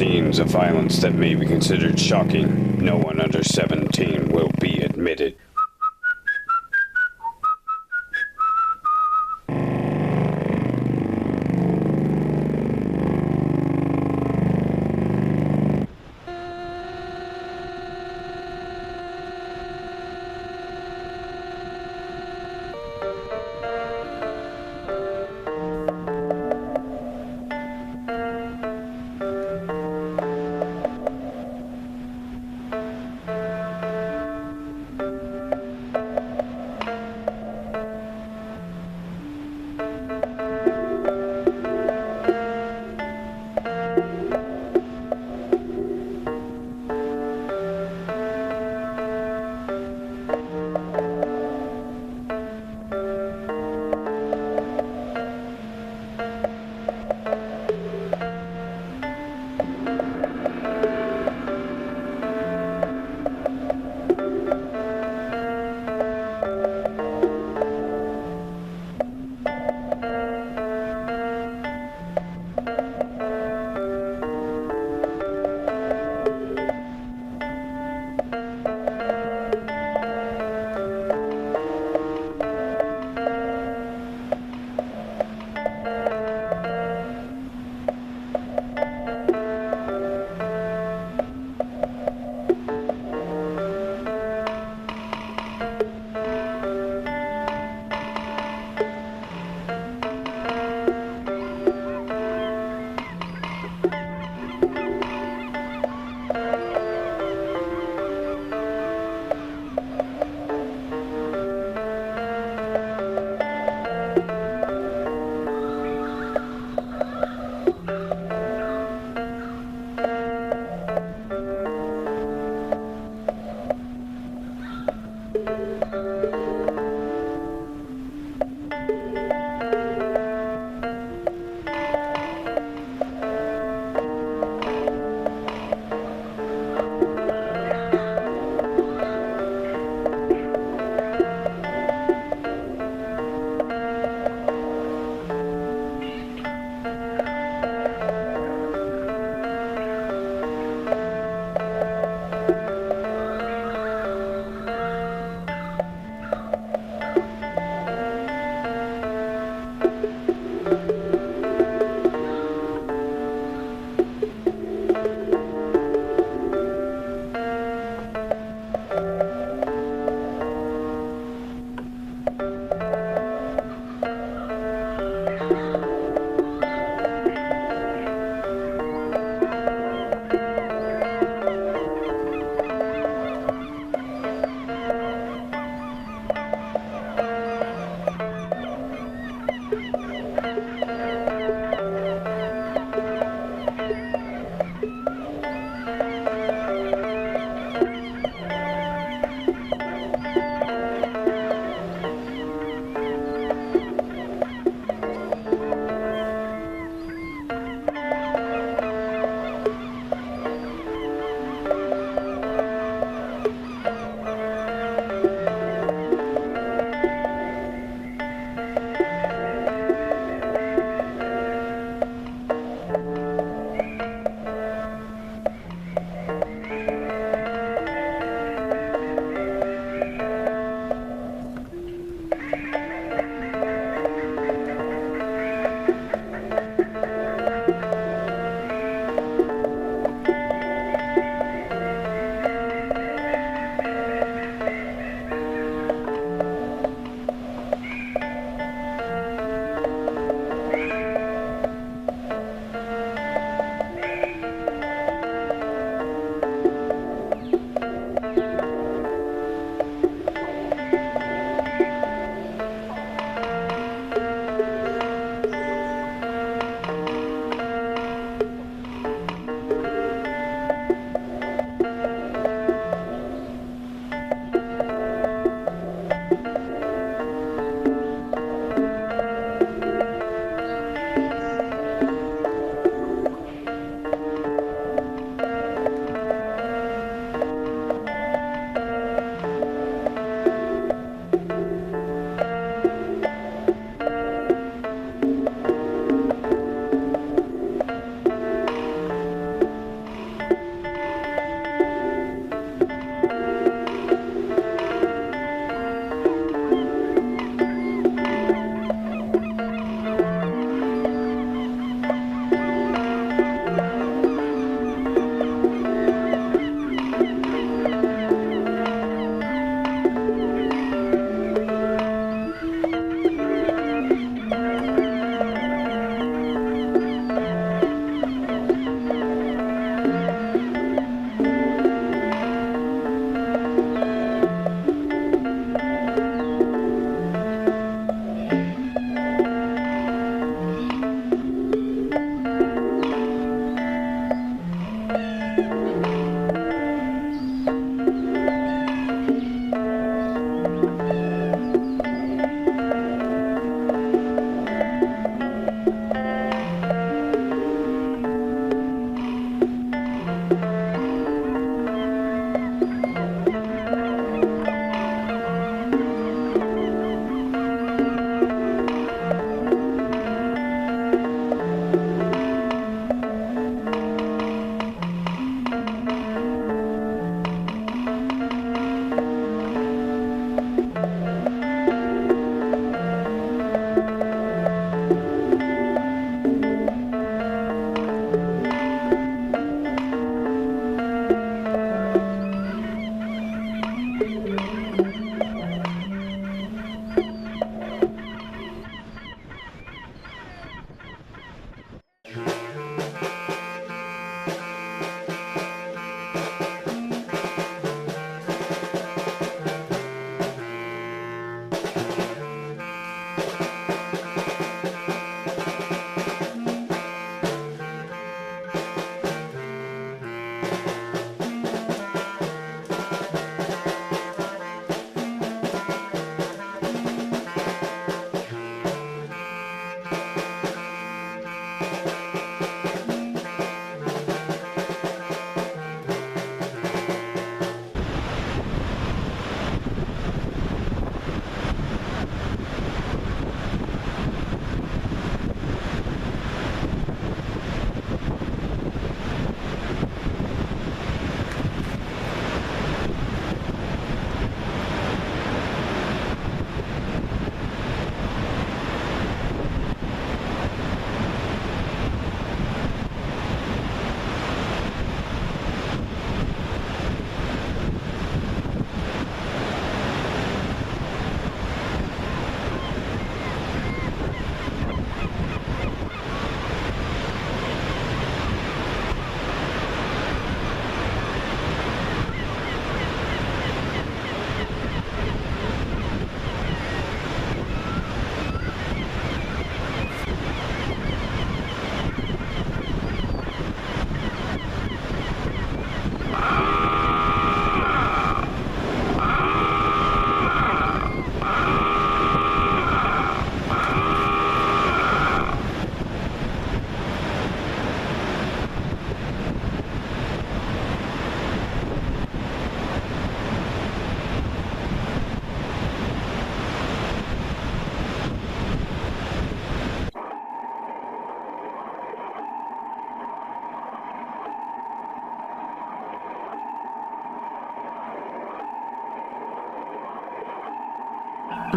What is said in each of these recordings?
scenes of violence that may be considered shocking, no one under 17 will be admitted.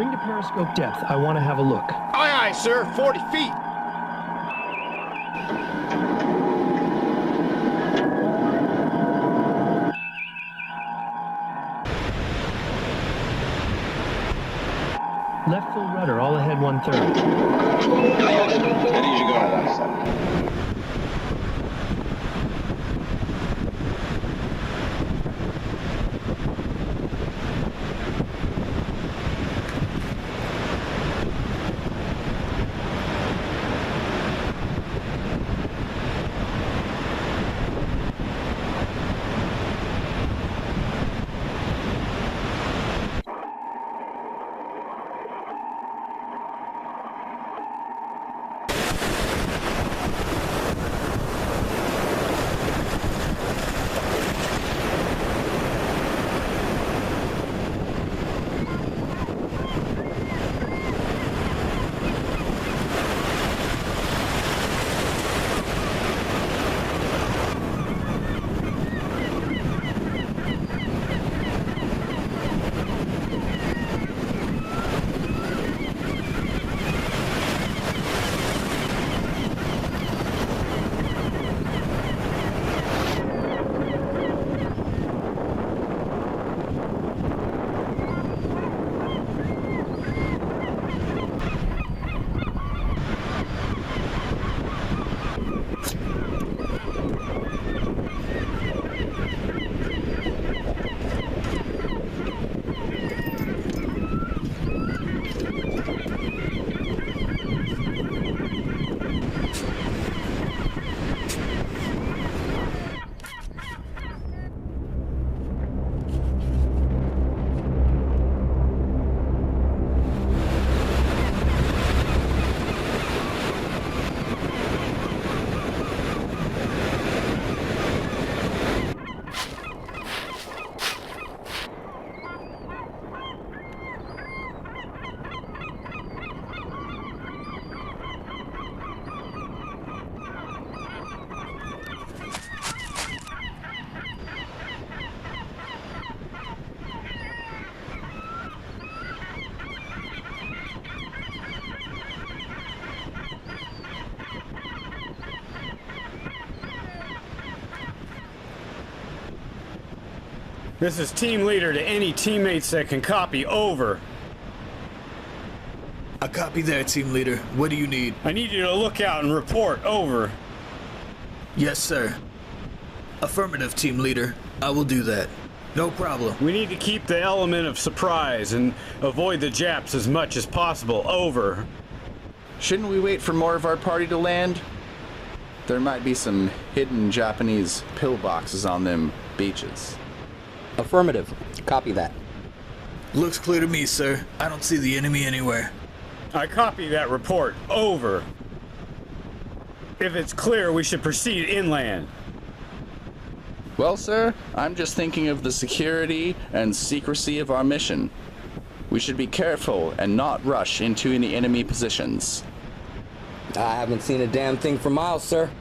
Bring to periscope depth. I want to have a look. Aye, aye, sir. 40 feet. Left full rudder, all ahead 1/3. Steady as you go. 1-7. This is team leader to any teammates that can copy. Over. I copy that, team leader. What do you need? I need you to look out and report. Over. Yes, sir. Affirmative, team leader. I will do that. No problem. We need to keep the element of surprise and avoid the Japs as much as possible. Over. Shouldn't we wait for more of our party to land? There might be some hidden Japanese pillboxes on them beaches. Affirmative. Copy that. Looks clear to me, sir. I don't see the enemy anywhere. I copy that report. Over. If it's clear, we should proceed inland. Well, sir, I'm just thinking of the security and secrecy of our mission. We should be careful and not rush into any enemy positions. I haven't seen a damn thing for miles, sir.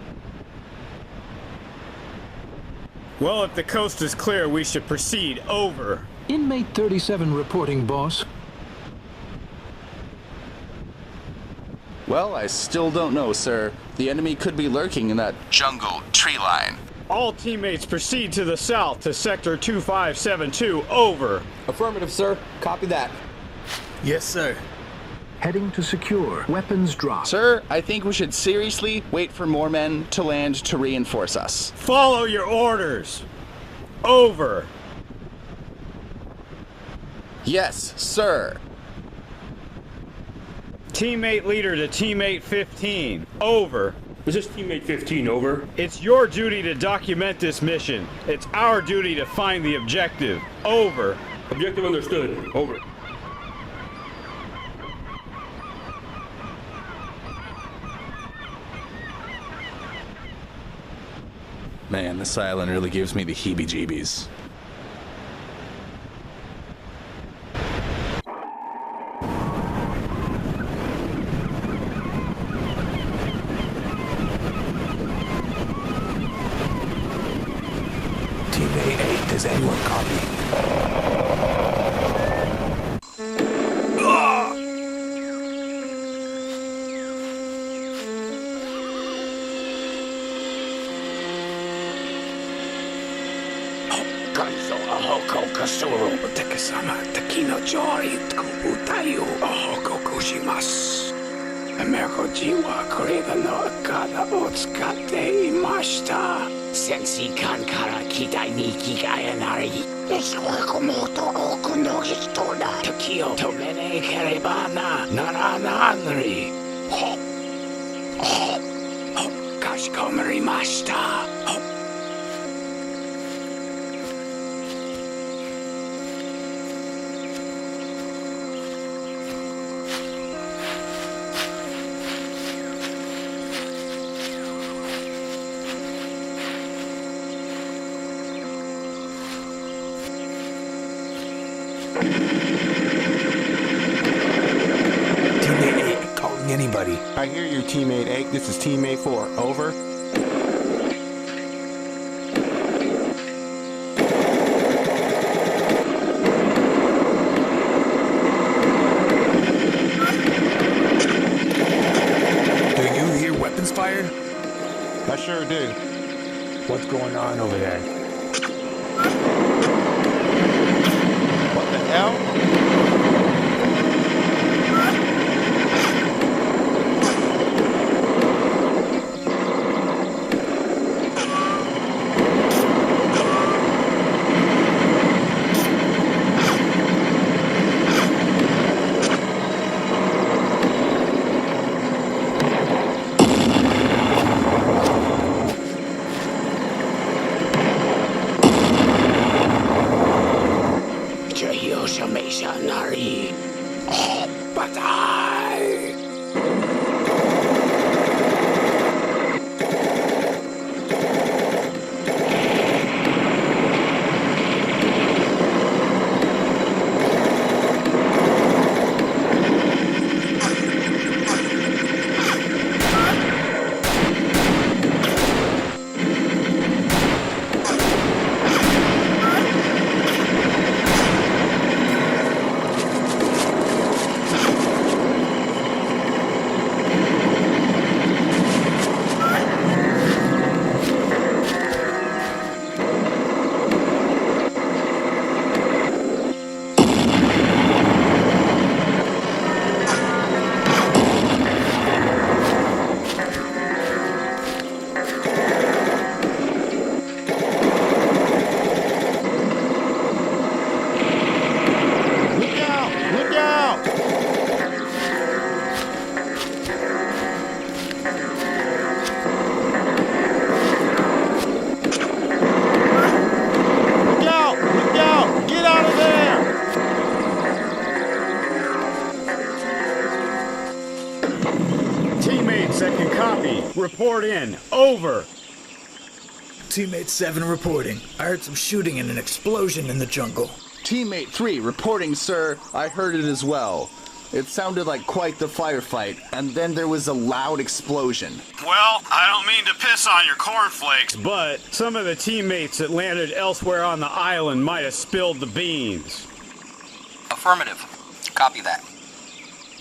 Well, if the coast is clear, we should proceed. Over. Inmate 37 reporting, boss. Well, I still don't know, sir. The enemy could be lurking in that jungle tree line. All teammates proceed to the south to sector 2572. Over. Affirmative, sir. Copy that. Yes, sir. Heading to secure. Weapons drop. Sir, I think we should seriously wait for more men to land to reinforce us. Follow your orders. Over. Yes, sir. Teammate leader to teammate 15. Over. This is teammate 15, over. It's your duty to document this mission. It's our duty to find the objective. Over. Objective understood, over. Man, this island really gives me the heebie-jeebies. Team A8, does anyone copy? Kasuru Tekasama Takino Jori Kubutayu Oho Kokushimasu. Americo Jiwa Korega no Akada Otskate Imashita. Sensi Kankara Kitai ni Kigayanari. Eswakomoto Okuno Histoda. Takio Tomene Kerebana Narananri. Hop. Hop. Hop. Kashikomarimashita. Hop. Teammate 8 calling anybody. I hear you, teammate 8. This is teammate 4. Over. Do you hear weapons fire? I sure do. What's going on over there? What the hell? Nari. Oh, Batai! Report in. Over. Teammate 7 reporting. I heard some shooting and an explosion in the jungle. Teammate 3 reporting, sir. I heard it as well. It sounded like quite the firefight, and then there was a loud explosion. Well, I don't mean to piss on your cornflakes, but some of the teammates that landed elsewhere on the island might have spilled the beans. Affirmative. Copy that.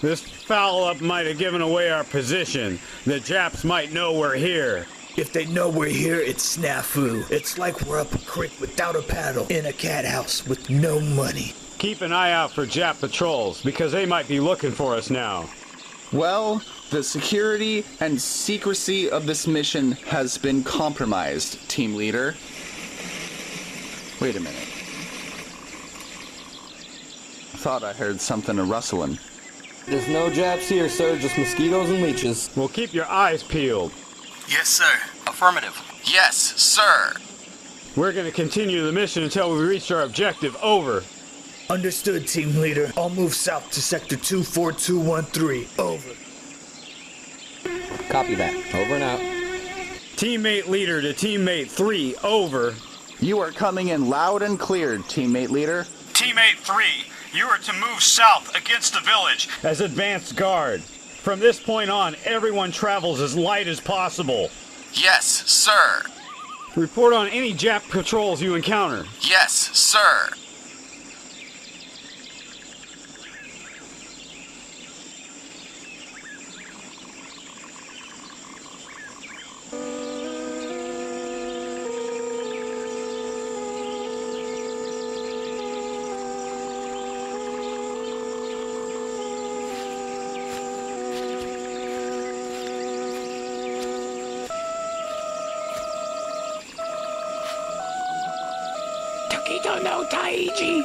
This foul-up might have given away our position. The Japs might know we're here. If they know we're here, it's snafu. It's like we're up a creek without a paddle, in a cat house with no money. Keep an eye out for Jap patrols, because they might be looking for us now. Well, the security and secrecy of this mission has been compromised, team leader. Wait a minute. I thought I heard something a-rustling. There's no Japs here, sir, just mosquitoes and leeches. Well, keep your eyes peeled. Yes, sir. Affirmative. Yes, sir. We're going to continue the mission until we reach our objective. Over. Understood, team leader. I'll move south to sector 24213. Over. Copy that. Over and out. Teammate leader to teammate 3. Over. You are coming in loud and clear, teammate leader. Teammate 3, you are to move south against the village as advanced guard. From this point on, everyone travels as light as possible. Yes, sir. Report on any Jap patrols you encounter. Yes, sir. no Taiji.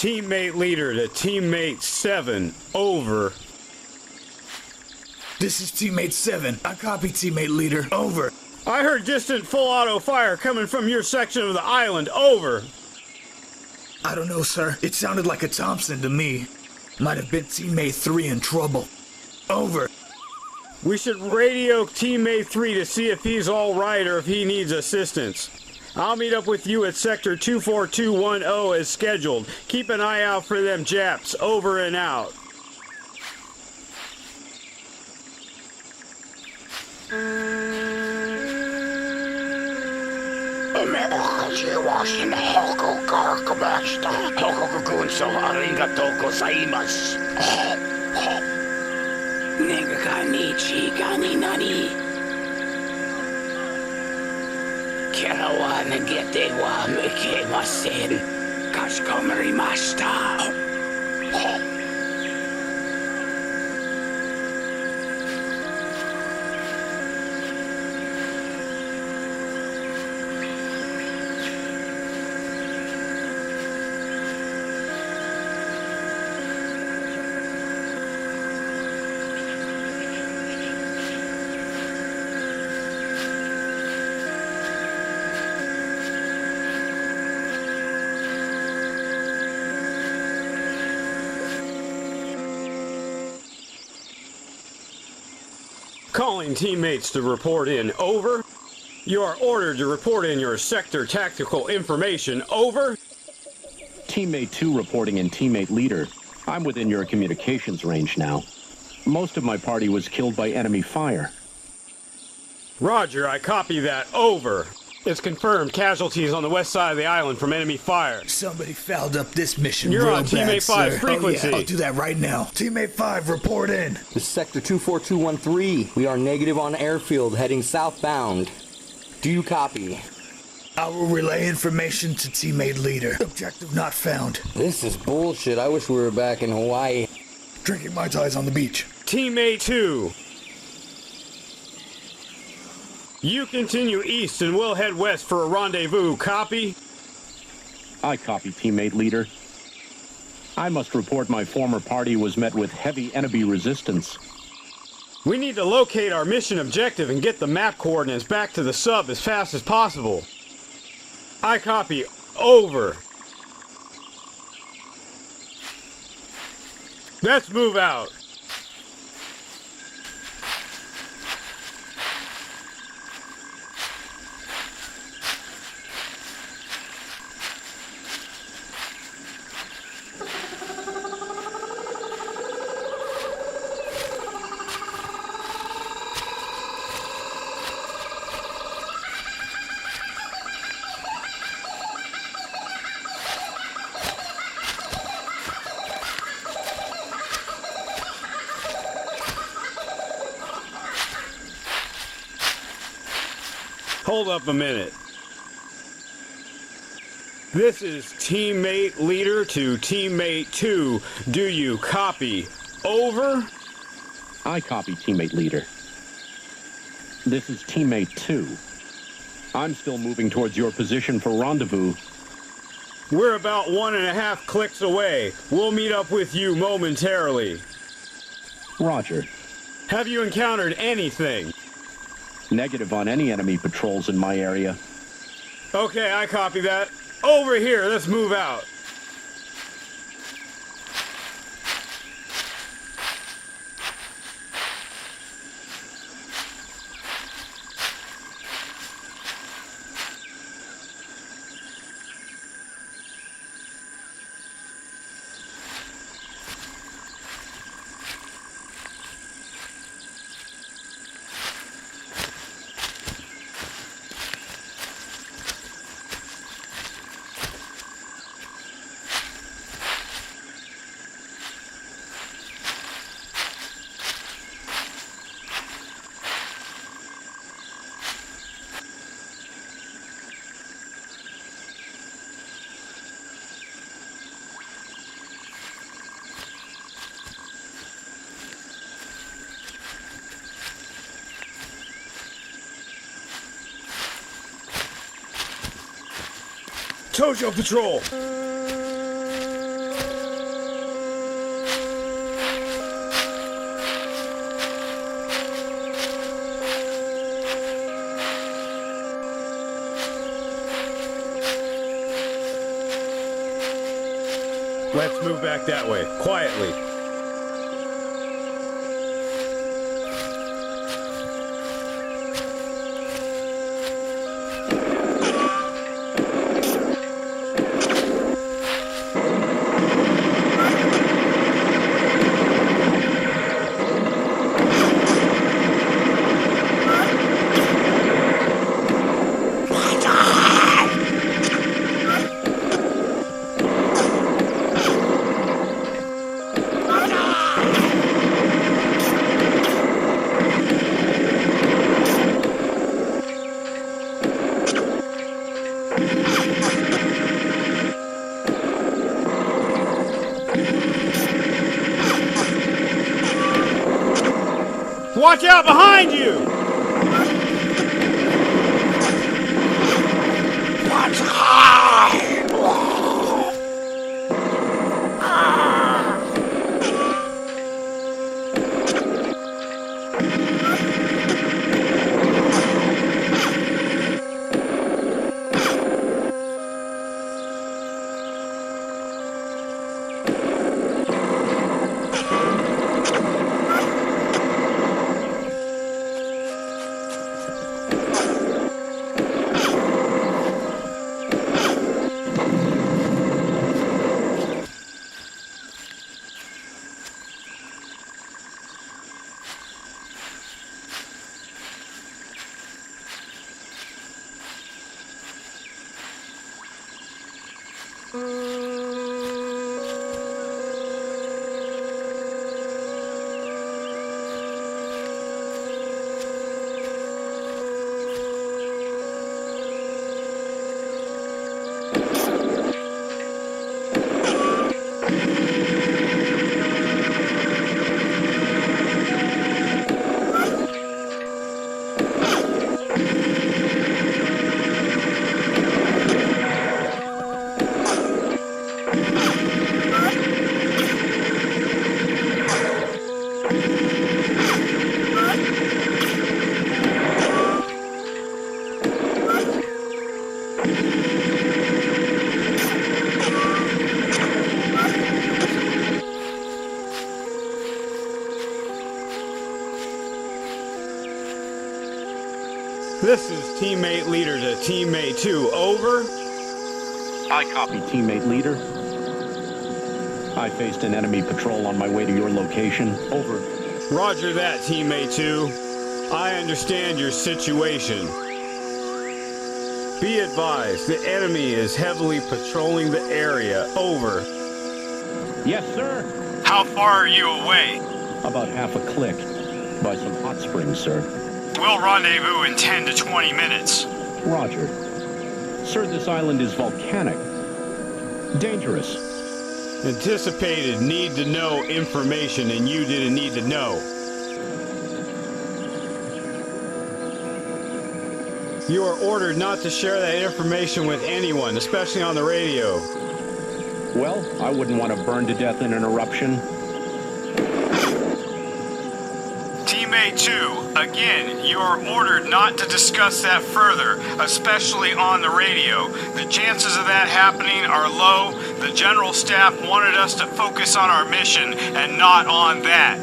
Teammate leader to teammate 7, over. This is teammate 7. I copy teammate leader. Over. I heard distant full auto fire coming from your section of the island, over. I don't know, sir. It sounded like a Thompson to me. Might have been teammate 3 in trouble. Over. We should radio teammate 3 to see if he's all right or if he needs assistance. I'll meet up with you at sector 24210 as scheduled. Keep an eye out for them Japs. Over and out. Calling teammates to report in, over. You are ordered to report in your sector tactical information, over. Teammate 2 reporting in teammate leader. I'm within your communications range now. Most of my party was killed by enemy fire. Roger, I copy that, over. It's confirmed casualties on the west side of the island from enemy fire. Somebody fouled up this mission. You're real on teammate bad, 5 sir. frequency. Oh, yeah, I'll do that right now. Teammate 5, report in. This is sector 24213. We are negative on airfield, heading southbound. Do you copy? I will relay information to teammate leader. Objective not found. This is bullshit. I wish we were back in Hawaii. Drinking Mai Tais on the beach. Teammate 2. You continue east and we'll head west for a rendezvous. Copy? I copy, teammate leader. I must report my former party was met with heavy enemy resistance. We need to locate our mission objective and get the map coordinates back to the sub as fast as possible. I copy. Over. Let's move out. Hold up a minute. This is teammate leader to teammate 2. Do you copy? Over? I copy teammate leader. This is teammate 2. I'm still moving towards your position for rendezvous. We're about 1.5 clicks away. We'll meet up with you momentarily. Roger. Have you encountered anything? Negative on any enemy patrols in my area. Okay, I copy that. Over here, let's move out. Tojo Patrol! Let's move back that way, quietly. Watch out behind you! What's high? This is teammate leader to teammate 2. Over. I copy, teammate leader. I faced an enemy patrol on my way to your location. Over. Roger that, teammate 2. I understand your situation. Be advised, the enemy is heavily patrolling the area. Over. Yes, sir. How far are you away? About half a click. By some hot springs, sir. We'll rendezvous in 10 to 20 minutes. Roger. Sir, this island is volcanic. Dangerous. Anticipated need to know information and you didn't need to know. You are ordered not to share that information with anyone, especially on the radio. Well, I wouldn't want to burn to death in an eruption. Teammate 2, again, you are ordered not to discuss that further, especially on the radio. The chances of that happening are low. The general staff wanted us to focus on our mission and not on that.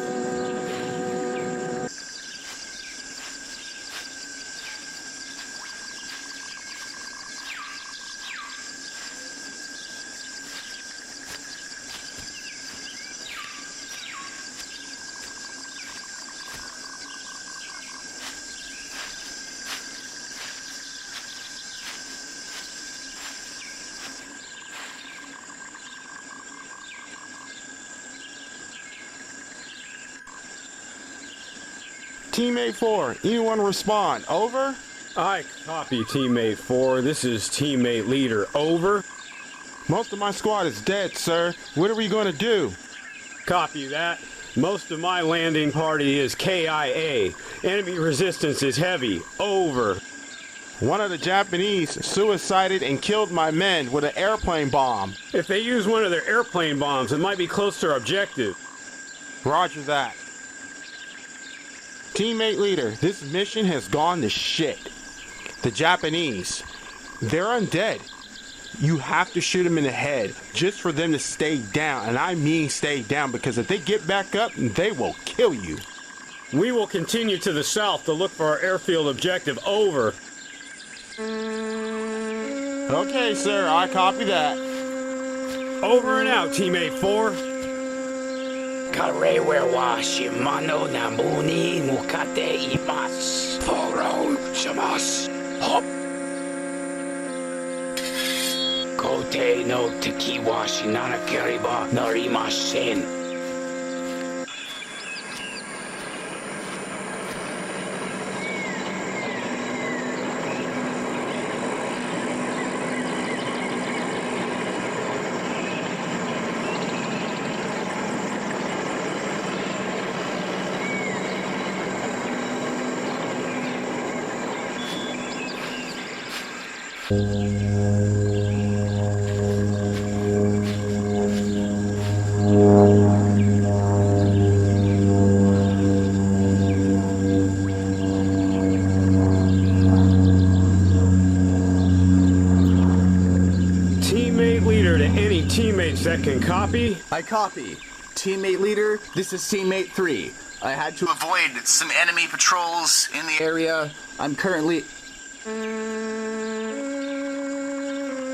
Teammate 4, anyone respond? Over? I copy, teammate 4. This is teammate leader. Over. Most of my squad is dead, sir. What are we going to do? Copy that. Most of my landing party is KIA. Enemy resistance is heavy. Over. One of the Japanese suicided and killed my men with an airplane bomb. If they use one of their airplane bombs, it might be close to our objective. Roger that. Teammate leader, this mission has gone to shit. The Japanese, they're undead. You have to shoot them in the head just for them to stay down. And I mean stay down, because if they get back up, they will kill you. We will continue to the south to look for our airfield objective. Over. Okay, sir, I copy that. Over and out, teammate 4. 彼は島の南部に向かっています。フォローします。はっ。皇帝の敵は死ななければなりません。Teammate leader to any teammates that can copy. I copy. Teammate leader, this is teammate 3. I had to avoid some enemy patrols in the area. I'm currently...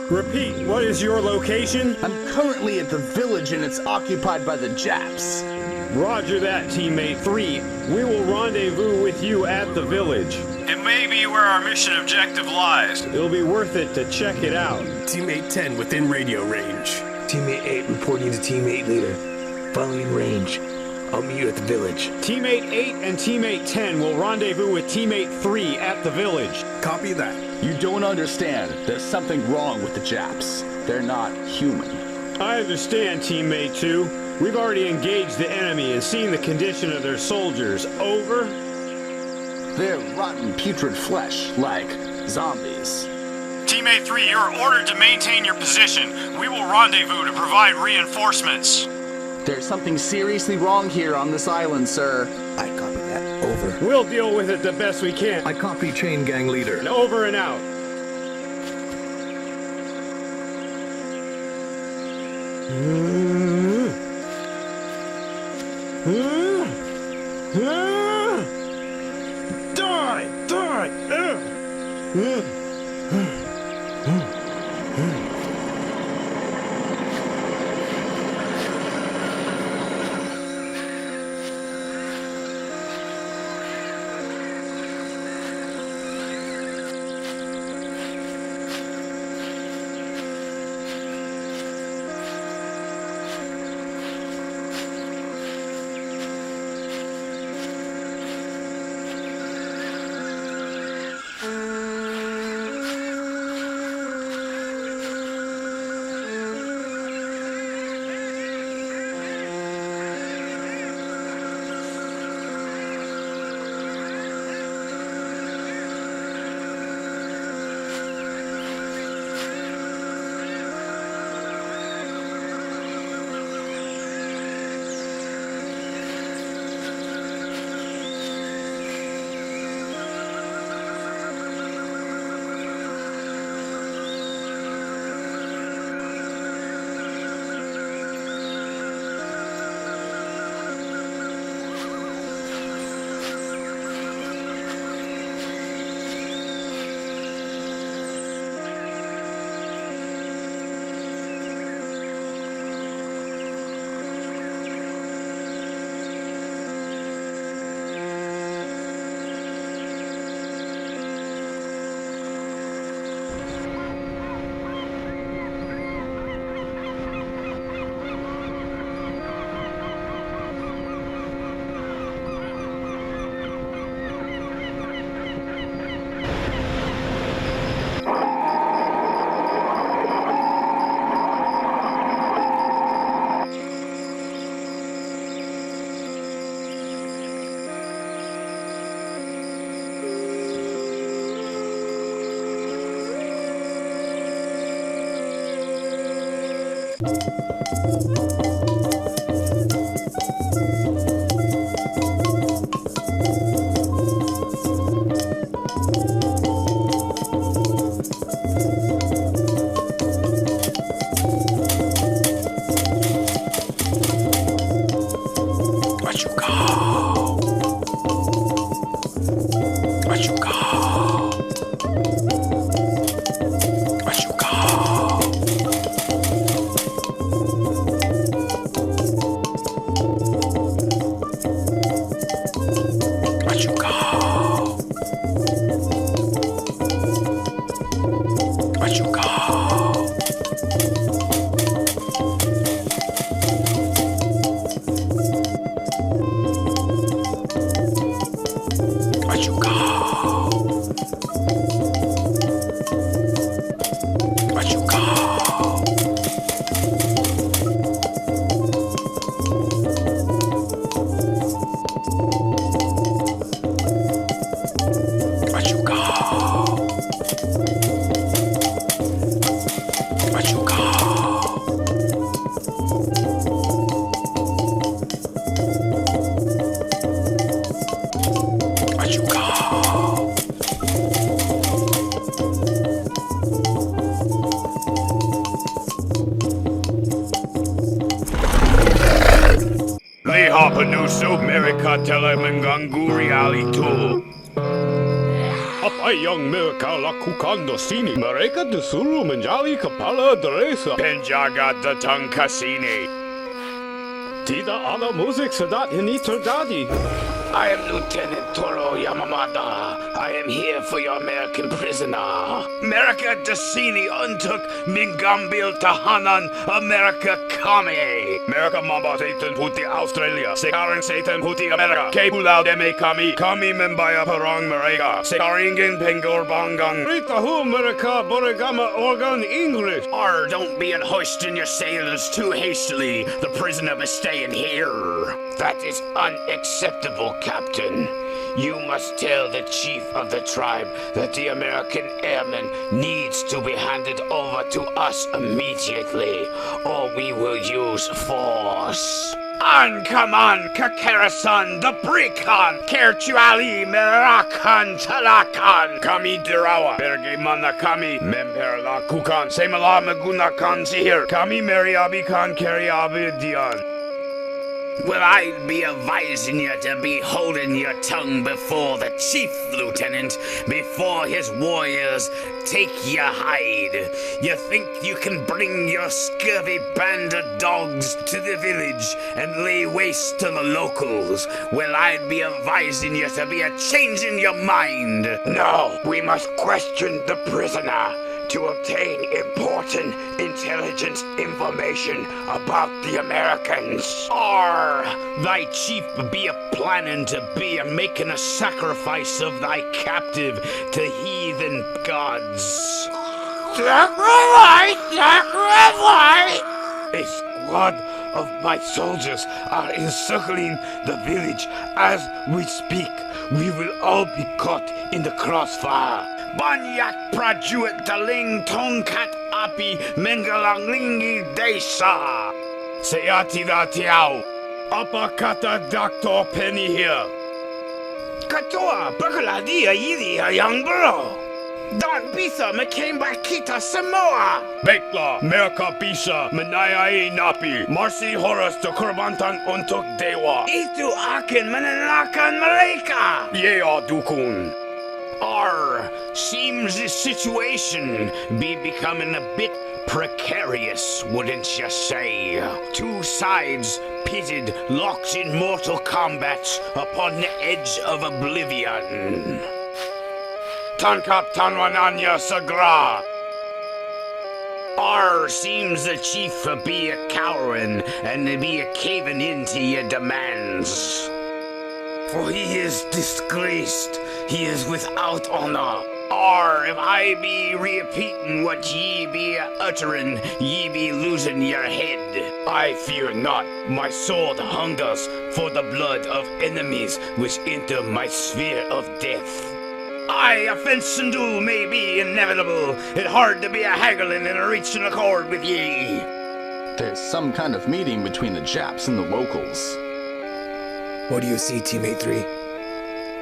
Repeat, what is your location? I'm currently at the village and it's occupied by the Japs. Roger that, teammate 3. We will rendezvous with you at the village. It may be where our mission objective lies. It'll be worth it to check it out. Teammate 10 within radio range. Teammate 8 reporting to teammate leader. Finally in range. I'll meet you at the village. Teammate 8 and teammate 10 will rendezvous with teammate 3 at the village. Copy that. You don't understand. There's something wrong with the Japs. They're not human. I understand, teammate 2. We've already engaged the enemy and seen the condition of their soldiers. Over. They're rotten, putrid flesh, like zombies. Teammate 3, you're ordered to maintain your position. We will rendezvous to provide reinforcements. There's something seriously wrong here on this island, sir. I copy that. Over. We'll deal with it the best we can. I copy chain gang leader. And over and out. Die! Die! Apayang mereka lakukan di sini. Mereka disuruh menjadi kepala desa. Penjaga datang ke sini. Tidak ada musik saat ini terjadi. I am Lieutenant Toro Yamamata. I am here for your American prisoner. Amerika di sini untuk mengambil tahanan Amerika kami. Mereka membawa setan putih Australia. Sekarang setan putih Amerika. Ke pulau demi kami. Kami membayar perang mereka. Sekarang ingin pengorbanan. Beritahu mereka beragama organ Inggris. Don't be hoisting your sails too hastily. The prisoner must stay in here. That is unacceptable, Captain. You must tell the chief of the tribe that the American airman needs to be handed over to us immediately, or we will use force. Ankaman kakarasan the Brikhan Kerchuali Merakan Talakan Kami Dirawa Bergemana Kami Memper Lakukan Semala Magunakan Zihir Kami Meriabikan Keriabidian. Well, I'd be advising you to be holding your tongue before the chief, Lieutenant, before his warriors take your hide. You think you can bring your scurvy band of dogs to the village and lay waste to the locals? Well, I'd be advising you to be changing your mind. No, we must question the prisoner to obtain important intelligence information about the Americans. Thy chief be a planning to be a making a sacrifice of thy captive to heathen gods. Sacrifice! Sacrifice! A squad of my soldiers are encircling the village as we speak. We will all be caught in the crossfire. Banyak prajurit daling tongkat api menghalangi desa. Saya tidak tahu. Apa kata Dr. Penny here? Ketua berkeladi ini yang bro. Dan bisa menembak kita semua. Baiklah, mereka bisa menayai napi. Marsi Horus dikorbankan untuk dewa. Itu akan menenangkan mereka. Ya, dukun. Seems this situation be becoming a bit precarious, wouldn't you say? Two sides pitted, locked in mortal combat upon the edge of oblivion. Tangkap tanwananya segera. Seems the chief be a cowering and be a caving into your demands. For he is disgraced, he is without honor. If I be repeating what ye be uttering, ye be losing your head. I fear not. My sword hungers for the blood of enemies which enter my sphere of death. Offense and duel may be inevitable. It's hard to be a haggling and a reaching accord with ye. There's some kind of meeting between the Japs and the locals. What do you see, Teammate 3?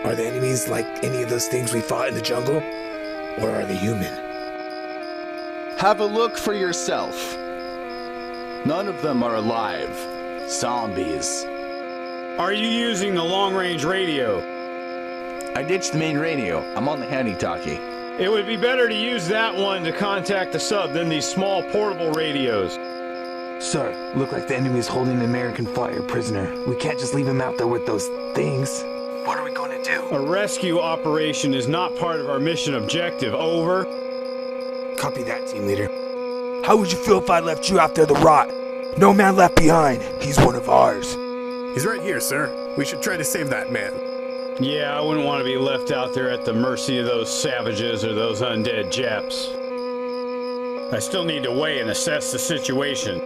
Are the enemies like any of those things we fought in the jungle? Or are they human? Have a look for yourself. None of them are alive. Zombies. Are you using the long-range radio? I ditched the main radio. I'm on the handy-talkie. It would be better to use that one to contact the sub than these small portable radios. Sir, look like the enemy is holding an American flyer prisoner. We can't just leave him out there with those things. What are we going to do? A rescue operation is not part of our mission objective. Over. Copy that, team leader. How would you feel if I left you out there to rot? No man left behind. He's one of ours. He's right here, sir. We should try to save that man. Yeah, I wouldn't want to be left out there at the mercy of those savages or those undead Japs. I still need to weigh and assess the situation.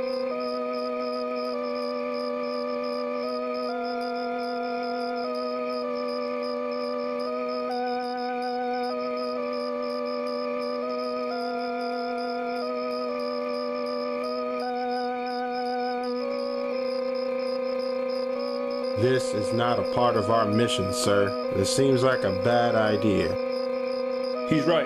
This is not a part of our mission, sir. This seems like a bad idea. He's right.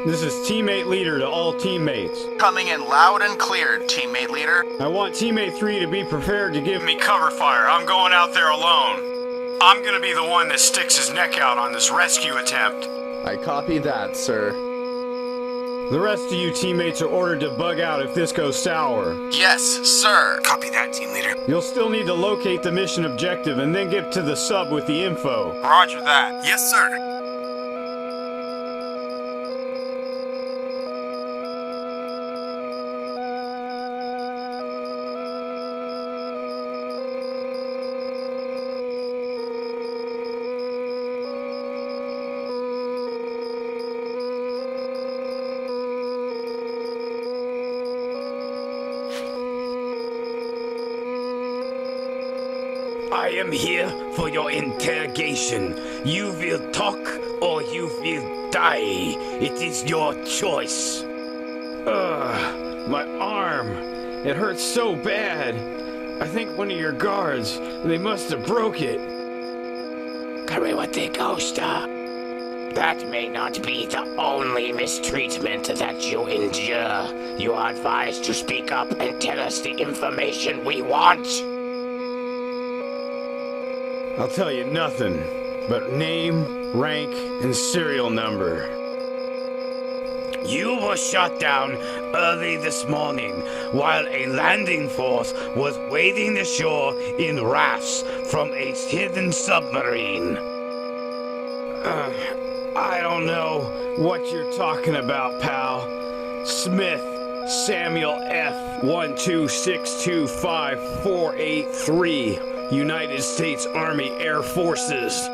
This is teammate leader to all teammates. Coming in loud and clear, teammate leader. I want teammate 3 to be prepared to give me cover fire. I'm going out there alone. I'm gonna be the one that sticks his neck out on this rescue attempt. I copy that, sir. The rest of you teammates are ordered to bug out if this goes sour. Yes, sir. Copy that, team leader. You'll still need to locate the mission objective and then get to the sub with the info. Roger that. Yes, sir. I am here for your interrogation. You will talk or you will die. It is your choice. My arm. It hurts so bad. I think one of your guards, they must have broke it. Kariwate Ghosta. That may not be the only mistreatment that you endure. You are advised to speak up and tell us the information we want. I'll tell you nothing but name, rank, and serial number. You were shot down early this morning while a landing force was wading ashore in rafts from a hidden submarine. I don't know what you're talking about, pal. Smith, Samuel F. 12625-483, United States Army Air Forces.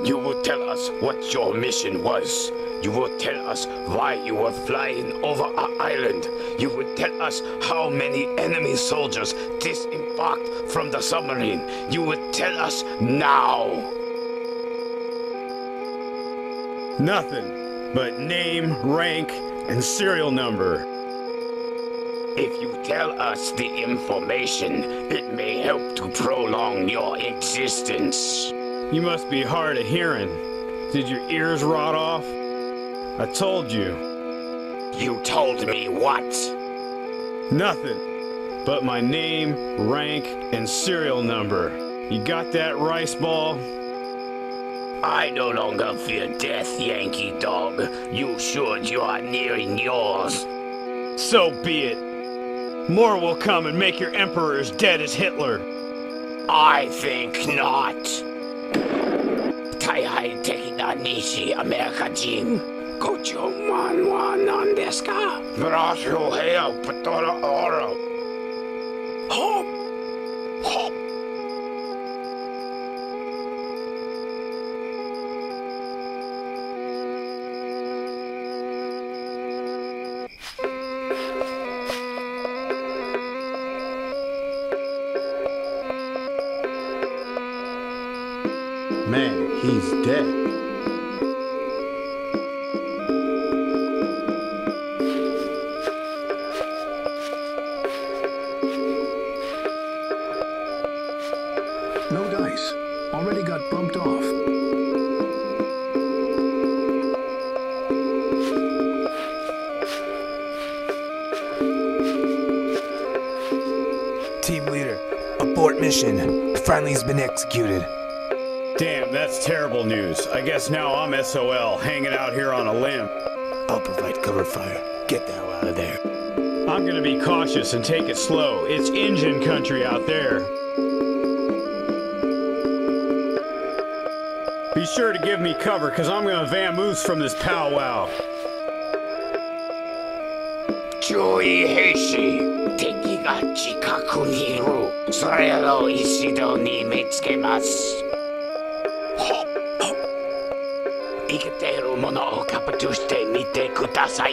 You will tell us what your mission was. You will tell us why you were flying over our island. You will tell us how many enemy soldiers disembarked from the submarine. You will tell us now. Nothing but name, rank, and serial number. If you tell us the information, it may help to prolong your existence. You must be hard of hearing. Did your ears rot off? I told you. You told me what? Nothing but my name, rank, and serial number. You got that, rice ball? I no longer fear death, Yankee dog. You should. You are nearing yours. So be it. More will come and make your emperor as dead as Hitler. I think not. Taihai tekina nishi America Jin. Gocho manwa nan desu ka? Brasho hea patora oro. Hop! Hop! Man, he's dead. No dice. Already got bumped off. Team leader, abort mission. Friendly's been executed. Damn, that's terrible news. I guess now I'm SOL, hanging out here on a limb. I'll provide cover fire. Get the hell out of there. I'm gonna be cautious and take it slow. It's engine country out there. Be sure to give me cover, because I'm gonna vamoose from this powwow. Chui heishi. Teki ga chikaku ni iru. Sore o ichido ni mitsukimasu. 生きているものをキャプチューしてみてください。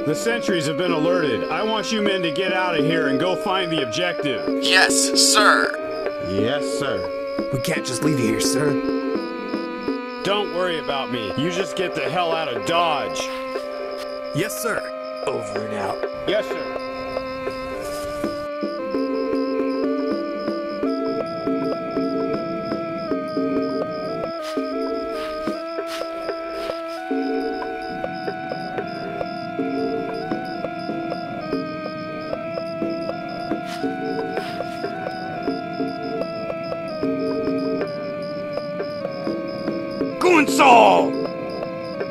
The sentries have been alerted. I want you men to get out of here and go find the objective. Yes, sir. Yes, sir. We can't just leave you here, sir. Don't worry about me. You just get the hell out of Dodge. Yes, sir. Over and out. Yes, sir. Gunso!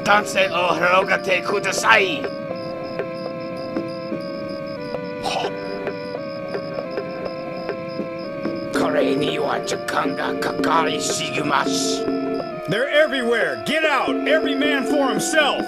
男性を広げてください。これには時間がかかりすぎます。They're everywhere. Get out. Every man for himself.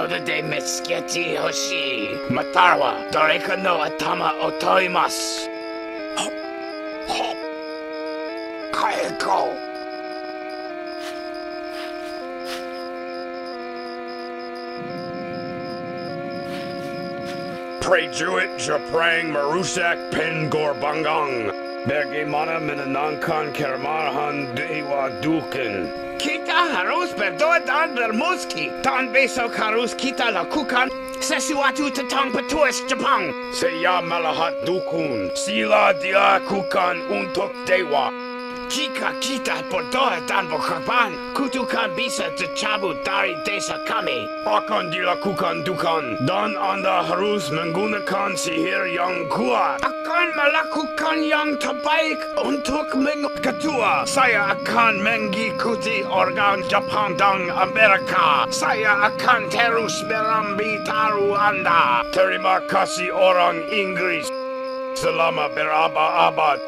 Oda de Mesketi Hoshi. Matarwa, Dareka no Atama Otoimasu. Kaeko. Pray Jewett, Japrang, Marusak, Pen Gorbangang. Bergemana Minanankan Kermarhan Dewa Duken. Kita harus berdoa dan bermuski. Tan besok harus kita lakukan sesuatu tentang petuas Jepang. Saya melihat dukun. Sila dilakukan untuk dewa. Jika kita berdoa dan berkorban, kutukan bisa dicabut dari desa kami. Akan dilakukan dukun. Dan Anda harus menggunakan sihir yang kuat. Akan melakukan yang terbaik untuk ketua. Saya akan mengikuti organ Jepang dan Amerika. Saya akan terus memberitahu Anda. Terima kasih orang Inggris. Selama berabad-abad.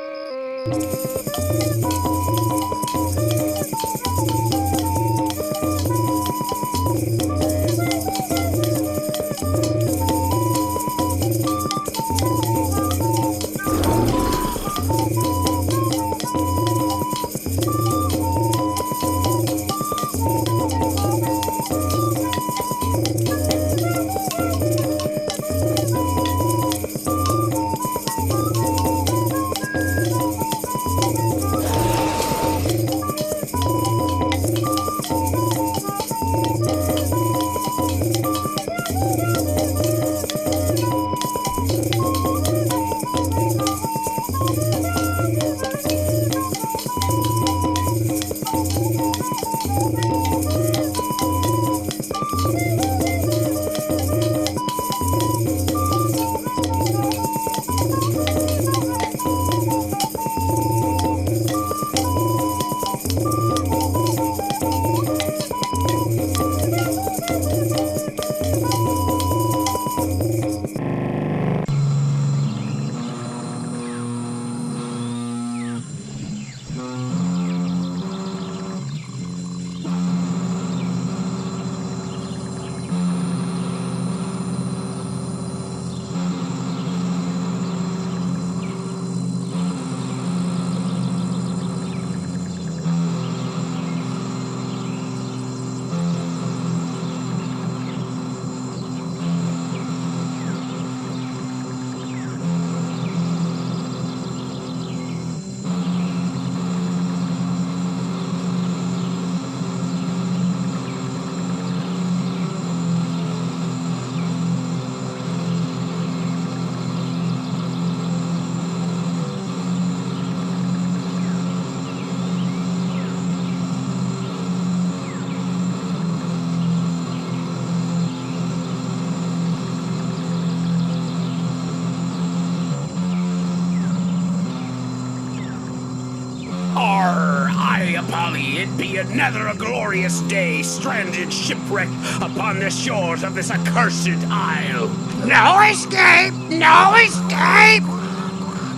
It be another glorious day, stranded shipwrecked upon the shores of this accursed isle. No escape! No escape!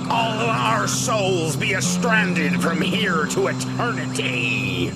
All of our souls be stranded from here to eternity.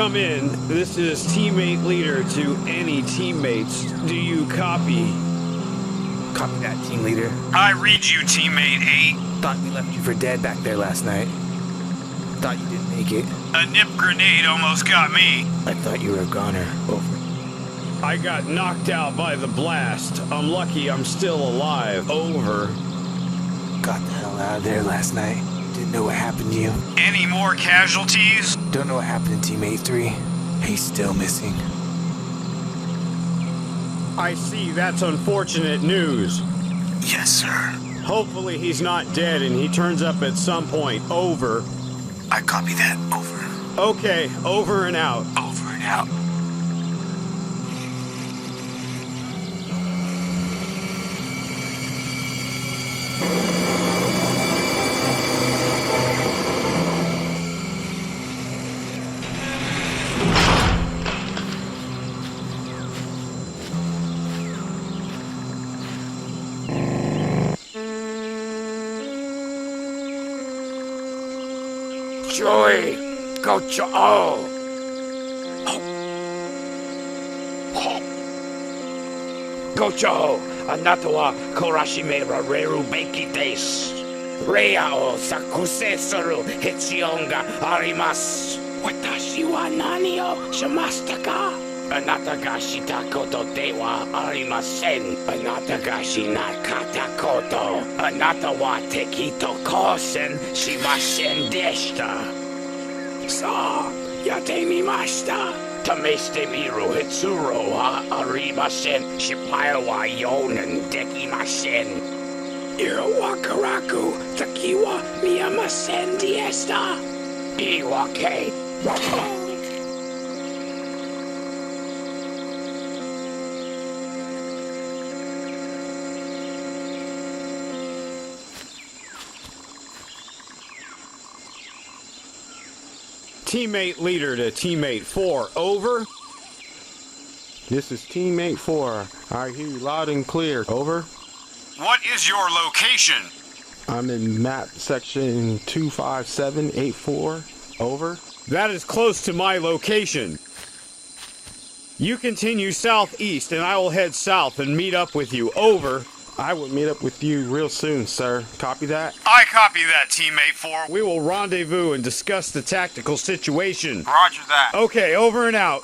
come in. This is teammate leader to any teammates. Do you copy? Copy that, team leader. I read you, teammate 8. Thought we left you for dead back there last night. Thought you didn't make it. A nip grenade almost got me. I thought you were a goner. Over. I got knocked out by the blast. I'm lucky I'm still alive. Over. Got the hell out of there last night. Didn't know what happened to you. Any more casualties? Don't know what happened to Teammate 3. He's still missing. I see. That's unfortunate news. Yes, sir. Hopefully he's not dead and he turns up at some point. Over. I copy that. Over. Okay, over and out. Over and out. Joy, go to all. Gocho, anatawa korashimera reru beki desu. Rea o sakuse suru hitsuyon ga arimasu. Watashi wa nani o shimashita ka? Anata ga shita koto de wa arimasen. Anata ga shinakata koto. Anata wa teki to kosen shimasen deshita. Sa, yate mimashita. Tameste miru hitsuro wa arimasen. Shipaya wa yonen dekimasen. Iro wa karaku takiwa miyamasen diesta. Iwake. Teammate leader to teammate 4. Over. This is teammate 4. I hear you loud and clear. Over. What is your location? I'm in map section 25784. Over. That is close to my location. You continue southeast and I will head south and meet up with you. Over. I will meet up with you real soon, sir. Copy that? I copy that, teammate 4. We will rendezvous and discuss the tactical situation. Roger that. Okay, over and out.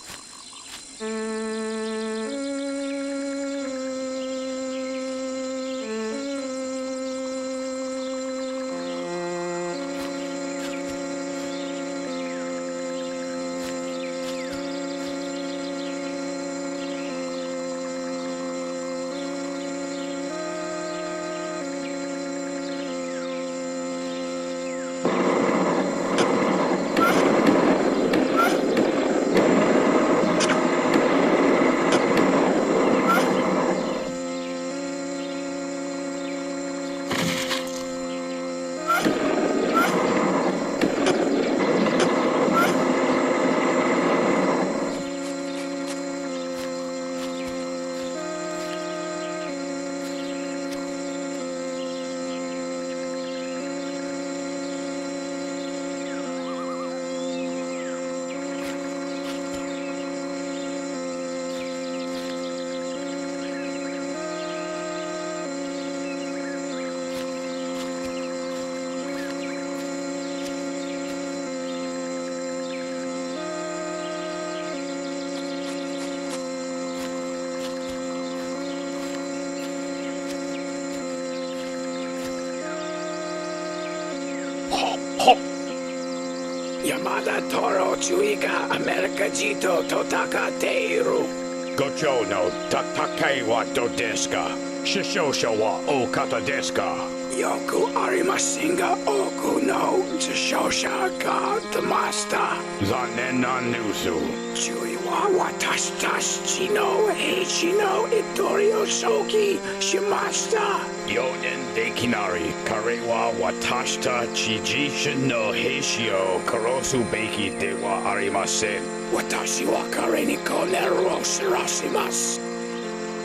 Yamada Toro Chuiga America Jito Totaka Teiru. Gocho no Tatakai wa do desu ka? Shishosha wa okata desu ka? Yoku arimasinga oku no shishosha ga tamasta. Zanen na nusu. Chui wa watashi tashi no heishi no itori o shoki shimashita. Yonen dekinari kare wa watashi ta chijishin no heishi o karosu beki de wa arimasen. Watashi wa kare ni koneru o shirashimasu.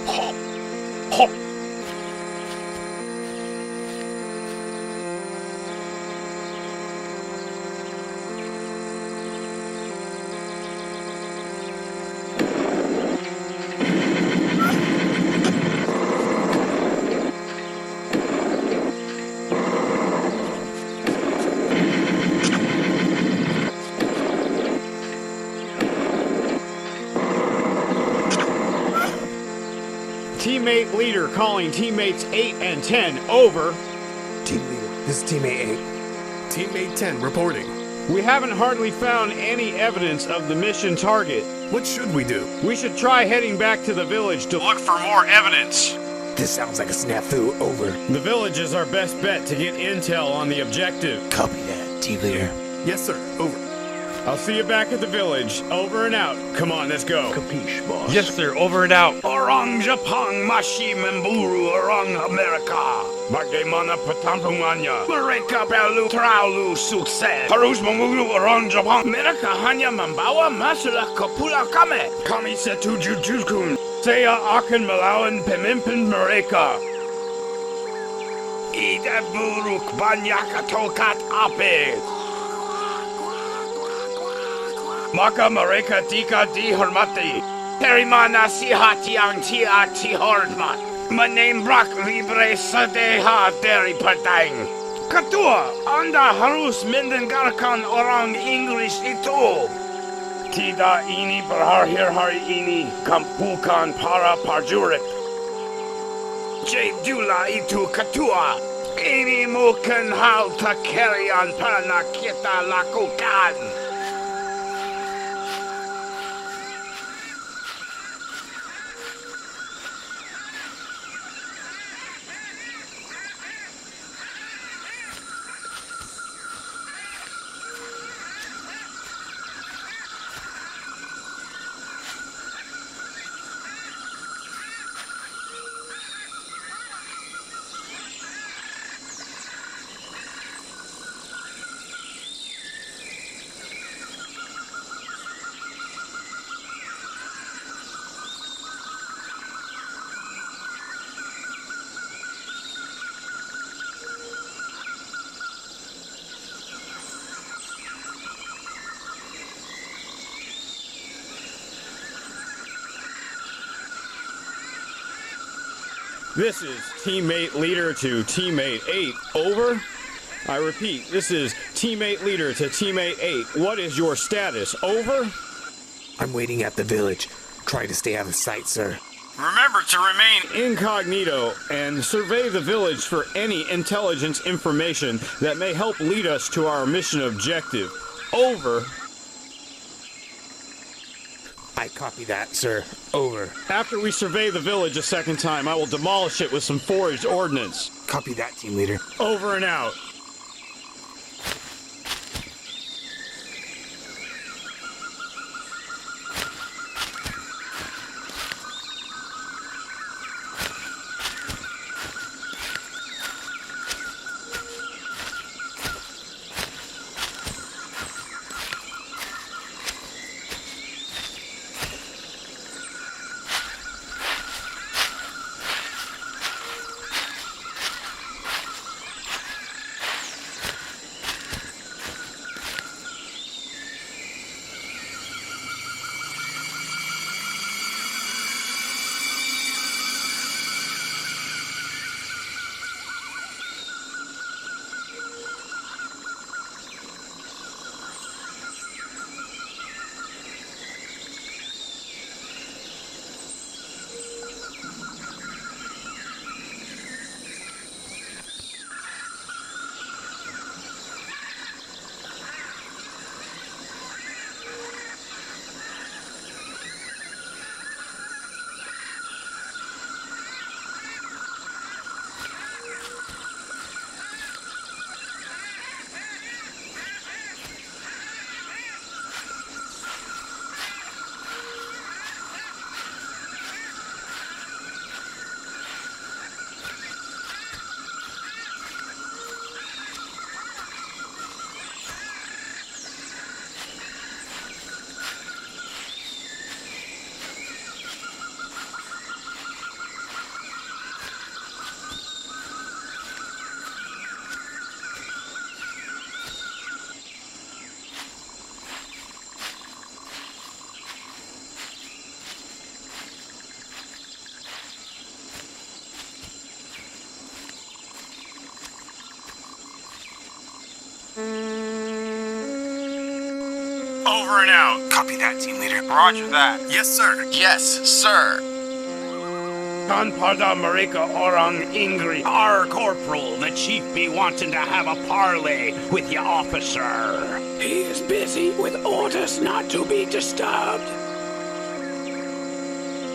Hop, hop. Teammate leader calling teammates 8 and 10. Over. Team leader, this is teammate 8. Teammate 10 reporting. We haven't hardly found any evidence of the mission target. What should we do? We should try heading back to the village to look for more evidence. This sounds like a snafu. Over. The village is our best bet to get intel on the objective. Copy that, team leader. Yes, sir. Over. I'll see you back at the village. Over and out. Come on, let's go. Capiche, boss. Yes, sir. Over and out. Orang Japang Mashi Memburu Orang America. Bagaimana pertampungannya? Mereka perlu terlalu sukses. Harus menunggu orang Jepang. Mereka hanya membawa masalah ke pulau kami. Kami setuju dukung. Saya akan melawan pemimpin mereka. Ide buruk banyak tokat api. Maka mereka tidak dihormati. Terima nasihat yang tidak dihormat. Menembak libre sedeha dari pedang. Ketua, Anda harus mendengarkan orang Inggris itu. Tidak ini berakhir hari ini. Kampukan para prajurit. Jadilah itu ketua. Ini bukan hal terakhir yang pernah kita lakukan. This is teammate leader to teammate 8. Over. I repeat, this is teammate leader to teammate 8. What is your status? Over. I'm waiting at the village. Try to stay out of sight, sir. Remember to remain incognito and survey the village for any intelligence information that may help lead us to our mission objective. Over. I copy that, sir. Over. After we survey the village a second time, I will demolish it with some foraged ordnance. Copy that, team leader. Over and out. Over and out. Copy that, team leader. Roger that. Yes, sir. Yes, sir. Kanpada Marika Orang Ingri. Our corporal, the chief be wanting to have a parley with your officer. He is busy with orders not to be disturbed.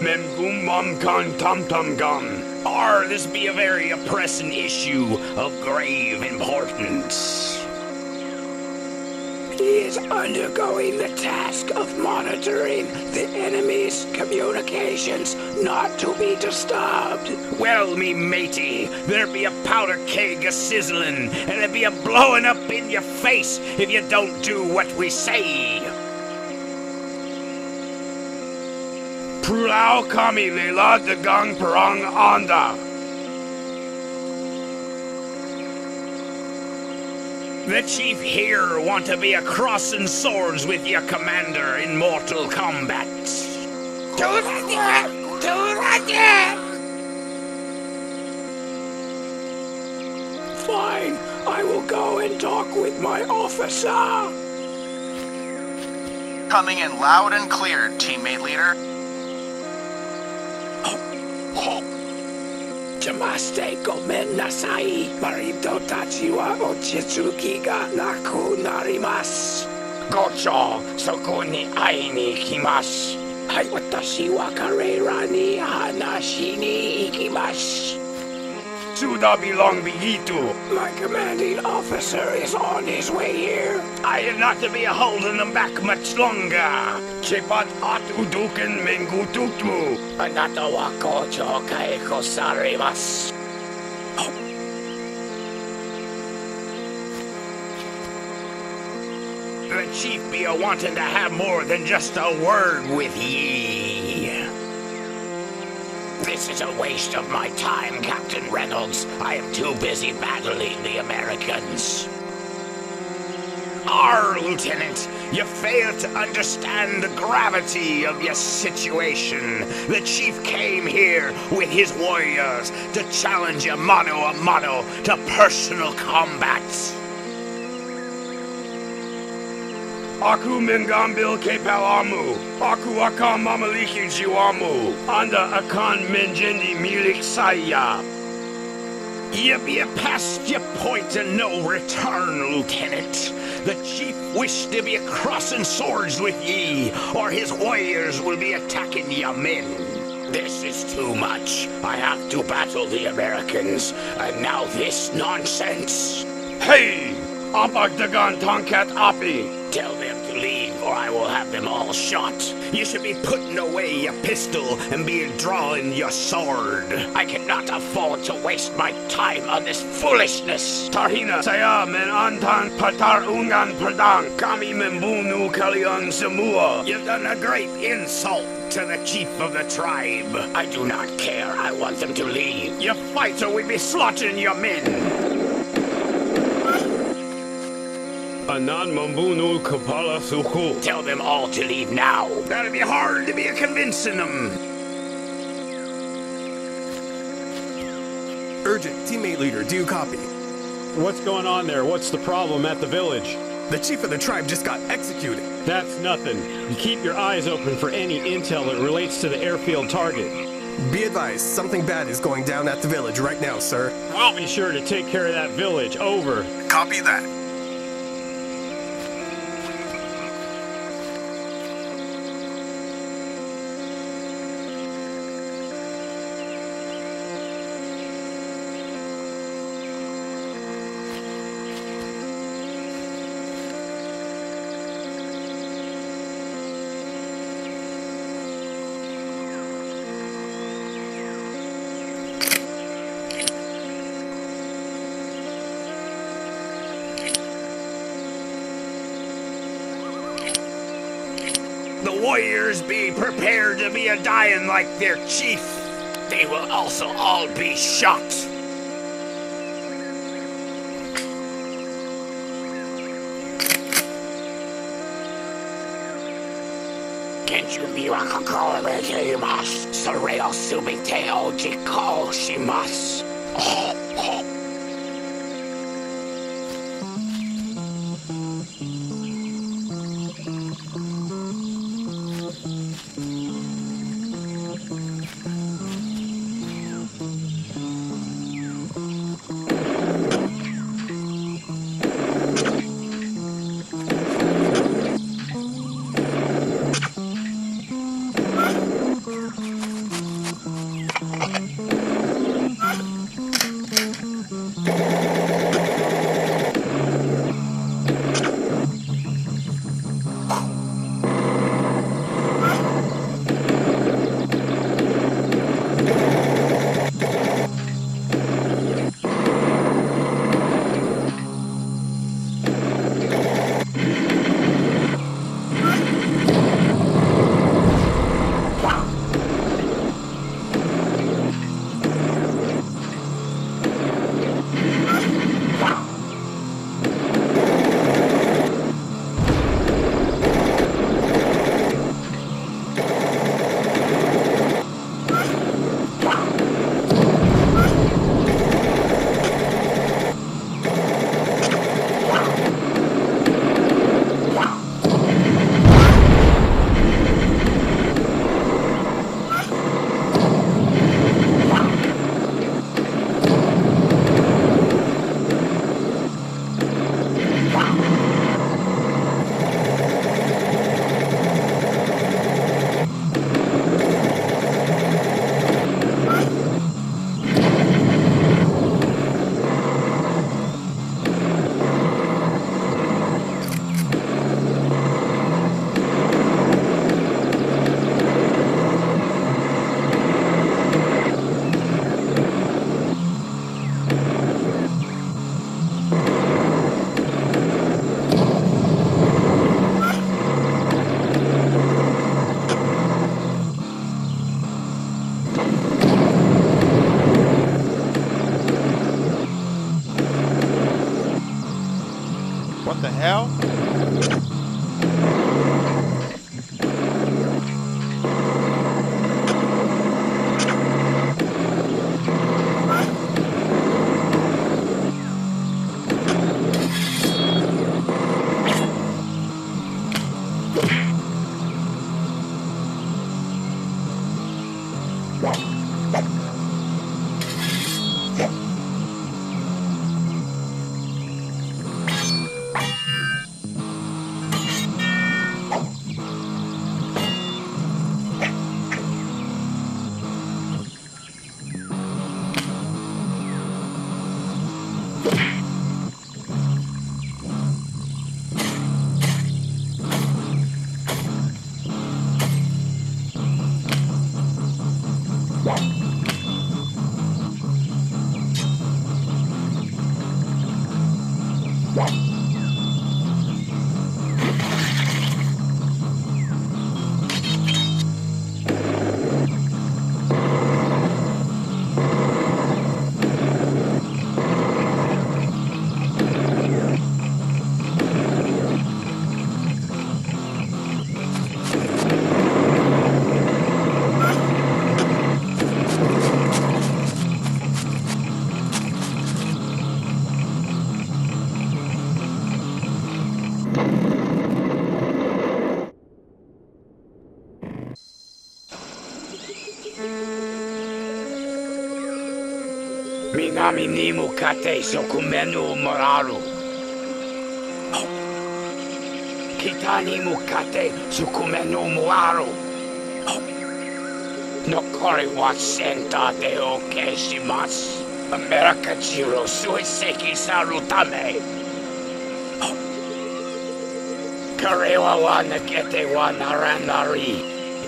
Memgum Mom Kan Tum Tum Gum. This be a very pressing issue of grave importance. He is undergoing the task of monitoring the enemy's communications not to be disturbed. Well, me matey, there be a powder keg a-sizzling, and there be a blowing up in your face if you don't do what we say. Prulau Kami Lela Dagang Perang Anda. The chief here want to be a crossing swords with your commander in mortal combat. Fine, I will go and talk with my officer. Coming in loud and clear, teammate leader. Jamaste gomen nasai, marito tachi wa ochitsuki ga naku narimasu. Gocho, soko ni ai ni ikimasu. Hai, watashi wa karera ni hanashi ni ikimasu. Suda belong bigitu. My commanding officer is on his way here. I am not to be holding them back much longer. Chepat atuduken mengututu. Anata wa kocho kaeko sarimasu. The chief be a wanting to have more than just a word with ye. This is a waste of my time, Captain Reynolds. I am too busy battling the Americans. Lieutenant, you fail to understand the gravity of your situation. The chief came here with his warriors to challenge you mano a mano to personal combat. Aku mengambil kepalamu. Aku akan memiliki jiwamu. Anda akan menjadi milik saya. You be past your point of no return, Lieutenant. The chief wished to be crossing swords with ye, or his warriors will be attacking your men. This is too much. I have to battle the Americans, and now this nonsense. Hey! Apagdagan Tonkat Api! Tell them to leave, or I will have them all shot. You should be putting away your pistol and be drawing your sword. I cannot afford to waste my time on this foolishness. Tarhina saya men antan patar ungan perdang. Kami membunuh kalian semua. You've done a great insult to the chief of the tribe. I do not care. I want them to leave. You fight or we be slaughtering your men. Anan Mambunu Kapala Suku. Tell them all to leave now. That'll be hard to be convincing them. Urgent, teammate leader, do you copy? What's going on there? What's the problem at the village? The chief of the tribe just got executed. That's nothing. You keep your eyes open for any intel that relates to the airfield target. Be advised, something bad is going down at the village right now, sir. We'll be sure to take care of that village. Over. Copy that. The warriors be prepared to be a-dying like their chief. They will also all be shot. Kenju miwakakole megeimasu. Soreo subite ojiko shimasu. Minami nimu kate sokumenu moraru. Kitani mukate sukumenu moraru. Nokori wa senta de okeshimasu. America jiro suiseki sarutame. Karewa wa nakete wa naranari.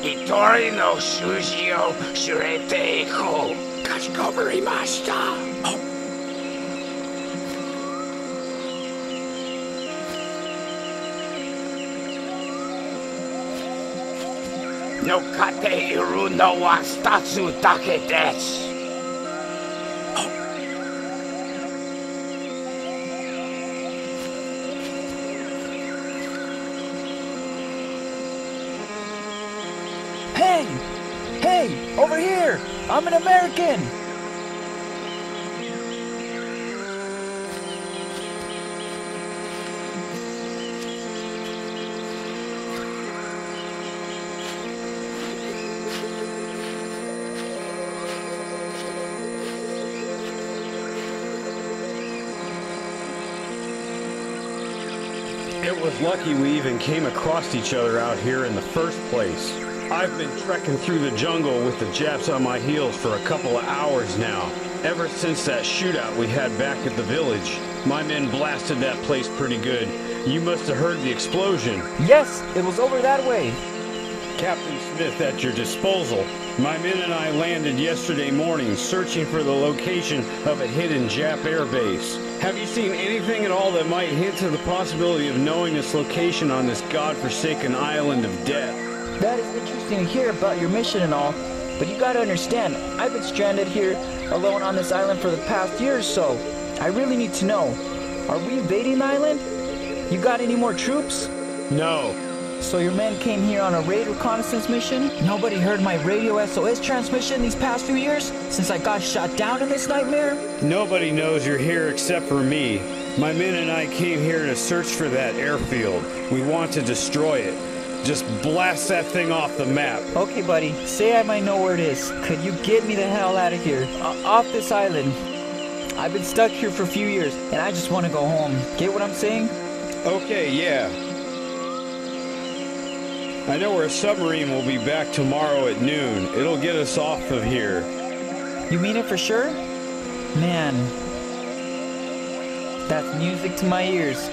Itori no sushi o shirete iko. Kashikoburimashita. No kate iru no wa statsu dake desu. Hey! Hey! Over here! I'm an American! It was lucky we even came across each other out here in the first place. I've been trekking through the jungle with the Japs on my heels for a couple of hours now. Ever since that shootout we had back at the village. My men blasted that place pretty good. You must have heard the explosion. Yes, it was over that way. Captain Smith at your disposal. My men and I landed yesterday morning searching for the location of a hidden Jap air base. Have you seen anything at all that might hint to the possibility of knowing its location on this godforsaken island of death? That is interesting to hear about your mission and all, but you gotta understand, I've been stranded here alone on this island for the past year or so. I really need to know, are we invading the island? You got any more troops? No. So your men came here on a raid reconnaissance mission? Nobody heard my radio SOS transmission these past few years? Since I got shot down in this nightmare? Nobody knows you're here except for me. My men and I came here to search for that airfield. We want to destroy it. Just blast that thing off the map. Okay, buddy. Say I might know where it is. Could you get me the hell out of here? Off this island. I've been stuck here for a few years, and I just want to go home. Get what I'm saying? Okay, yeah. I know our submarine will be back tomorrow at noon. It'll get us off of here. You mean it for sure? Man, that's music to my ears.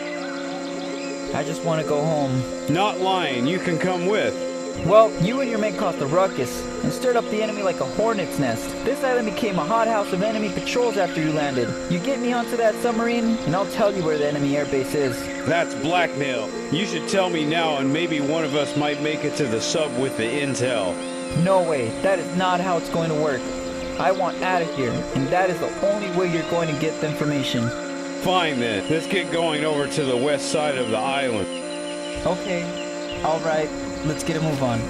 I just want to go home. Not lying, you can come with. Well, you and your men caused a ruckus and stirred up the enemy like a hornet's nest. This island became a hothouse of enemy patrols after you landed. You get me onto that submarine, and I'll tell you where the enemy airbase is. That's blackmail. You should tell me now, and maybe one of us might make it to the sub with the intel. No way. That is not how it's going to work. I want out of here, and that is the only way you're going to get the information. Fine then, let's get going over to the west side of the island. Okay, alright, let's get a move on.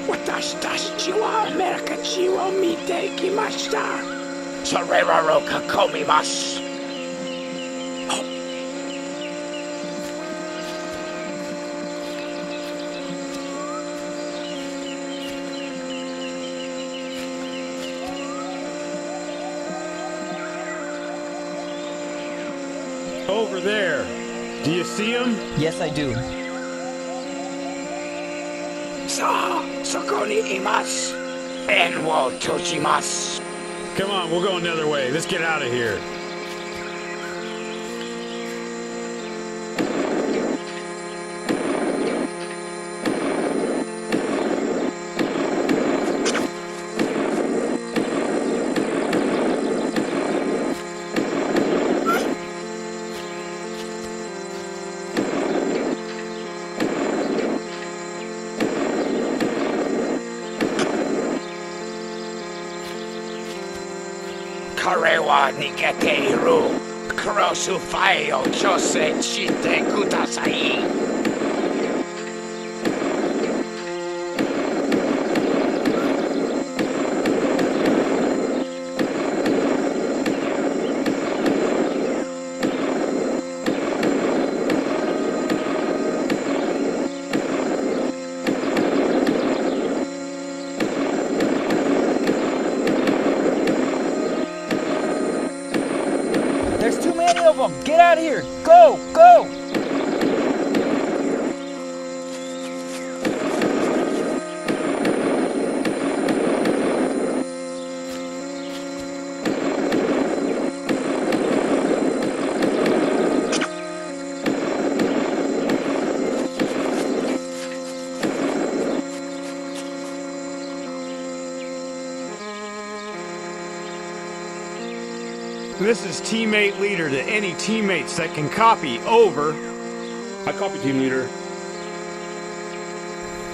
Watashi wa America wa mite kimashita. Soreraro kakomimasu. Over there. Do you see him? Yes, I do. Soko ni imasu. En wo tochimasu. Come on, we'll go another way. Let's get out of here. Karewa niketeiru. Kurosu fai o chose chite kudasai. There's too many of them! Get out of here! Go! Go! This is teammate leader to any teammates that can copy. Over. I copy, team leader.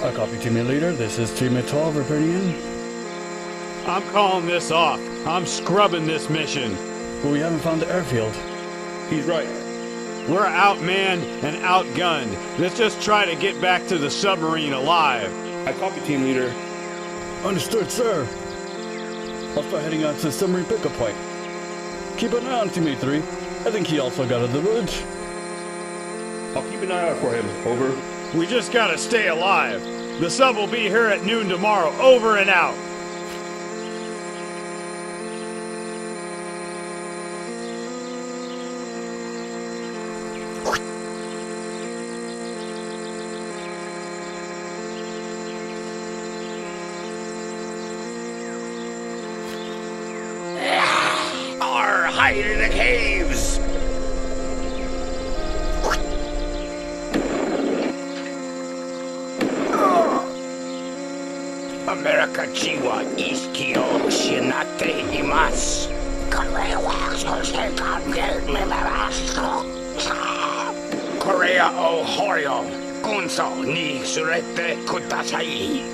I copy, teammate leader. This is teammate 12 reporting in. I'm calling this off. I'm scrubbing this mission. But we haven't found the airfield. He's right. We're outmanned and outgunned. Let's just try to get back to the submarine alive. I copy, team leader. Understood, sir. I'll start heading out to the submarine pickup point. Keep an eye on teammate 3. I think he also got to the village. I'll keep an eye out for him. Over. We just gotta stay alive. The sub will be here at noon tomorrow. Over and out. Hide in the caves! America Chiwa Iskio Shinate Imas. Korea o Horio Gunso ni surete kudasai.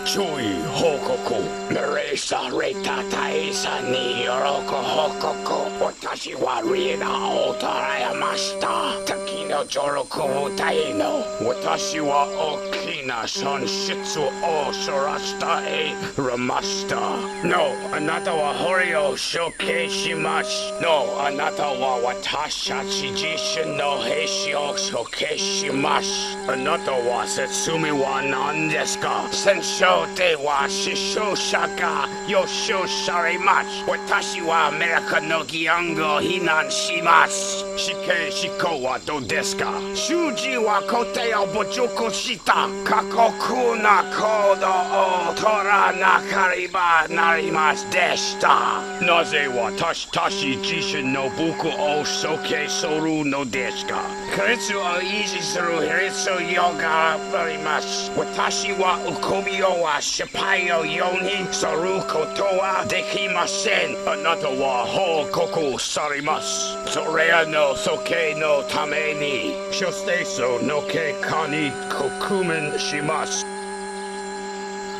Chui hokoku, Meresa reta taisa ni yoroko hokoku, watashi wa riena otarayamashita, takino joroku taino, watashi wa okina sanshitsu o sorashita e ramashita. No, anata wa horio shokeshimasu. No, anata wa watasha chijishin no heishi o shokeshimasu. Anata wa setsumi wa nan desu ka? Sensho de wa shisho shaka yosho sharimasu. Watashi wa America no gyango hinan shimasu. Shike shiko wa do desu ka? Shuji wa kote o bojoko shita. Kakokuna kodo o tora nakariba narimas deshita. Naze wa tashi jishin no buku o soke soru no desu ka? Karitsu o iji suru hiritsu yoga narimasu. Watashi wa ukobi o wa shippai o yoni soru koto wa dekimasen. Anata wa ho koku sarimasu. Sorea no soke no tame ni. Shosteso no ke kani kokumen shimasu.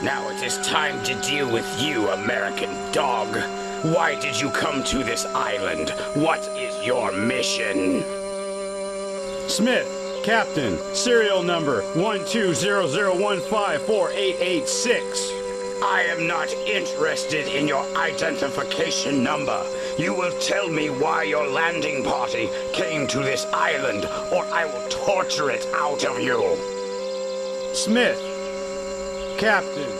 Now it is time to deal with you, American dog. Why did you come to this island? What is your mission? Smith, Captain, serial number 12001548886. I am not interested in your identification number. You will tell me why your landing party came to this island, or I will torture it out of you. Smith, Captain,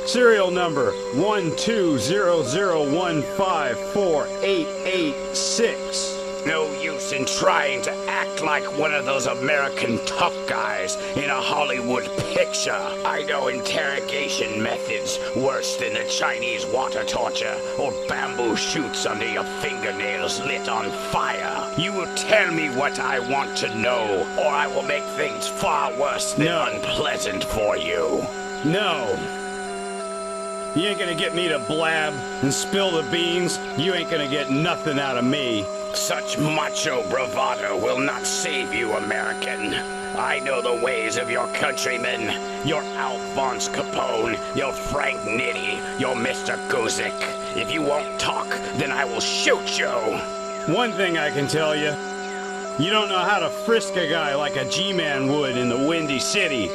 serial number 12001548886. No use in trying to act like one of those American tough guys in a Hollywood picture. I know interrogation methods worse than the Chinese water torture or bamboo shoots under your fingernails lit on fire. You will tell me what I want to know, or I will make things far worse than unpleasant for you. No. You ain't gonna get me to blab and spill the beans. You ain't gonna get nothing out of me. Such macho bravado will not save you, American. I know the ways of your countrymen. Your Alphonse Capone, your Frank Nitti, your Mr. Guzik. If you won't talk, then I will shoot you. One thing I can tell you. You don't know how to frisk a guy like a G-Man would in the Windy City.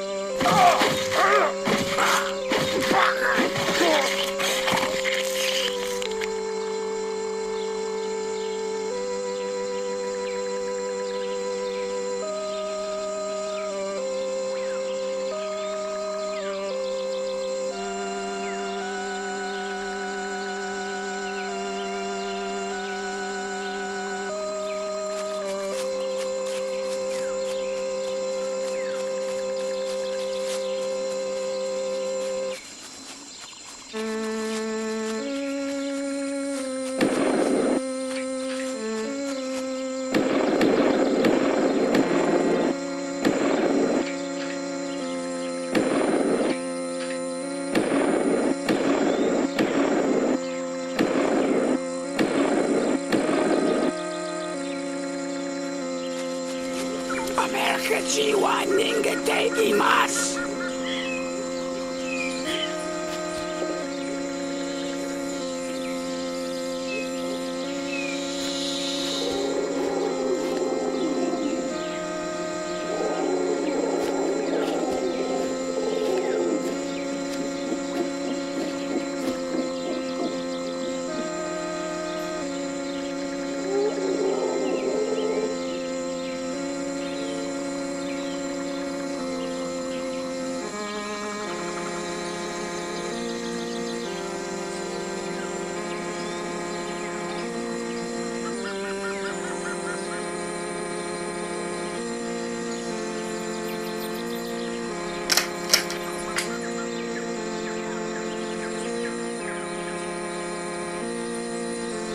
Jiwa ninga degimasu.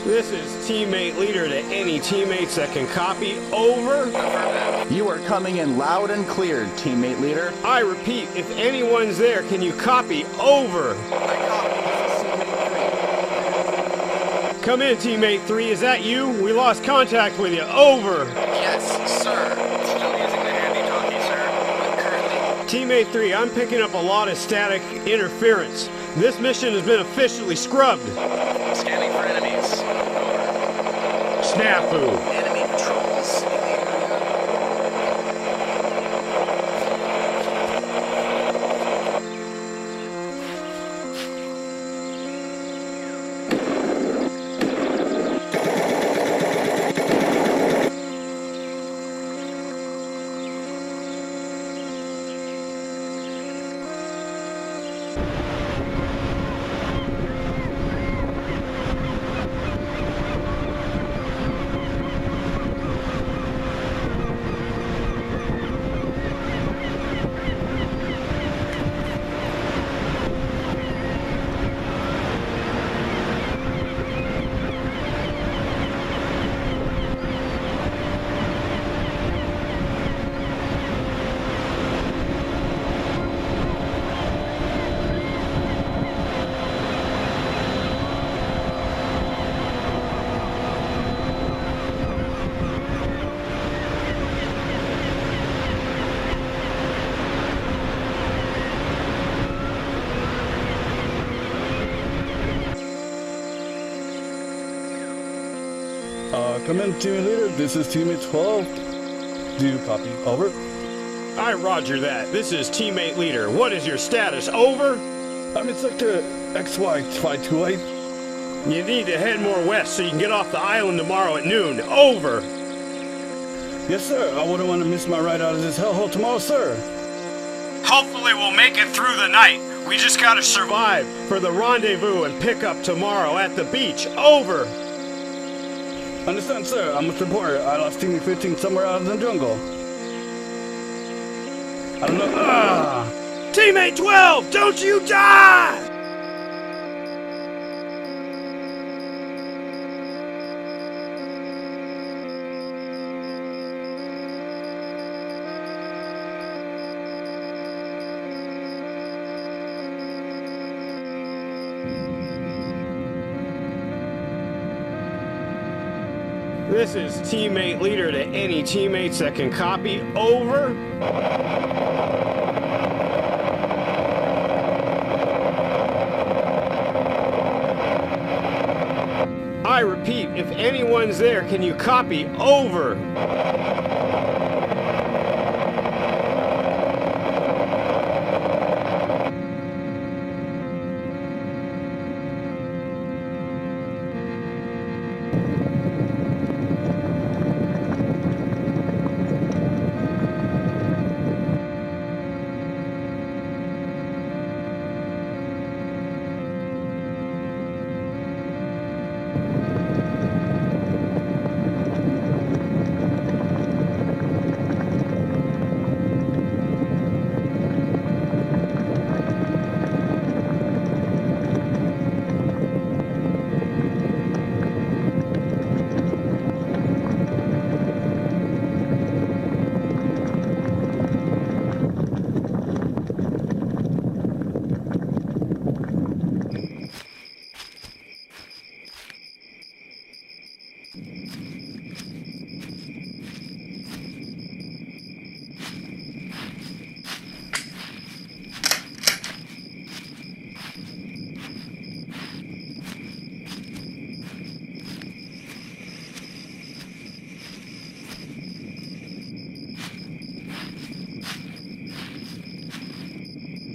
This is teammate leader to any teammates that can copy. Over. You are coming in loud and clear, teammate leader. I repeat, if anyone's there, can you copy? Over. Come in, teammate 3. Is that you? We lost contact with you. Over. Yes, sir. Still using the handy-talkie, sir. But currently... Teammate 3, I'm picking up a lot of static interference. This mission has been officially scrubbed. Scanning for enemies. Snafu. Enemy patrols. Welcome in, teammate leader. This is teammate 12. Do you copy? Over. I roger that. This is teammate leader. What is your status? Over? I'm in sector XY528. You need to head more west so you can get off the island tomorrow at noon. Over. Yes, sir. I wouldn't want to miss my ride out of this hellhole tomorrow, sir. Hopefully we'll make it through the night. We just gotta survive for the rendezvous and pickup tomorrow at the beach. Over. Understand, sir. I must report. I lost teammate 15 somewhere out in the jungle. I don't know. Teammate 12, don't you die! This is teammate leader to any teammates that can copy. Over. I repeat, if anyone's there, can you copy? Over.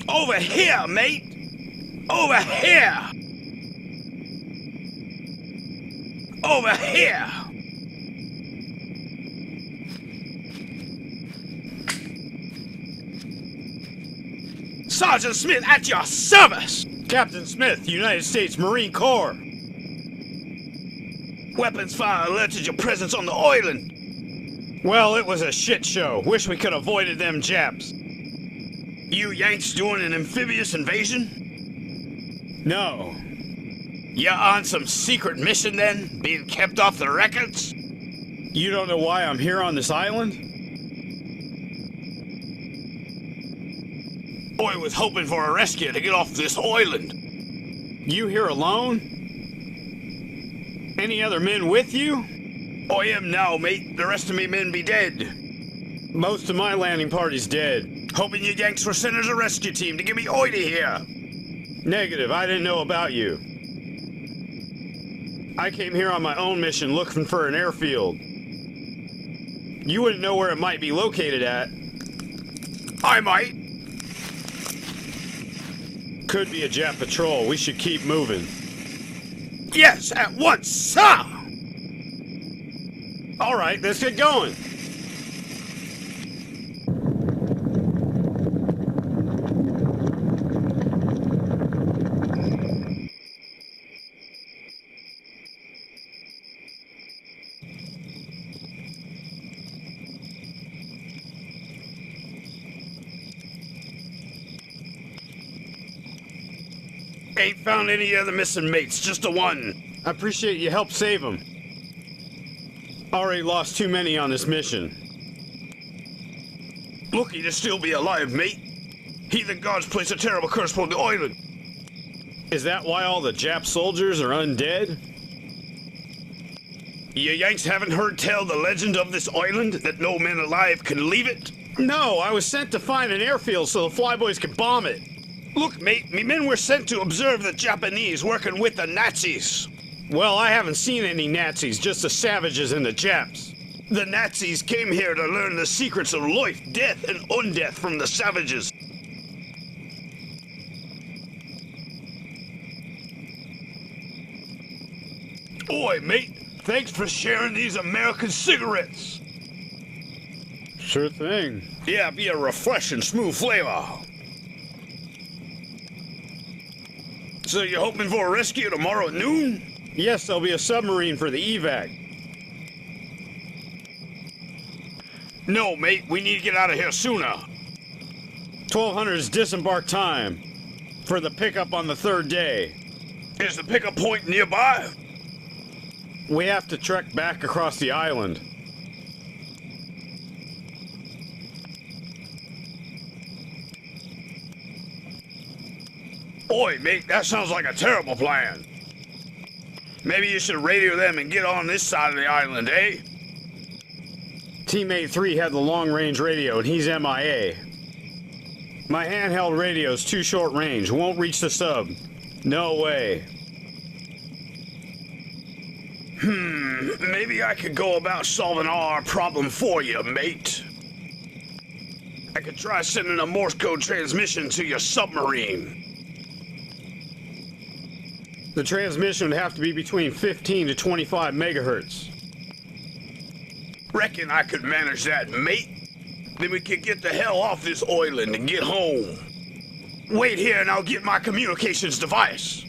Over here, mate! Over here! Over here! Sergeant Smith at your service! Captain Smith, United States Marine Corps. Weapons fire alerted your presence on the island. Well, it was a shit show. Wish we could have avoided them Japs. You Yanks doing an amphibious invasion? No. You on some secret mission then? Being kept off the records? You don't know why I'm here on this island? I was hoping for a rescue to get off this island. You here alone? Any other men with you? I am now, mate. The rest of me men be dead. Most of my landing party's dead. Hoping you Yanks were sent as a rescue team to get me oily here. Negative, I didn't know about you. I came here on my own mission looking for an airfield. You wouldn't know where it might be located at. I might. Could be a Jap patrol. We should keep moving. Yes, at once, sir! All right, let's get going. Ain't found any other missing mates, just the one. I appreciate you helped save them. Already lost too many on this mission. Lucky to still be alive, mate. Heathen gods place a terrible curse upon the island. Is that why all the Jap soldiers are undead? You Yanks haven't heard tell the legend of this island, that no man alive can leave it? No, I was sent to find an airfield so the flyboys could bomb it. Look, mate, me men were sent to observe the Japanese working with the Nazis. Well, I haven't seen any Nazis, just the savages and the Japs. The Nazis came here to learn the secrets of life, death, and undeath from the savages. Oi, mate. Thanks for sharing these American cigarettes. Sure thing. Yeah, be a refreshing, smooth flavor. So you're hoping for a rescue tomorrow at noon? Yes, there'll be a submarine for the evac. No, mate, we need to get out of here sooner. 1200 is disembark time for the pickup on the third day. Is the pickup point nearby? We have to trek back across the island. Oi, mate, that sounds like a terrible plan. Maybe you should radio them and get on this side of the island, eh? Teammate 3 had the long-range radio and he's MIA. My handheld radio's too short range, won't reach the sub. No way. Maybe I could go about solving our problem for you, mate. I could try sending a Morse code transmission to your submarine. The transmission would have to be between 15 to 25 megahertz. Reckon I could manage that, mate. Then we could get the hell off this island and get home. Wait here and I'll get my communications device.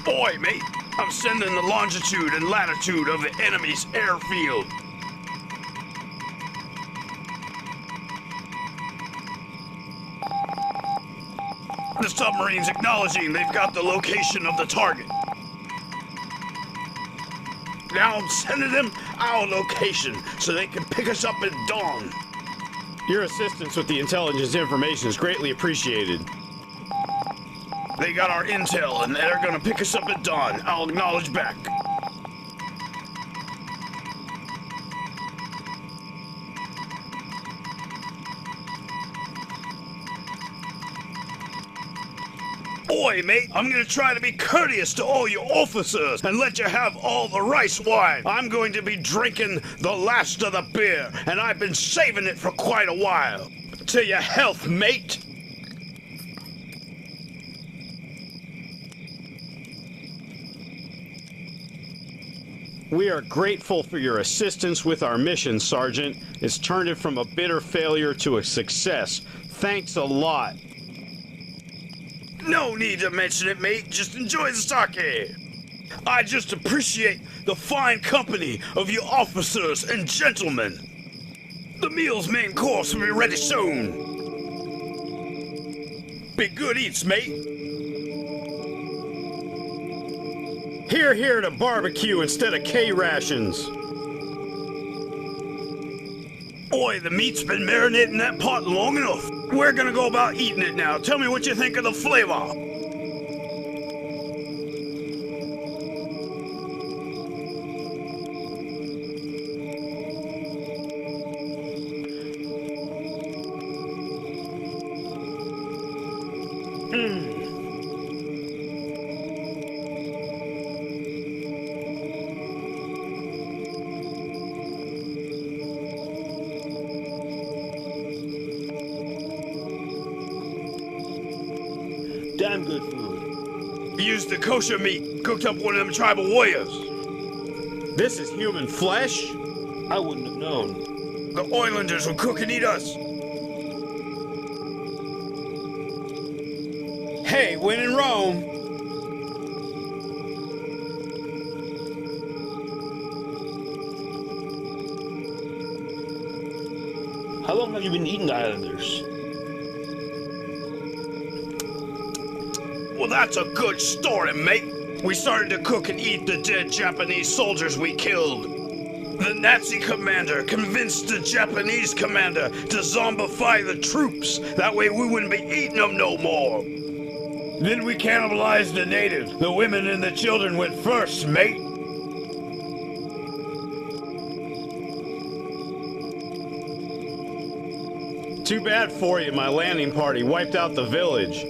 Oi, mate! I'm sending the longitude and latitude of the enemy's airfield. The submarine's acknowledging they've got the location of the target. Now I'm sending them our location so they can pick us up at dawn. Your assistance with the intelligence information is greatly appreciated. They got our intel and they're gonna pick us up at dawn. I'll acknowledge back. Oi, mate, I'm gonna try to be courteous to all you officers and let you have all the rice wine. I'm going to be drinking the last of the beer, and I've been saving it for quite a while. To your health, mate. We are grateful for your assistance with our mission, Sergeant. It's turned it from a bitter failure to a success. Thanks a lot. No need to mention it, mate. Just enjoy the sake. I just appreciate the fine company of you officers and gentlemen. The meal's main course will be ready soon. Be good eats, mate. Here to barbecue instead of K-rations. Oi, the meat's been marinating in that pot long enough. We're gonna go about eating it now. Tell me what you think of the flavor. Damn good food. Used the kosher meat, cooked up one of them tribal warriors. This is human flesh? I wouldn't have known. The Islanders will cook and eat us. Hey, when in Rome. How long have you been eating the Islanders? that's a good story, mate. We started to cook and eat the dead Japanese soldiers we killed. The Nazi commander convinced the Japanese commander to zombify the troops. That way we wouldn't be eating them no more. Then we cannibalized the natives. The women and the children went first, mate. Too bad for you, my landing party wiped out the village.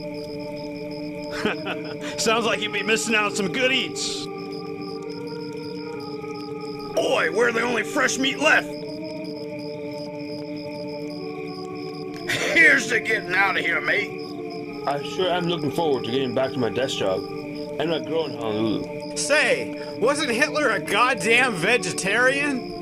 Sounds like you'd be missing out on some good eats. Oi, we're the only fresh meat left. Here's to getting out of here, mate. I sure am looking forward to getting back to my desk job and my girl in Honolulu. Say, wasn't Hitler a goddamn vegetarian?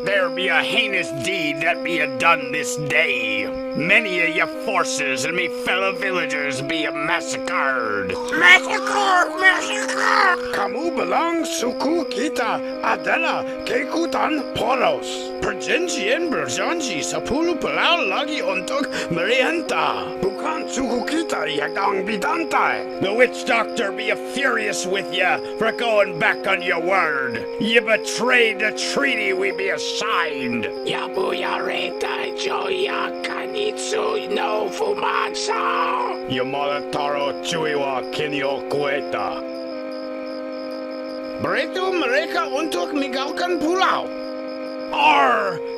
There be a heinous deed that be a done this day. Many of your forces and me fellow villagers be a massacred. Massacre! Massacre! Kamu belong suku kita adela kekutan poros. Perjanjian berjanji 10 pulau lagi untuk merienta. Bukan suku kita yang bidante. The witch doctor be furious with ya for going back on your word. You betrayed the treaty we be assigned. Yabuyareta joya kanitsu no fumansa. Yamataro chuiwa kinyo kueta. Breto mereka untuk meninggalkan pulau.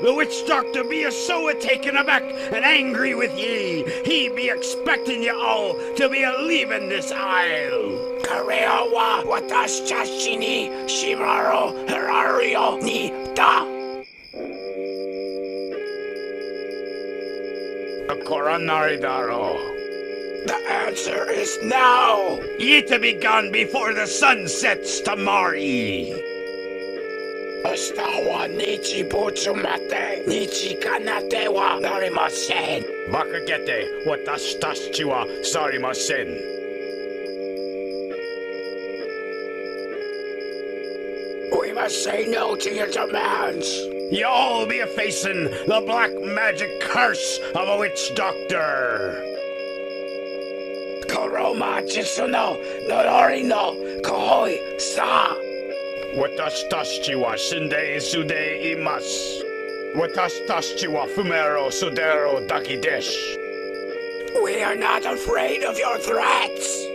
The witch doctor be so taken aback and angry with ye. He be expecting ye all to be leaving this isle. Kareawa watashi ni shimaro harario ni da. Coronaridaro. The answer is now. Ye to be gone before the sun sets tomorrow. Astawa nichi butsumate, nichi kanate wa narimasen. Bakagete, watashi wa sarimasen. We must say no to your demands. You all be facing the black magic curse of a witch doctor. Koroma jitsuno norori no kohoi sa. Watashi wa shinde sude imasu. Watashi wa fumero sudero daki desh. We are not afraid of your threats.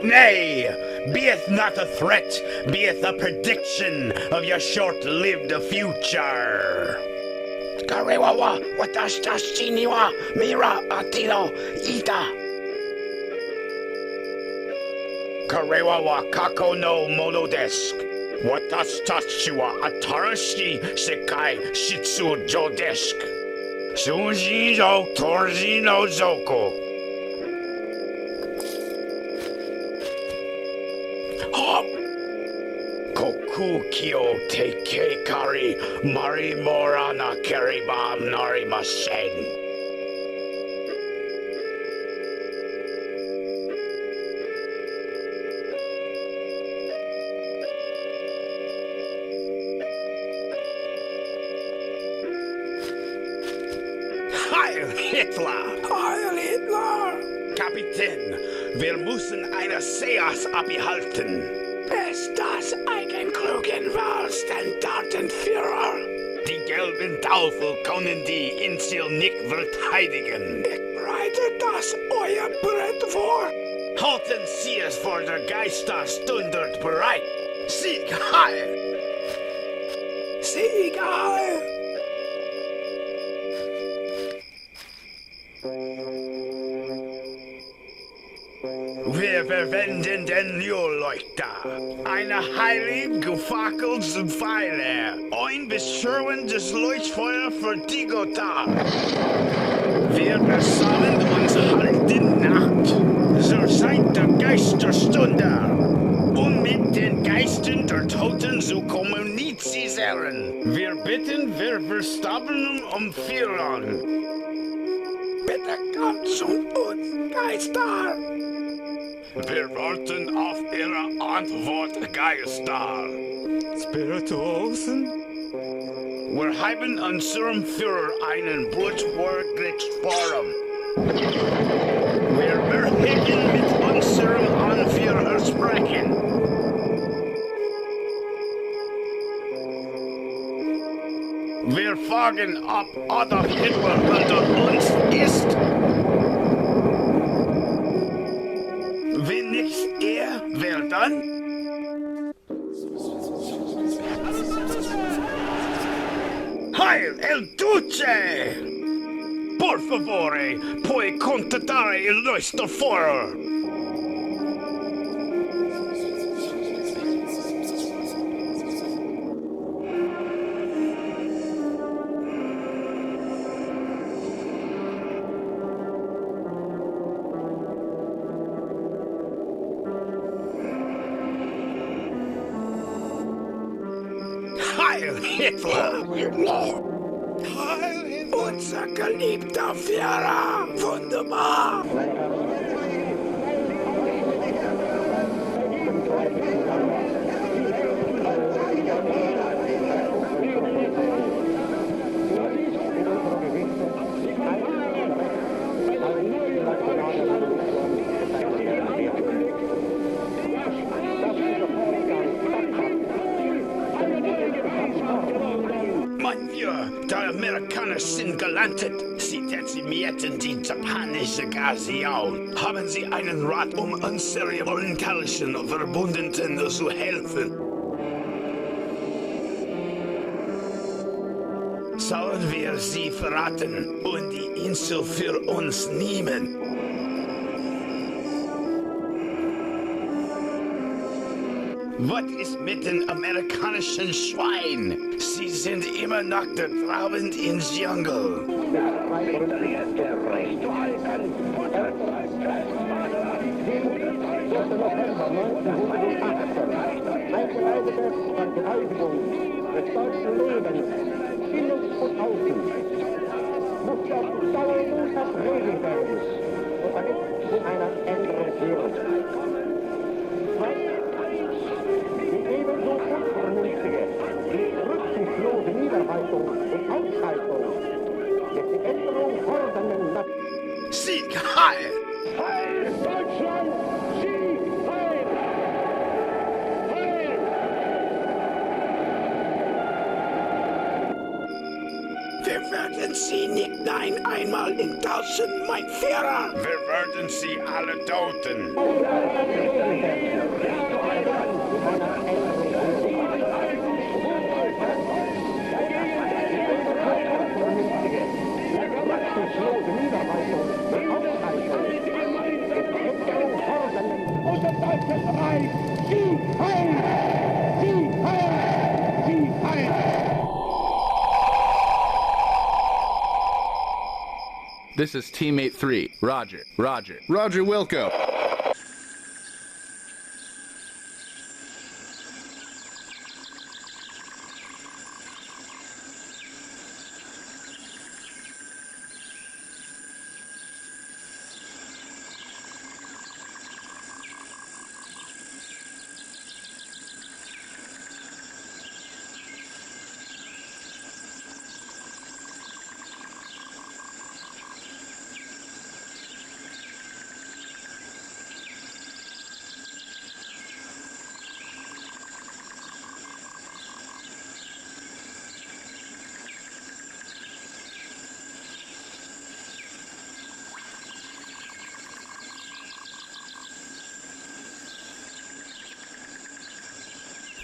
Nay, beeth not a threat, beeth a prediction of your short-lived future. Karewa watashi ni wa mira atino ita. Karewa wa kako no mono desu. Watashi wa atarashi sekai shitsu jo desu. Sunji jo torji no zoko. Kukyo teke kari mari morana keribam narimasen. Heil Hitler! Heil Hitler! Kapitän, wir müssen eine Seance abhalten. Ist das eigenklugen Wahlstandartenführer? Die gelben Teufel können die Insel nicht verteidigen. Ich bereite das euer Brett vor. Halten Sie es vor der Geisterstunde bereit. Sieg heil! Sieg heil! Wir verwenden den Juleuchter, eine heilig gefackelte Pfeile, ein beschwörendes Leuchtfeuer für die Gotha. Wir versammeln uns halt Nacht, zur Zeit der Geisterstunde, um mit den Geistern der Toten zu kommunizieren. Wir bitten, wir verstoppen um Führung. Bitte kommt zu uns, Geister! Wir warten auf Ihre Antwort, Geister. Spirituosen? Wir haben unserem Führer einen Blutwurglichsforum. Wir möchten mit unserem Anführer sprechen. Wir fragen, ob Adolf Hitler unter uns ist. Wenn nicht er, wer dann? Heil el Duce! Por favore, puoi contattare il nostro Führer. Heil Hitler! Heil unser geliebter Führer! Wunderbar! Mein Führer, die Amerikaner sind gelandet. Sie dezimierten die japanische Invasion. Haben Sie einen Rat, um unseren orientalischen Verbündeten zu helfen? Sollen wir sie verraten und die Insel für uns nehmen? Was ist mit den amerikanischen Schweinen? Sie sind immer noch da draußen im Dschungel. Sieg heil! Heil Deutschland! Sieg heil! Heil! Wir werden Sie nicht einmal enttäuschen, mein Führer! Wir werden Sie alle töten! This is Teammate 3. Roger. Roger. Roger Wilco.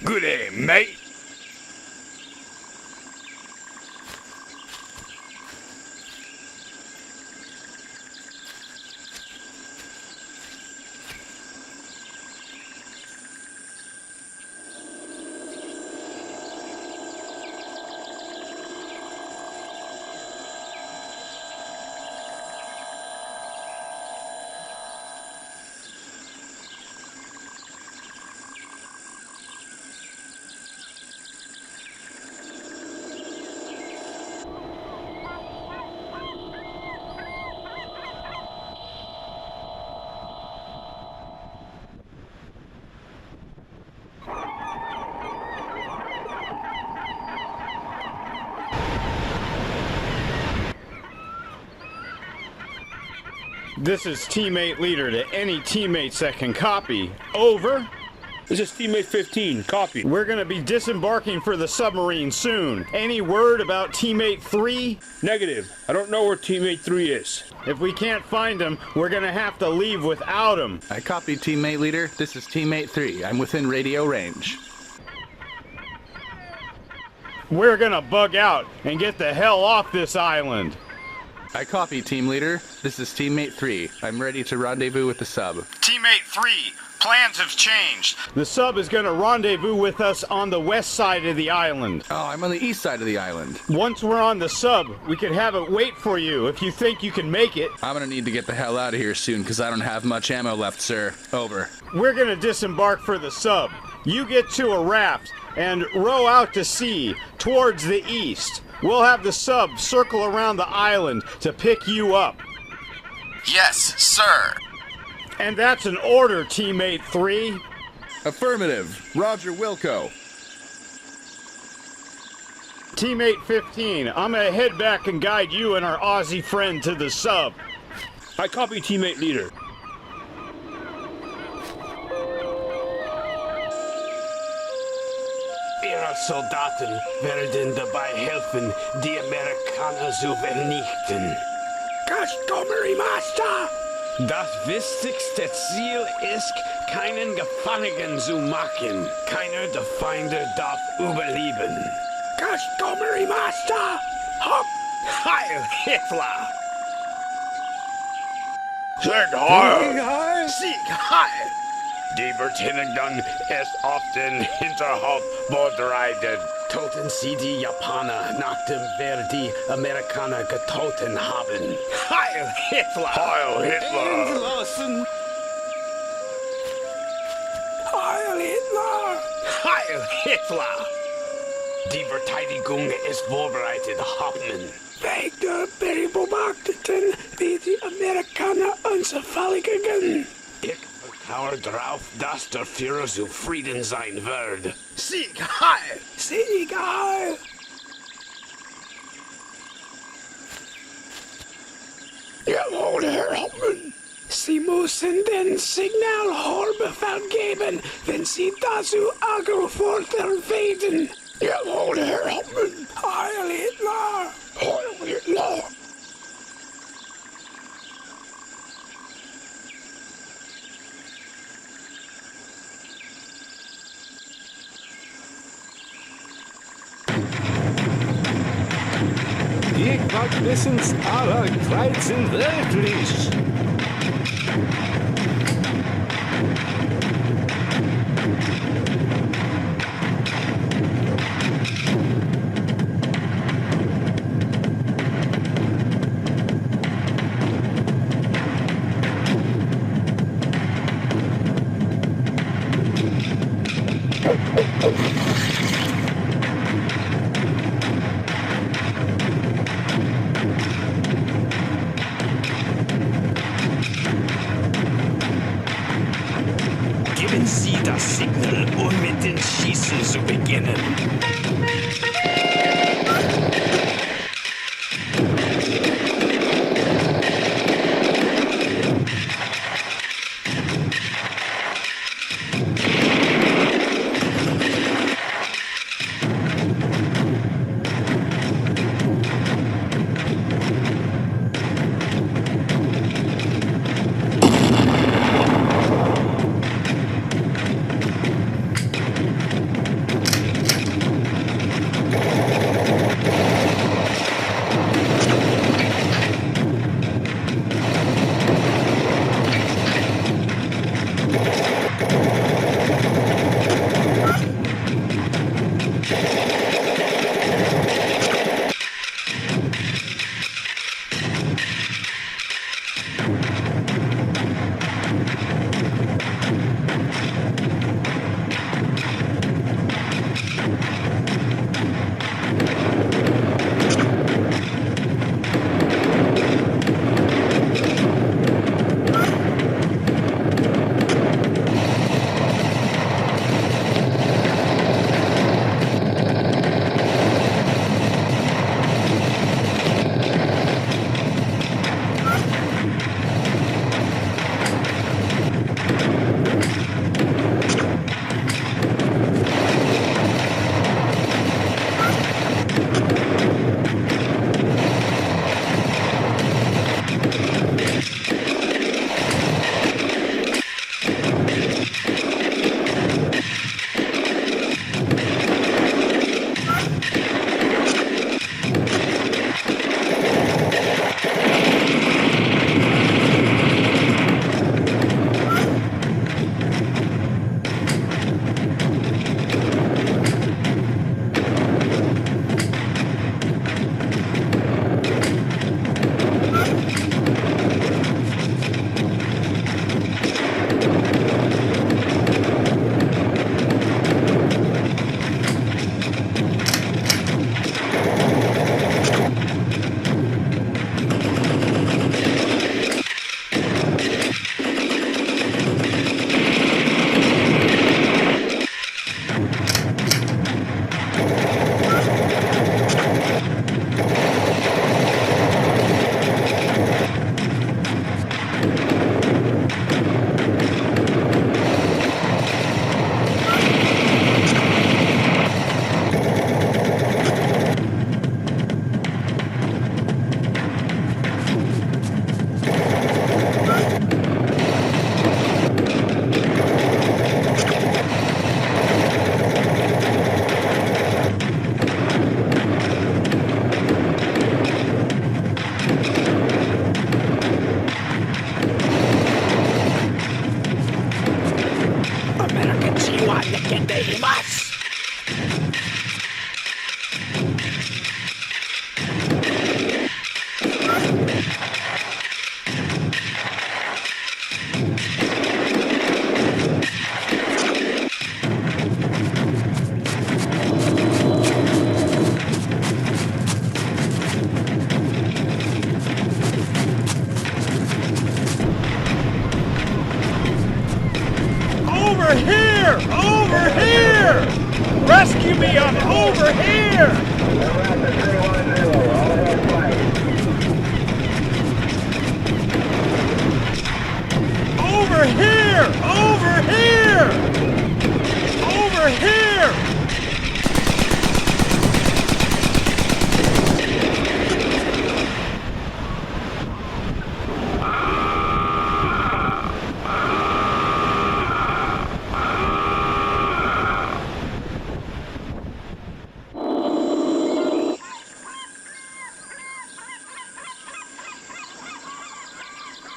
Good day, mate. This is teammate leader to any teammates that can copy. Over. This is teammate 15. Copy. We're gonna be disembarking for the submarine soon. Any word about teammate 3? Negative. I don't know where teammate 3 is. If we can't find him, we're gonna have to leave without him. I copy, teammate leader. This is teammate 3. I'm within radio range. We're gonna bug out and get the hell off this island. I copy, team leader. This is teammate 3. I'm ready to rendezvous with the sub. Teammate 3, plans have changed. The sub is gonna rendezvous with us on the west side of the island. Oh, I'm on the east side of the island. Once we're on the sub, we could have it wait for you if you think you can make it. I'm gonna need to get the hell out of here soon because I don't have much ammo left, sir. Over. We're gonna disembark for the sub. You get to a raft and row out to sea towards the east. We'll have the sub circle around the island to pick you up. Yes, sir. And that's an order, teammate 3. Affirmative. Roger Wilco. Teammate 15, I'm gonna head back and guide you and our Aussie friend to the sub. I copy, teammate leader. Ihre Soldaten werden dabei helfen, die Amerikaner zu vernichten. Customary Master! Das wichtigste Ziel ist, keinen Gefangenen zu machen. Keiner der Feinde darf überleben. Customary Master! Hopp! Heil Hitler! Sieg Heil! Sieg Heil! Die Verteidigung ist auf den Hinterhalt vorbereitet. Toten sie die Japaner, nachdem wir die Amerikaner getötet haben. Heil Hitler! Heil Hitler! Entlassen! Heil Hitler! Heil Hitler! Die Verteidigung ist vorbereitet, Hauptmann. Wegen der beobachteten, wie die Amerikaner uns verfolgen. Ich vertraue darauf, dass der Führer zufrieden sein wird. Sieg Heil! Sieg Heil! Jawohl, Herr Hauptmann. Sie müssen den Signalhörbefehl geben, wenn Sie dazu angefordert werden. Jawohl, Herr Hauptmann. Heil Hitler! Heil Hitler! Ich mag wissens aller 13 wirklich. Geben Sie das Signal, um mit dem Schießen zu beginnen. to me! I'm over here! Over here! Over here! Over here!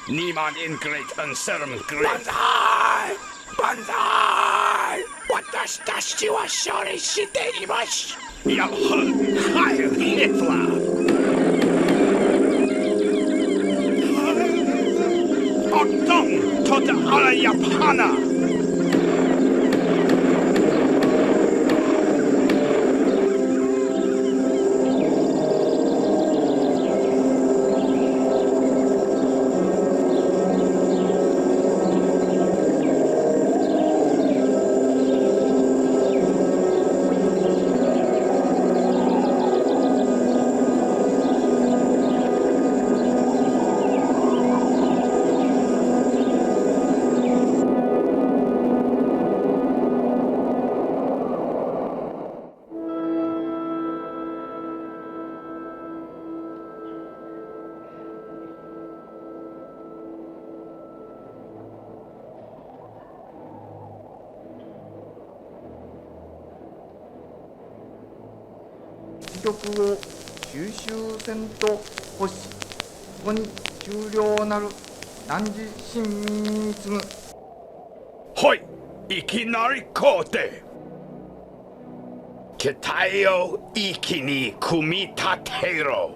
Niemand in great uncertain great. Banzai! Banzai! Watashi wa shori shite imasu. Jag Heil Hitler! Achtung! Tote alle Japaner!を収集せんとほし、ここに終了なる汝親民に次ぐ。はい、いきなり皇帝。機体を一気に組み立てろ。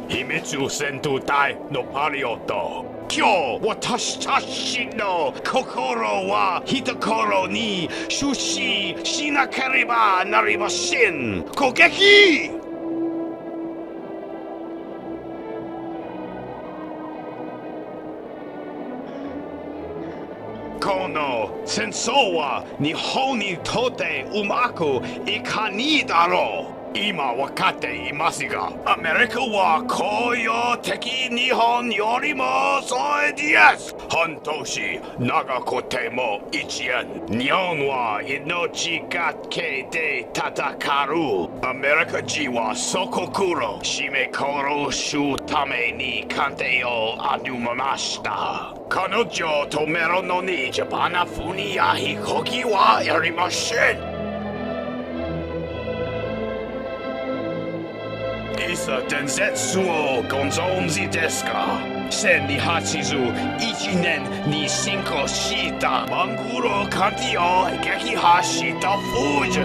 秘密戦闘隊のパリオット。今日私たちの心は懐に出資しなければなりません。攻撃！この戦争は日本にとってうまくいかにだろう。今分かっていますが、アメリカは公用的日本よりも遅いです。半年長くても1年。日本は命がけで戦う。アメリカ人は祖国を締め殺すために艦艇を集めました。彼女を止めるのにジャパナ船や飛行機はやりません。いざ伝説をご存知ですか？1281年に進行したマングロ艦隊を撃破した風神。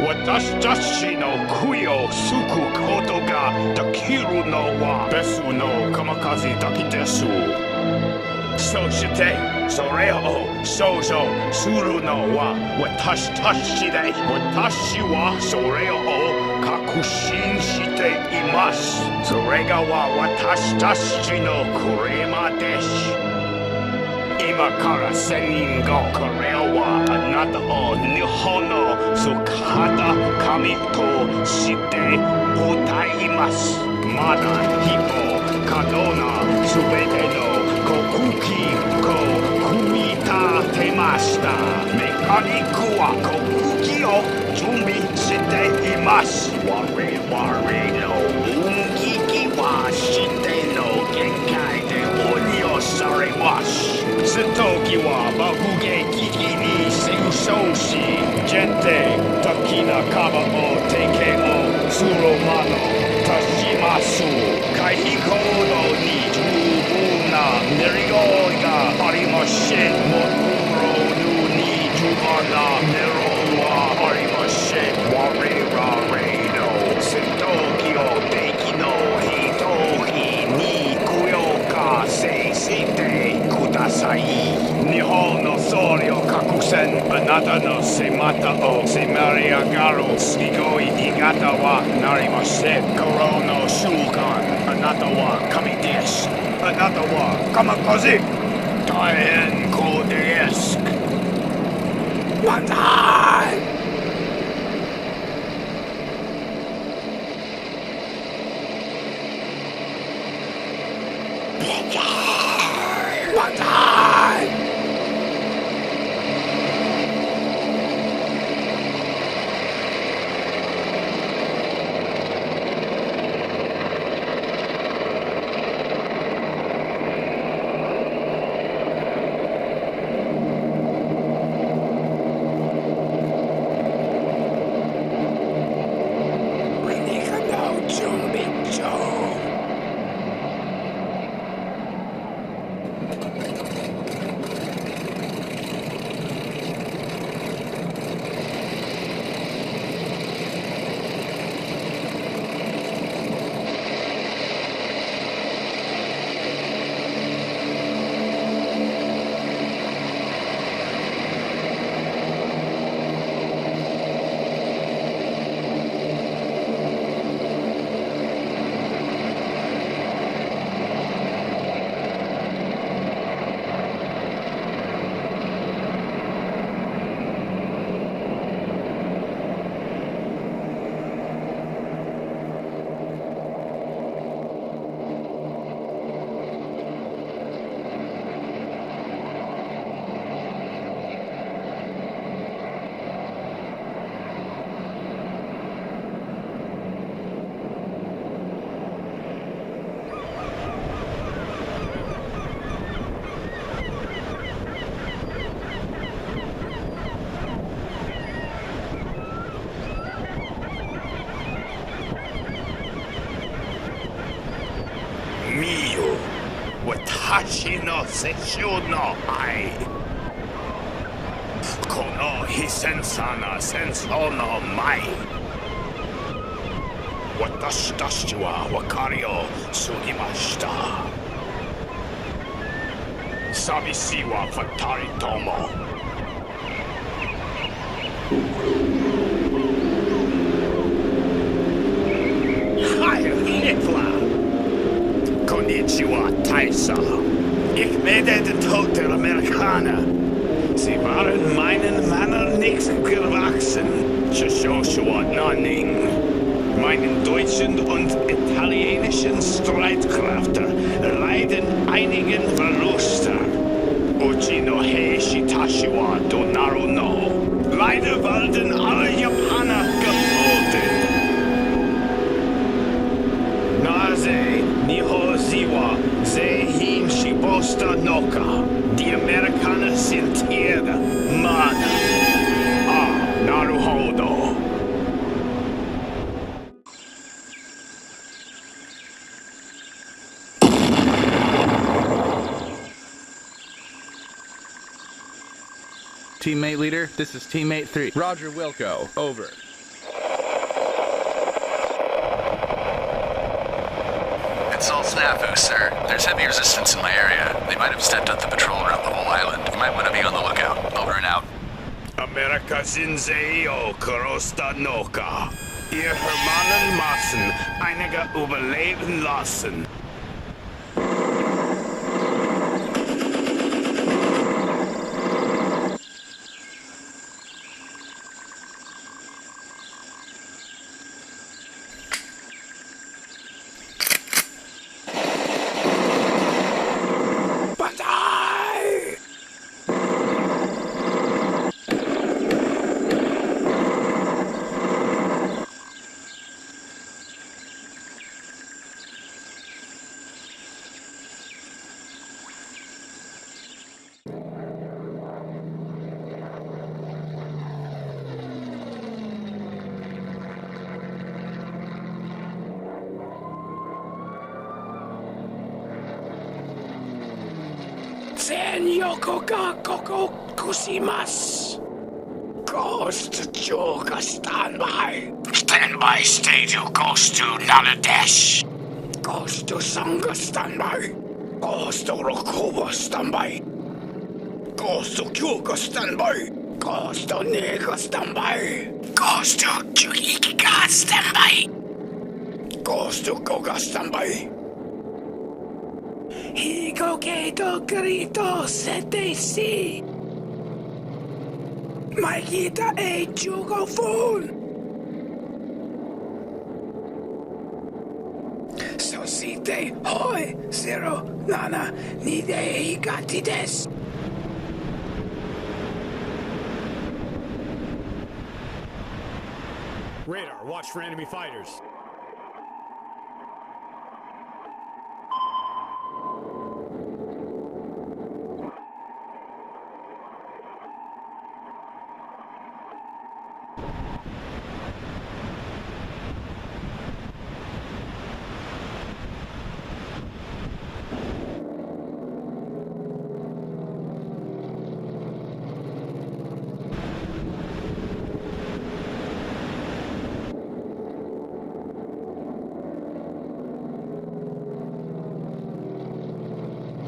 私たちの悔を救うことができるのは別の鎌風だけです。そしてそれを想像するのは私たちです。私はそれを確信しています。それが私たちの車です。今から1000年後、これはあなたを日本の姿神として歌います。まだ飛行可能な全ての航空機を組み立てました。メカニックは航空機を準備しています。我々の運撃はしての限界で運用されます。戦闘機は爆撃機に戦争し、限定的なカバーを提供するものとします。回避行動に十分な練り声がありません。モトロに十分な na nero wa arimashe warera reino sentokyo deki no hitoki ni kuyoka seisite kudasai Nihon no soryo kakusen anata no semata o semariagaru sugoi igata wa narimashite koro no shukan anata wa kamidesu anata wa kamikaze daien kodesu Banzai! Banzai! Watashi no sesshu no ai. Kono hisensana senso no mai. Watashi tashi wa wakari o sugimashita. Sabisi wa fatari tomo. Heil Hitler! Konnichiwa, Taisa. Ich werde den Tod der Amerikaner. Sie waren meinen Männern nicht gewachsen. Joshua Nonning. Meinen deutschen und italienischen Streitkräfte leiden einigen Verluste. Uchi no heishi tashi wa donaru no. Leider werden alle Japaner getötet. Naze Nihoziwa Zehin Shibosta Noka. Die Amerikaner sind hier. Mana. Ah, naruhodo. Teammate leader, this is teammate 3. Roger Wilco, over. It's all snafu, sir. There's heavy resistance in my area. They might have stepped up the patrol around the whole island. You might want to be on the lookout. Over and out. Amerika Shinsei o Korosta Noka. Ihr Hermanen Massen einige überleben lassen. Sen yoko ga koko kusimasu. Ghost Joker standby. Standby stage Ghost to Nanadesh. Ghost to Sangha standby. Ghost to Rokuba standby. Ghost to Kyuka standby. Ghost to Nega standby. Ghost to Chukika standby. Ghost to Goga standby. Higo Keto Grito Setesi. Maikita A Jugo Phone. Sosite Hoi 07 Nide Higati desu. Radar, watch for enemy fighters.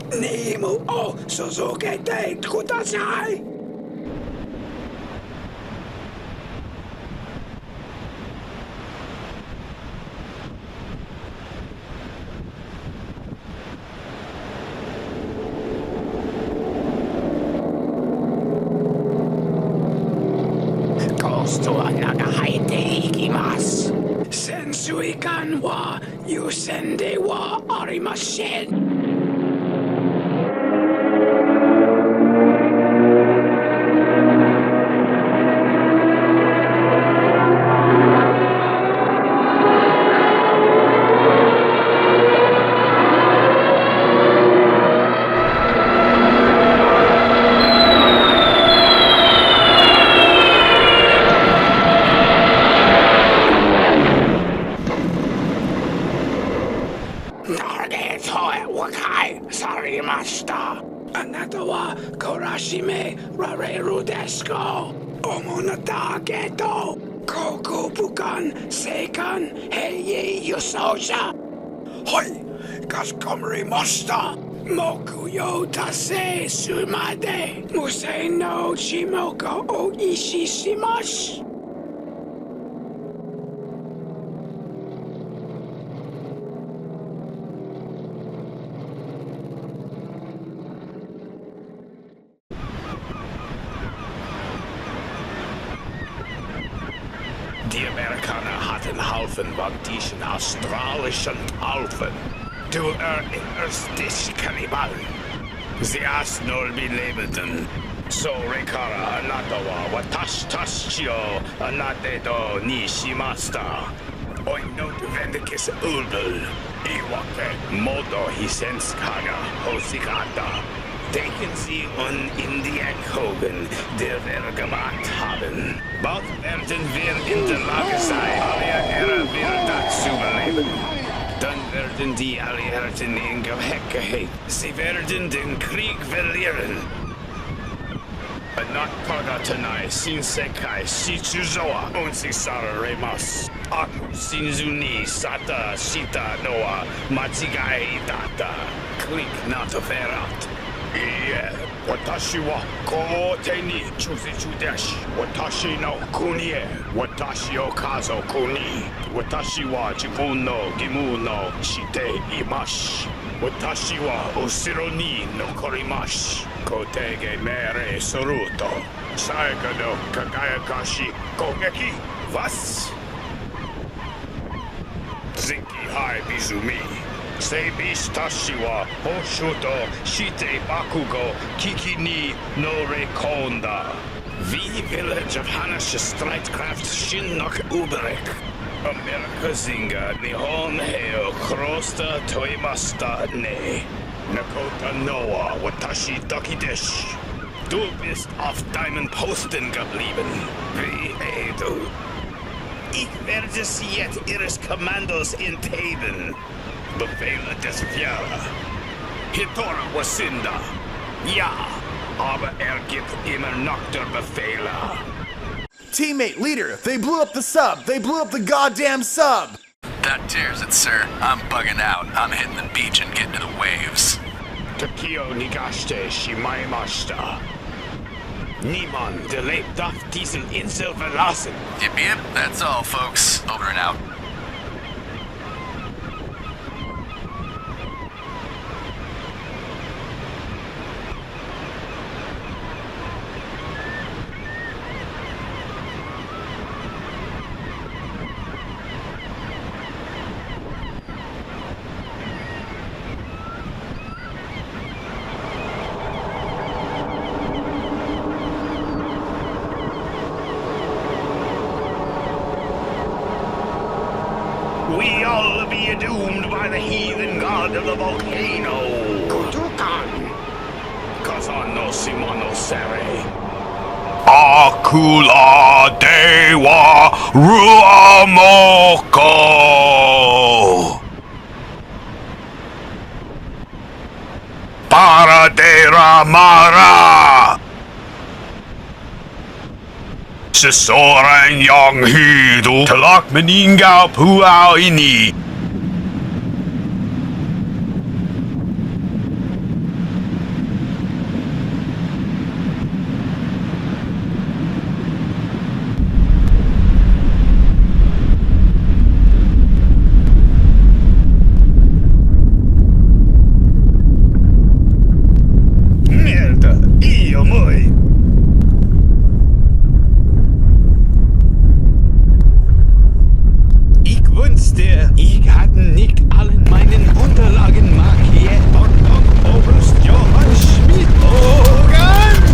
Nimu o Suzuki te kudasai. Kosto wa nagahaite ikimasu. Sensui kan wa yusende wa arimashen. Anata wa Korashime Rareru desko. Omonata geto. Koku bukan seikan heiye yosoja. Hoi, kasukarimashita. Moku yo tase sumade. Musei no shimoko o ishi shimasu. Die Amerikaner hatten Haufen von diesen australischen Taufen. Du erinnerst dich, Kannibalen. Sie aßen nur die Lebenden. So, Rekara, anata wa watashi tashi o anate to ni shimashita. Oi notwendiges Übel. Iwake moto hisensuka hoshikatta. Denken Sie in die Eckhogen, der wir gemacht haben. Bald werden wir in der Lage sein, alle Irrwilder zu überleben. Dann werden die Alliierten in Gehecke. Sie werden den Krieg verlieren. Not Pagatanai, Shinsekai, Shichuzoa, Unsisara Remas. Aku Shinzuni, Sata, Shita, Noa, Machigai, Data. Click not to fair out. Yeah, watashi wa kote ni chuzichu deshi. Watashi no kuni e. Watashi o kazo kuni. Watashi wa jibun no gimu no shite imashi. Watashi wa usiro ni nokorimashi. Kote ge mere soruto. Saiga no kagayakashi kogeki. Was? Zinki hai bizumi. Seibis Tashiwa, Hoshuto, Shite Bakugo, Kiki ni no Rekonda. V village of Hanasha Streitkraft Shinnok Uberek. America Zinga, Nihon Heo, Krosta Toimasta Ne. Nakota Noah, Watashi Dokidesh. Du bist auf deinen Posten geblieben. Wie edel. Ich werde sie jetzt ihres Kommandos entheben. Befehle des Fjärer. Hitora Wasinda. Ja, aber gibt immer noch der Befehle. teammate, leader, they blew up the sub. They blew up the goddamn sub. That tears it, sir. I'm bugging out. I'm hitting the beach and getting to the waves. Takio nigashite shimaimashita. Niemand lebt auf diesen Insel verlassen. Yep, yep, that's all, folks. Over and out. We all be doomed by the heathen god of the volcano, Kutukan. Kazano Shimano Sere. Akula Dewa Ruamoko. Paradera Mara. Sesoran yang hidup telah meninggal pulau ini. Merda, io moi. Ich hatte nicht allen meinen Unterlagen markiert und Oberst Johann Schmidt Hogan.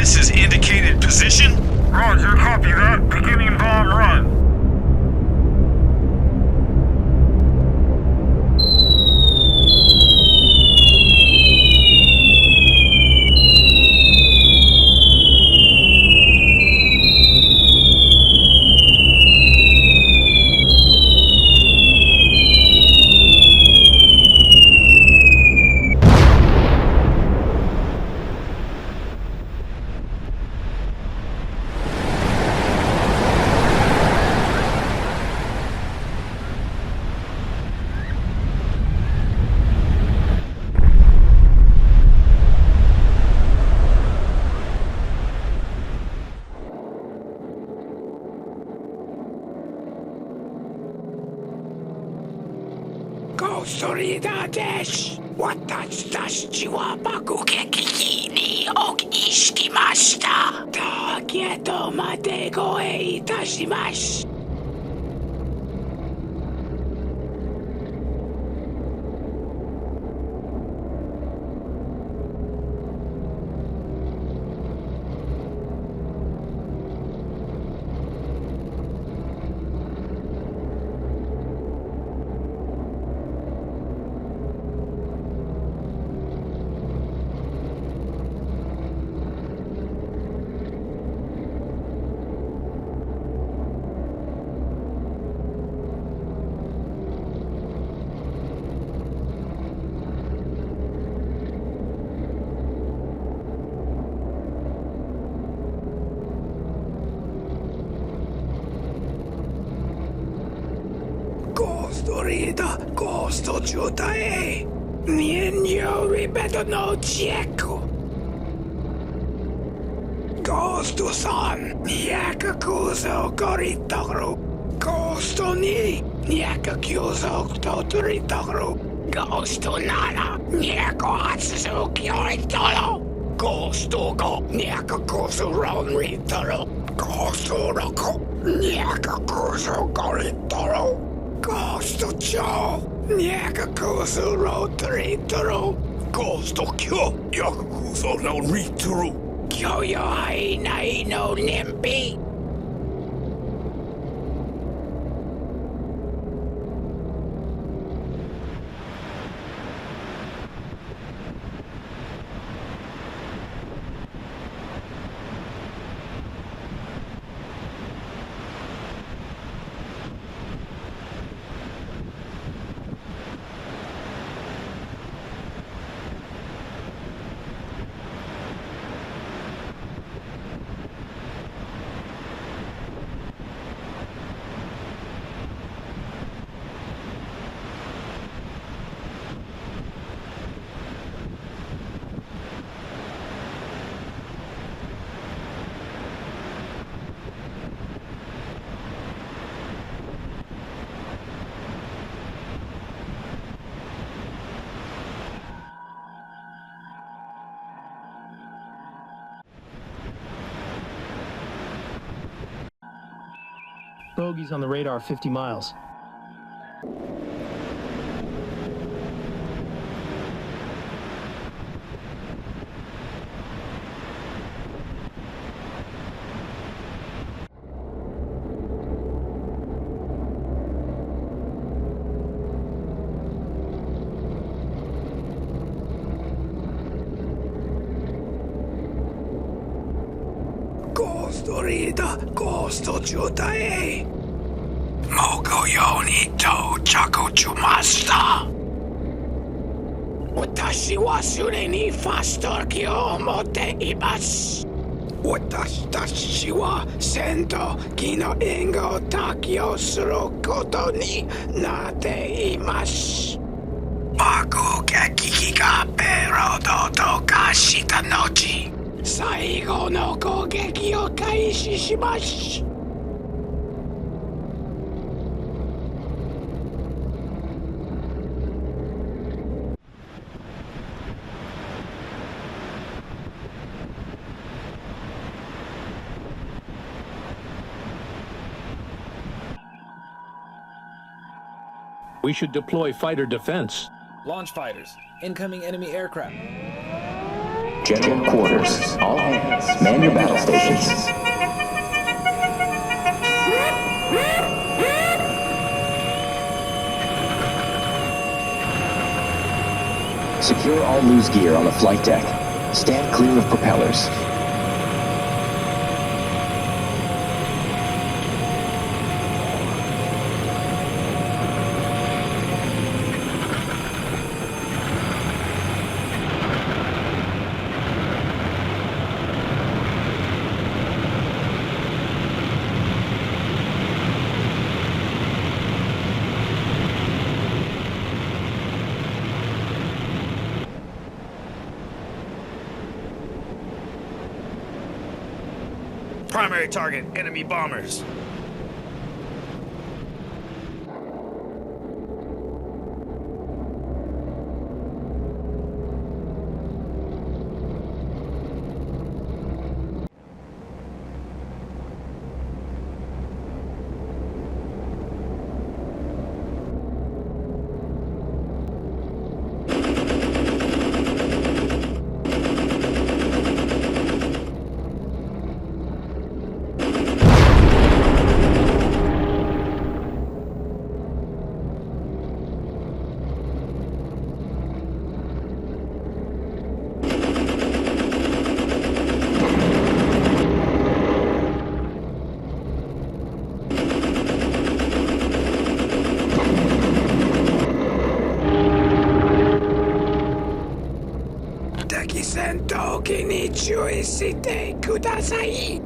This is indicated position. Roger, copy that. Beginning bomb run. Solidarish! Watashi wa bakukeki ni ok ishikimashita! Taketo mate goe itashimasu! Storida, Gosto Jutae, Nienyo ribeto no Chieko. Gosto san, Niaka Kuzo Goritogru. Gosto ni, Niaka Kuzo Totoritogru. Gosto nana, Niako Hatsu Kyoritoro. Gosto go, Niaka Kuzo Ron Ritoro. Gosto roko, Niaka Kuzo Goritoro. Gosto cho, Niaka Kuzo Rotoritoro. Gosto kyo, Niaka Kuzo no Ritoro. Kyo yo ai nai no nimpi. Bogies on the radar 50 miles. Storida, Gosto Jutae. Moko Yoni to Chako Chumasta. Watashi wa sure ni fastor kyo mote imasu. Watashi wa sento kino ingo takyo suru koto ni nate imasu. Baku keki ga pero dodo kashita nochi. 最後の攻撃を開始します。We should deploy fighter defense. Launch fighters. Incoming enemy aircraft. General quarters. All hands. Man your battle stations. Secure all loose gear on the flight deck. Stand clear of propellers. Primary target, enemy bombers. Kudasai.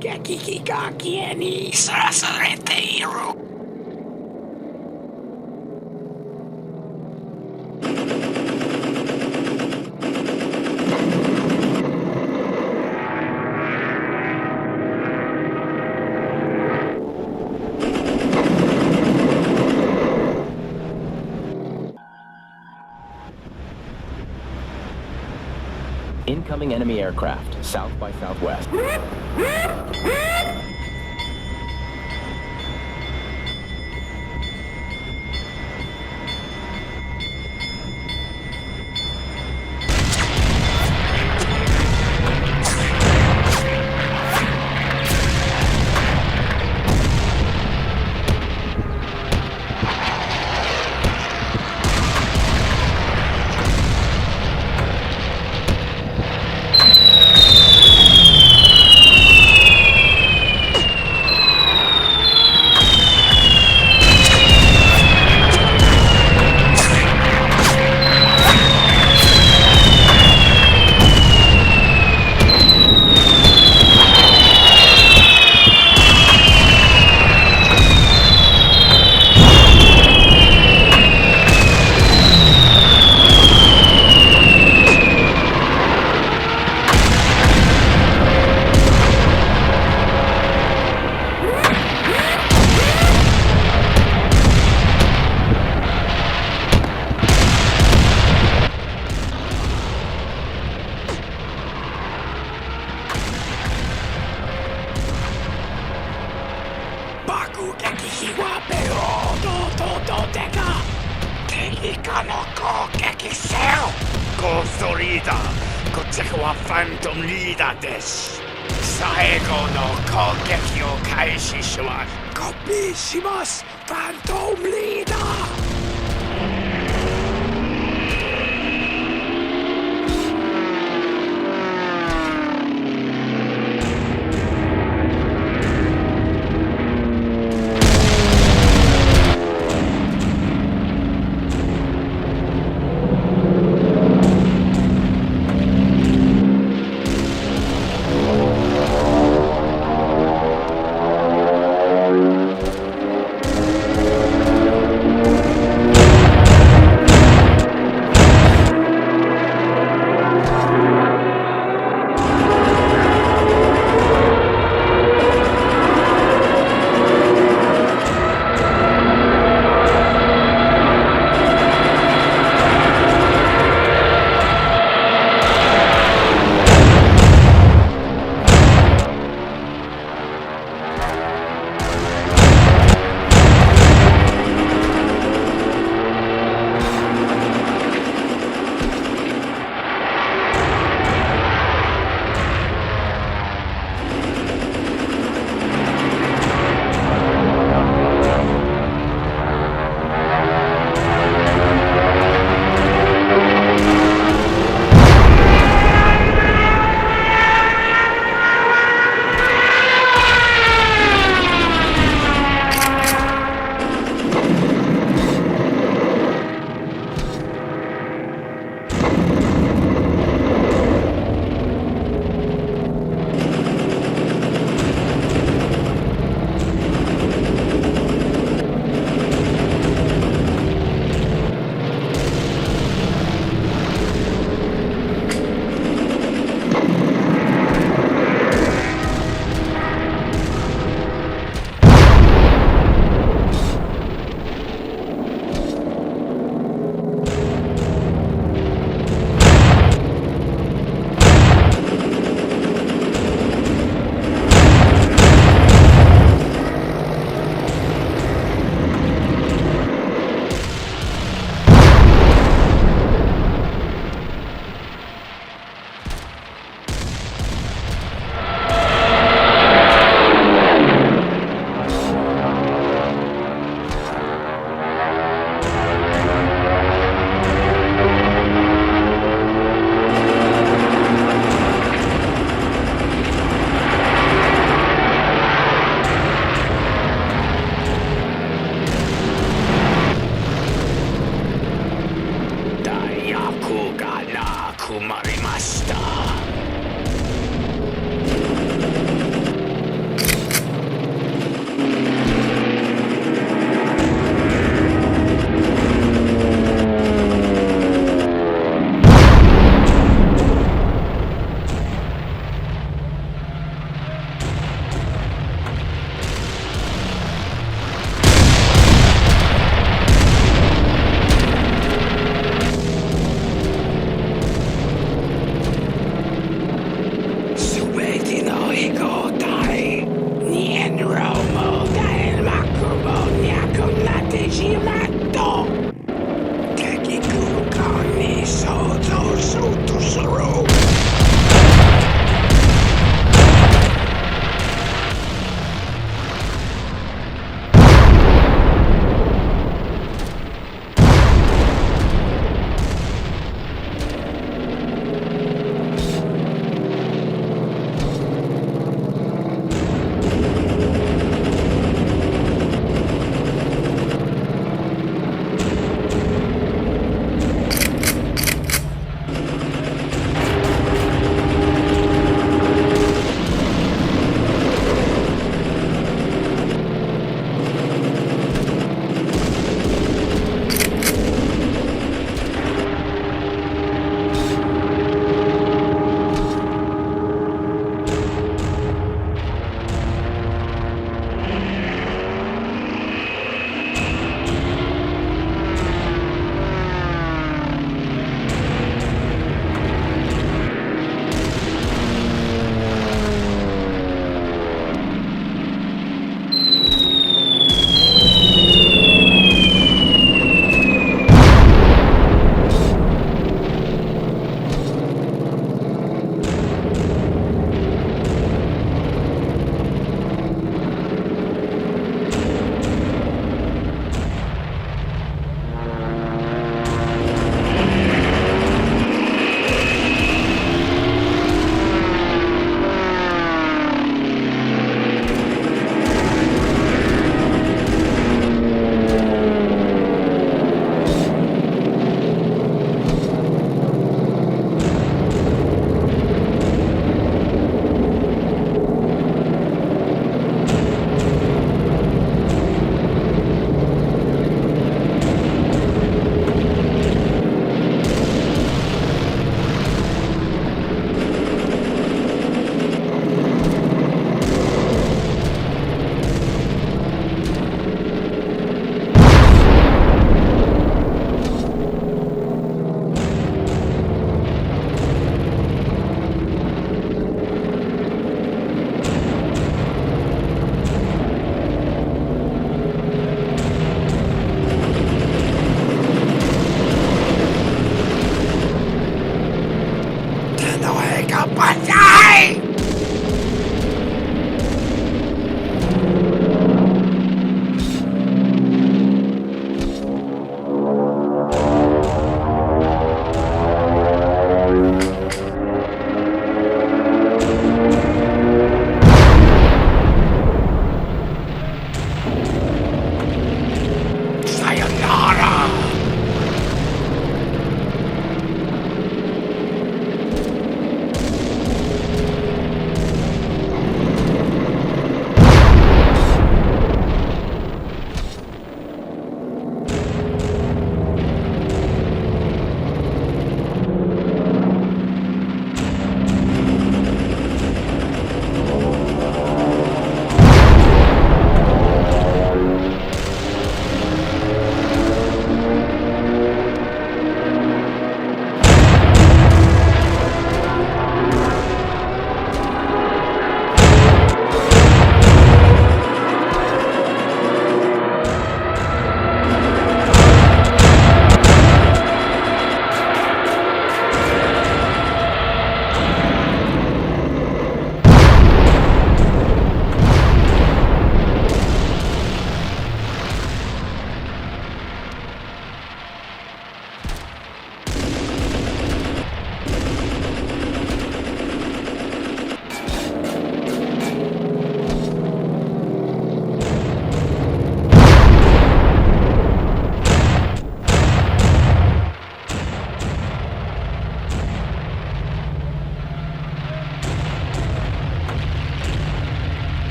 Gekikigaki Sarasareteiru. Incoming enemy aircraft, south by southwest.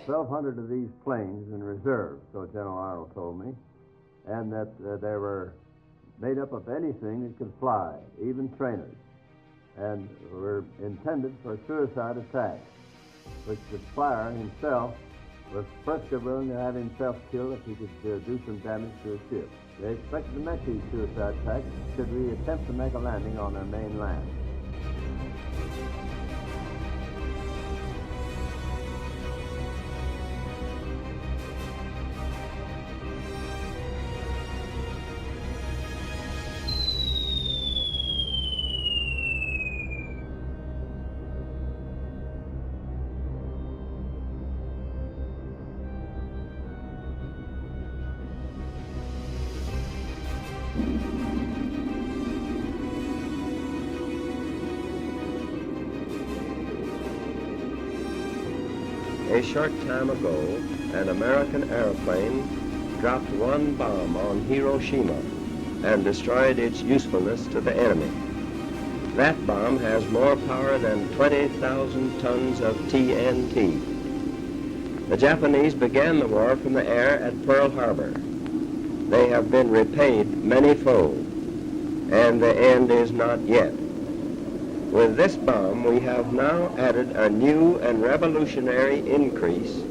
1,200 of these planes in reserve, so General Arnold told me, and that they were made up of anything that could fly, even trainers, and were intended for suicide attacks, which the flyer himself was perfectly willing to have himself killed if he could do some damage to a ship. They expected to make these suicide attacks should we attempt to make a landing on their main land. A short time ago, an American airplane dropped one bomb on Hiroshima and destroyed its usefulness to the enemy. That bomb has more power than 20,000 tons of TNT. The Japanese began the war from the air at Pearl Harbor. They have been repaid many-fold, and the end is not yet. With this bomb, we have now added a new and revolutionary increase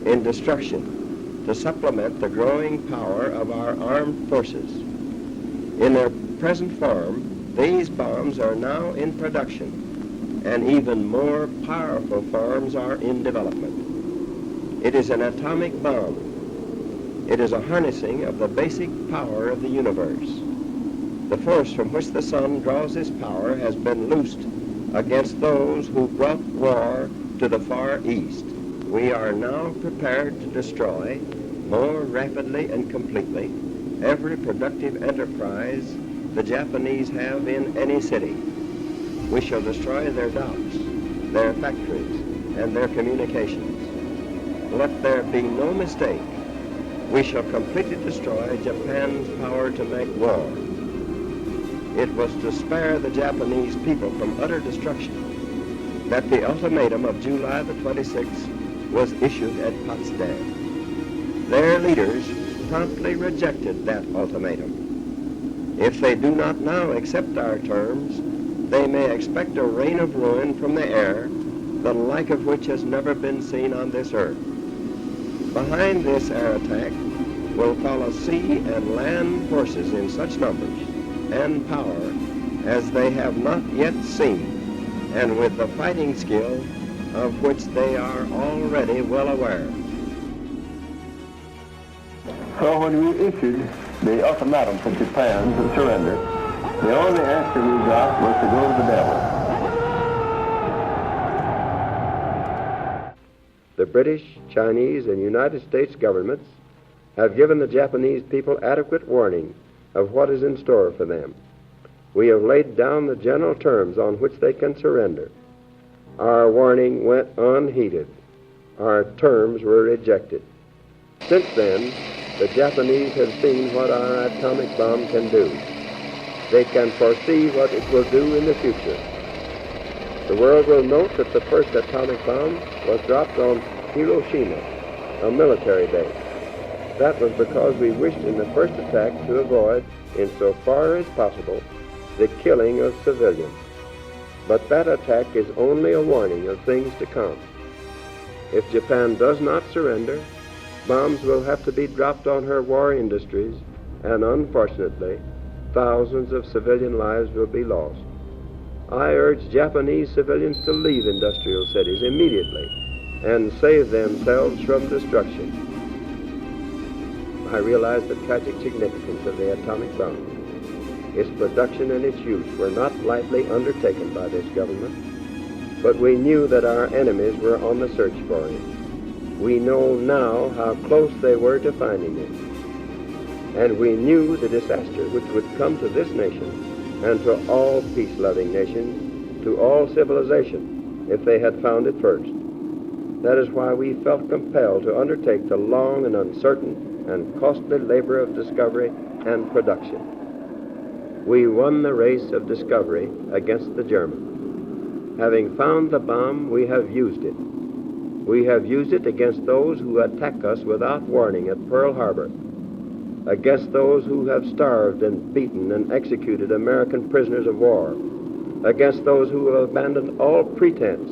in destruction to supplement the growing power of our armed forces. In their present form, these bombs are now in production, and even more powerful forms are in development. It is an atomic bomb. It is a harnessing of the basic power of the universe. The force from which the sun draws its power has been loosed against those who brought war to the Far East. We are now prepared to destroy more rapidly and completely every productive enterprise the Japanese have in any city. We shall destroy their docks, their factories, and their communications. Let there be no mistake. We shall completely destroy Japan's power to make war. It was to spare the Japanese people from utter destruction that the ultimatum of July the 26th was issued at Potsdam. Their leaders promptly rejected that ultimatum. If they do not now accept our terms, they may expect a rain of ruin from the air, the like of which has never been seen on this earth. Behind this air attack will follow sea and land forces in such numbers and power as they have not yet seen, and with the fighting skill of which they are already well aware. So when we issued the ultimatum for Japan to surrender, the only answer we got was to go to the devil. The British, Chinese, and United States governments have given the Japanese people adequate warning of what is in store for them. We have laid down the general terms on which they can surrender. Our warning went unheeded. Our terms were rejected. Since then, the Japanese have seen what our atomic bomb can do. They can foresee what it will do in the future. The world will note that the first atomic bomb was dropped on Hiroshima, a military base. That was because we wished in the first attack to avoid, insofar as possible, the killing of civilians. But that attack is only a warning of things to come. If Japan does not surrender, bombs will have to be dropped on her war industries, and unfortunately, thousands of civilian lives will be lost. I urge Japanese civilians to leave industrial cities immediately and save themselves from destruction. I realize the tragic significance of the atomic bomb. Its production and its use were not lightly undertaken by this government, but we knew that our enemies were on the search for it. We know now how close they were to finding it. And we knew the disaster which would come to this nation and to all peace-loving nations, to all civilization, if they had found it first. That is why we felt compelled to undertake the long and uncertain and costly labor of discovery and production. We won the race of discovery against the Germans. Having found the bomb, we have used it. We have used it against those who attack us without warning at Pearl Harbor, against those who have starved and beaten and executed American prisoners of war, against those who have abandoned all pretense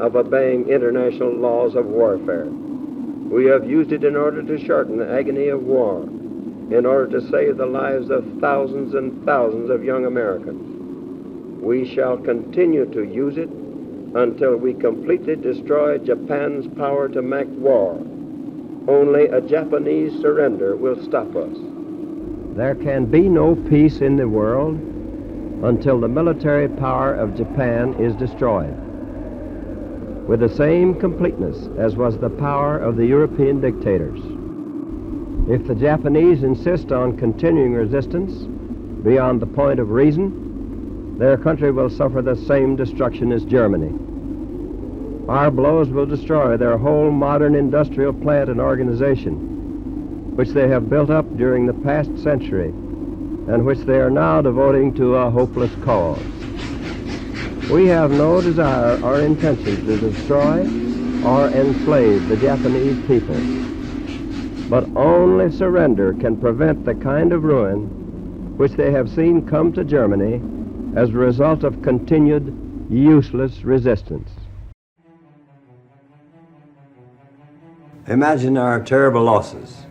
of obeying international laws of warfare. We have used it in order to shorten the agony of war, in order to save the lives of thousands and thousands of young Americans. We shall continue to use it until we completely destroy Japan's power to make war. Only a Japanese surrender will stop us. There can be no peace in the world until the military power of Japan is destroyed, with the same completeness as was the power of the European dictators. If the Japanese insist on continuing resistance beyond the point of reason, their country will suffer the same destruction as Germany. Our blows will destroy their whole modern industrial plant and organization, which they have built up during the past century and which they are now devoting to a hopeless cause. We have no desire or intention to destroy or enslave the Japanese people, but only surrender can prevent the kind of ruin which they have seen come to Germany as a result of continued useless resistance. Imagine our terrible losses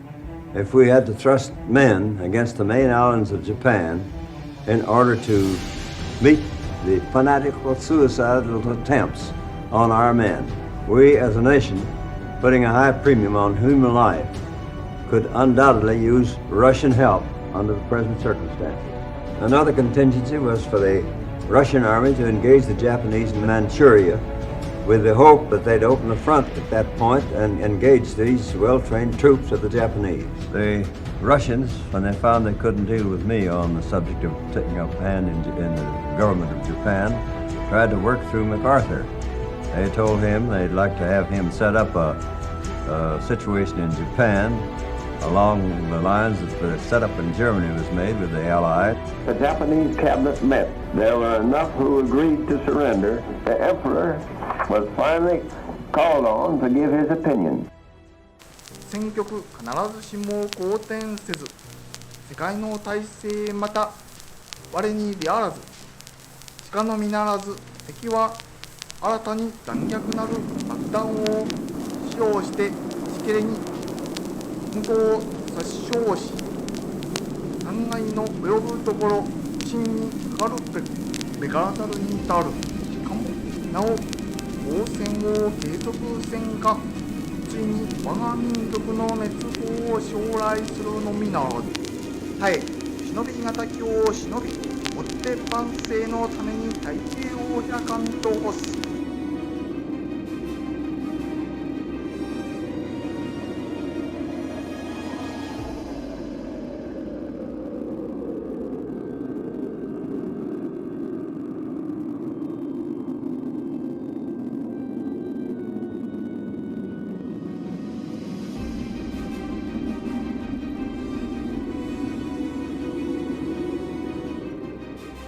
if we had to thrust men against the main islands of Japan in order to meet the fanatical suicidal attempts on our men. We as a nation, putting a high premium on human life, could undoubtedly use Russian help under the present circumstances. Another contingency was for the Russian army to engage the Japanese in Manchuria with the hope that they'd open the front at that point and engage these well-trained troops of the Japanese. The Russians, when they found they couldn't deal with me on the subject of taking up a hand in the government of Japan, tried to work through MacArthur. They told him they'd like to have him set up a situation in Japan along the lines that the setup in Germany was made with the Allies. The Japanese cabinet met. There were enough who agreed to surrender. The emperor was finally called on to give his opinion. 戦局必ずしも好転せず、世界の体制また我にであらず、しかのみならず敵は新たに残虐なる爆弾を使用してしきれに向こうを殺傷し、残骸の及ぶところ真にかかるべからざるに至る。しかもなお応戦を継続せんか、ついに我が民族の滅亡を将来するのみならず、はい忍びがたきを忍び、もって万世のために大計を開かんと欲す。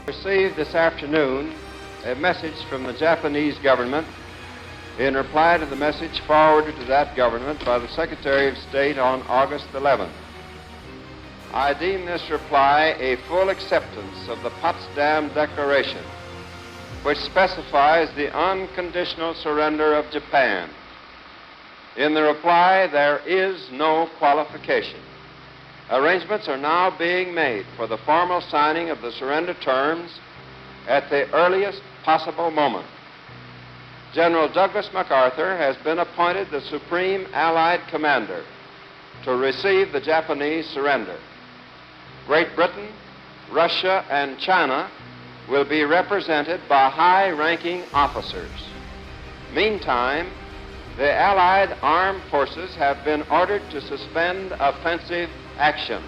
Received this afternoon a message from the Japanese government in reply to the message forwarded to that government by the Secretary of State on August 11th. I deem this reply a full acceptance of the Potsdam Declaration, which specifies the unconditional surrender of Japan. In the reply, there is no qualification. Arrangements are now being made for the formal signing of the surrender terms at the earliest possible moment. General Douglas MacArthur has been appointed the Supreme Allied Commander to receive the Japanese surrender. Great Britain, Russia, and China will be represented by high-ranking officers. Meantime, the Allied armed forces have been ordered to suspend offensive action.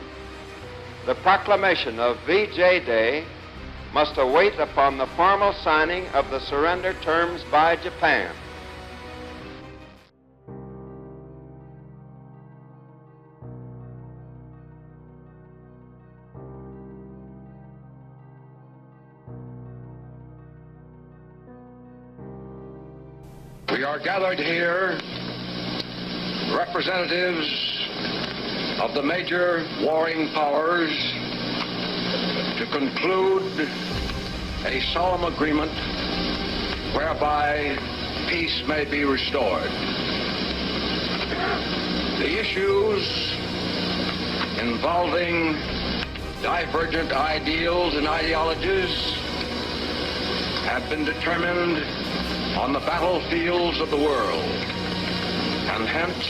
The proclamation of VJ Day must await upon the formal signing of the surrender terms by Japan. We are gathered here representatives of the major warring powers to conclude a solemn agreement whereby peace may be restored. The issues involving divergent ideals and ideologies have been determined on the battlefields of the world, and hence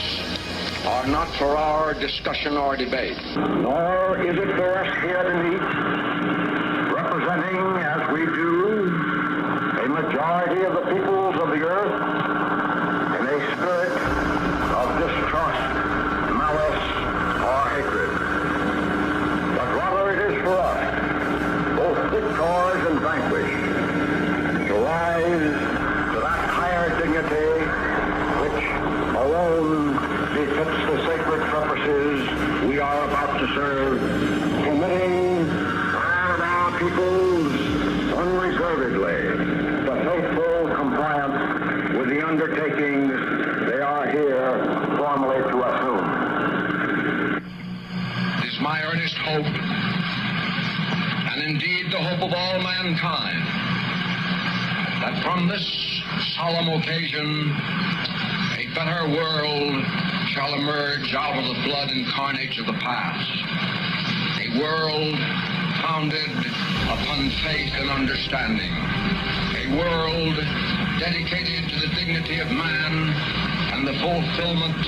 are not for our discussion or debate. Nor is it for us here to meet, representing, as we do, a majority of the peoples of the earth in a spirit of distrust, malice, or hatred. But rather it is for us, both victors and vanquished, to rise to that higher dignity which alone befits the sacred purposes we are about to serve, committing all of our peoples unreservedly to faithful compliance with the undertakings they are here formally to assume. It is my earnest hope, and indeed the hope of all mankind, that from this solemn occasion a better world shall emerge out of the blood and carnage of the past. A world founded upon faith and understanding. A world dedicated to the dignity of man and the fulfillment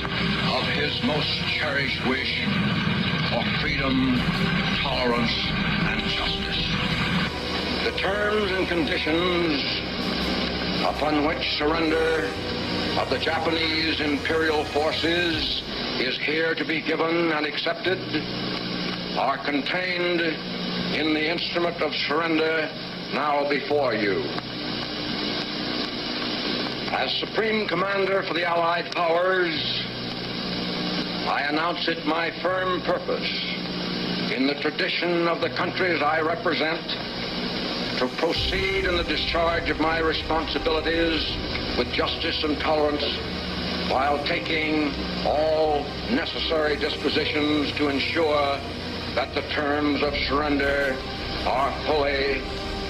of his most cherished wish for freedom, tolerance, and justice. The terms and conditions upon which surrender of the Japanese imperial forces is here to be given and accepted are contained in the instrument of surrender now before you. As Supreme Commander for the Allied Powers, I announce it my firm purpose, in the tradition of the countries I represent, to proceed in the discharge of my responsibilities with justice and tolerance, while taking all necessary dispositions to ensure that the terms of surrender are fully,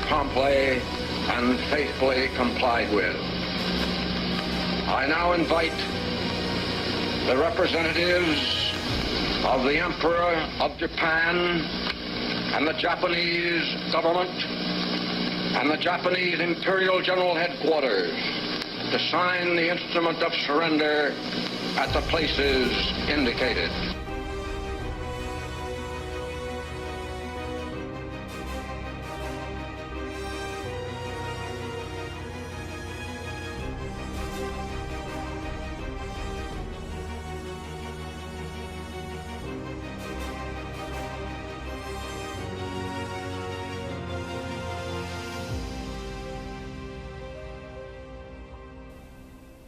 promptly, and faithfully complied with. I now invite the representatives of the Emperor of Japan and the Japanese government and the Japanese Imperial General Headquarters to sign the instrument of surrender at the places indicated.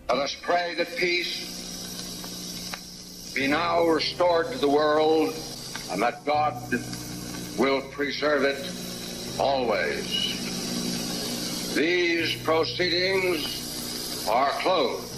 Let us pray that peace be now restored to the world and that God will preserve it always. These proceedings are closed.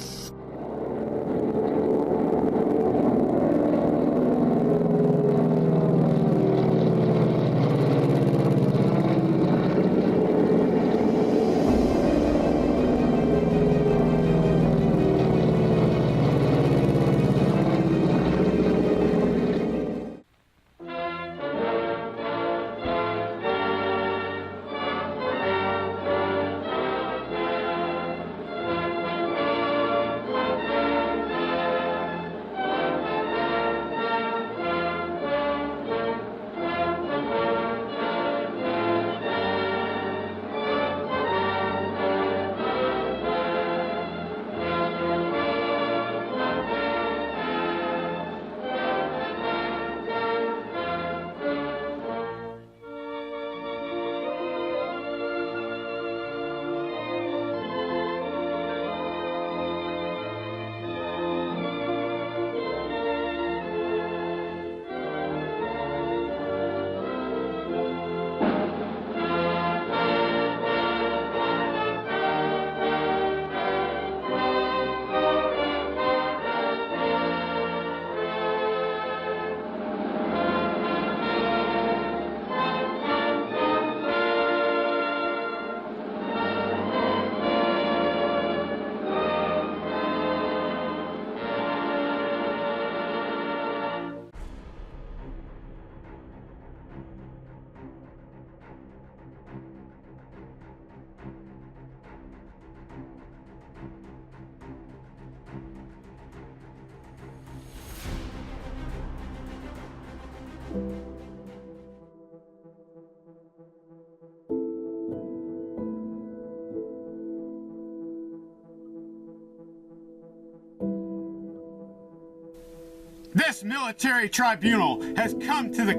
This military tribunal has come to the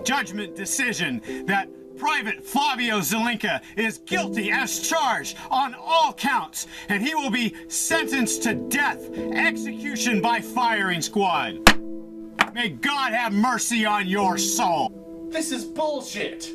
judgment decision, that Private Flavio Zelenka is guilty as charged on all counts, and he will be sentenced to death, execution by firing squad. May God have mercy on your soul. This is bullshit.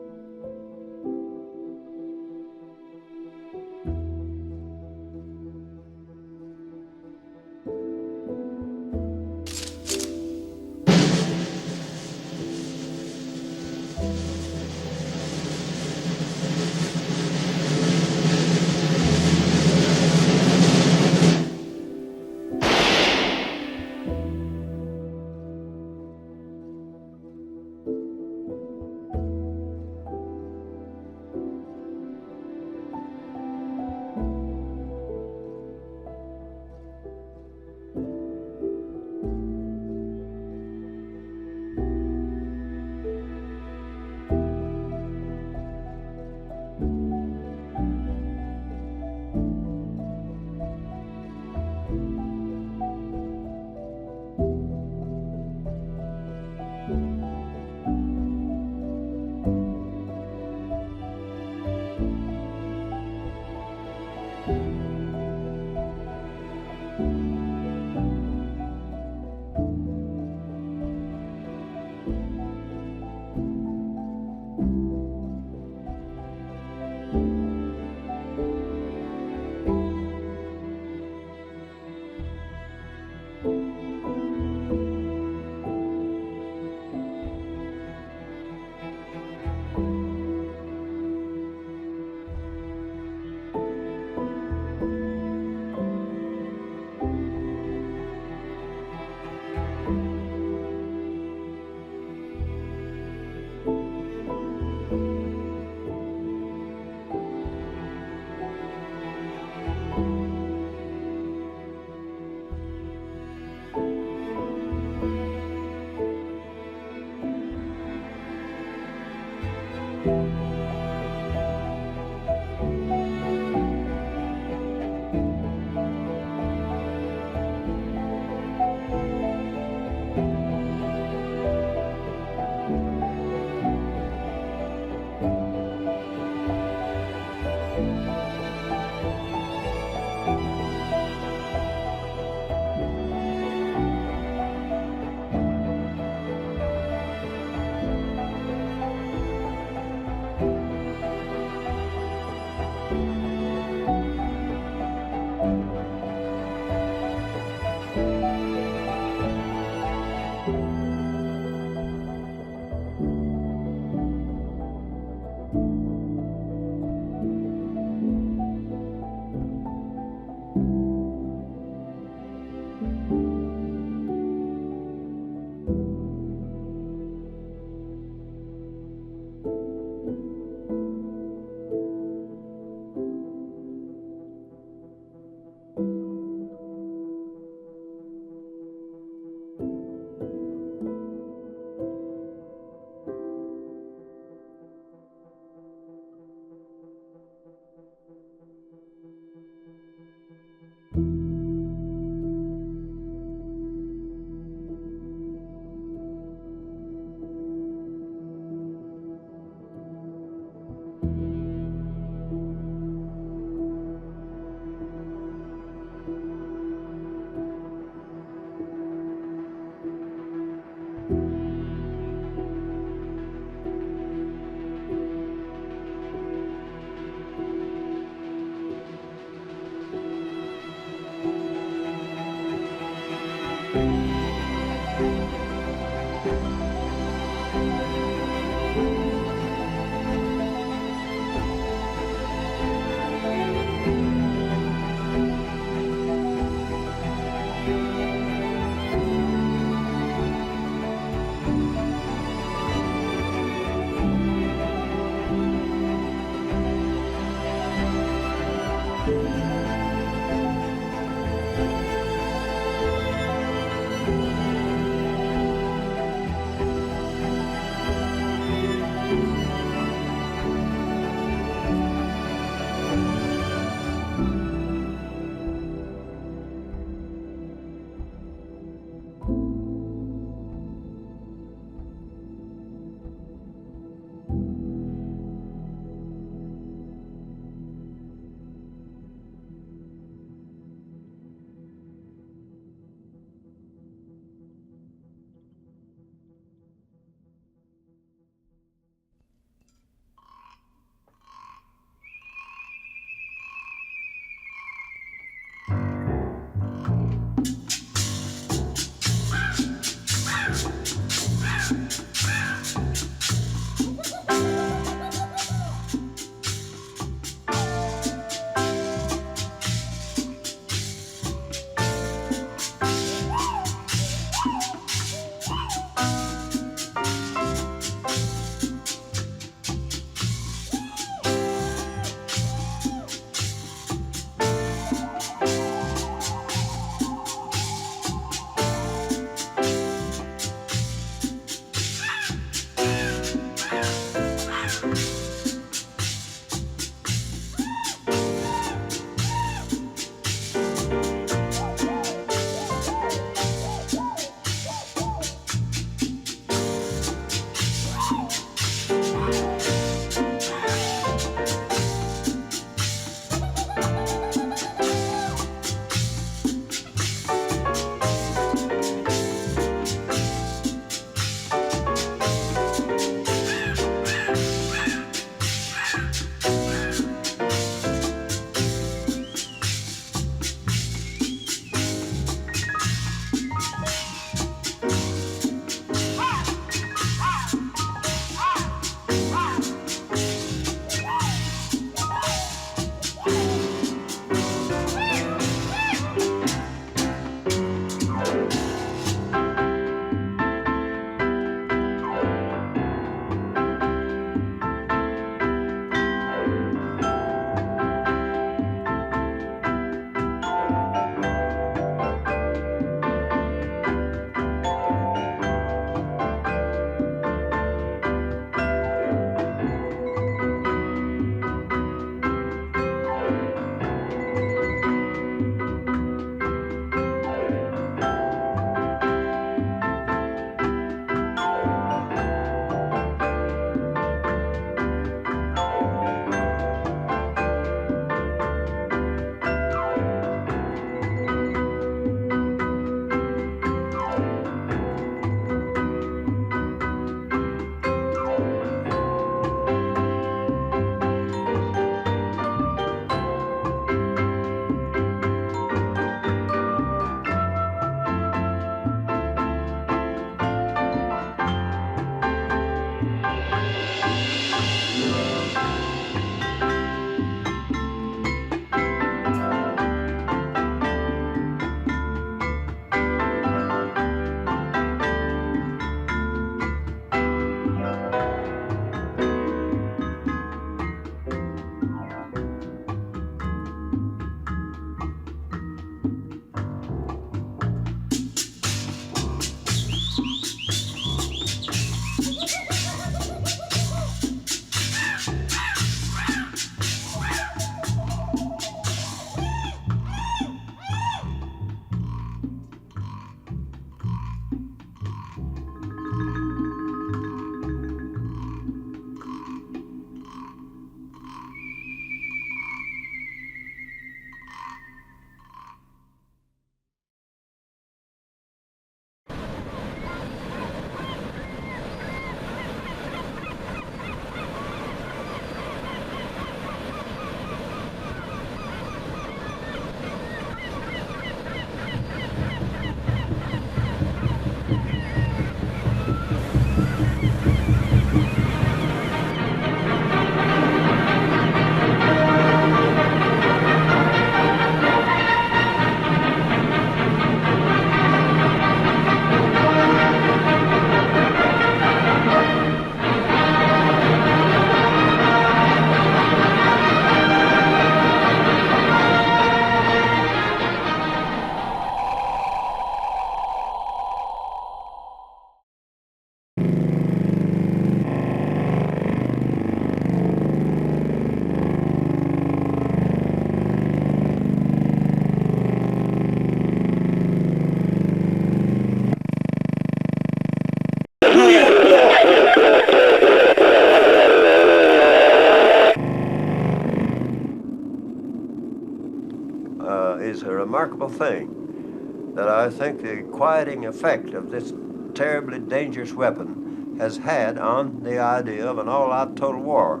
remarkable thing that I think the quieting effect of this terribly dangerous weapon has had on the idea of an all-out total war.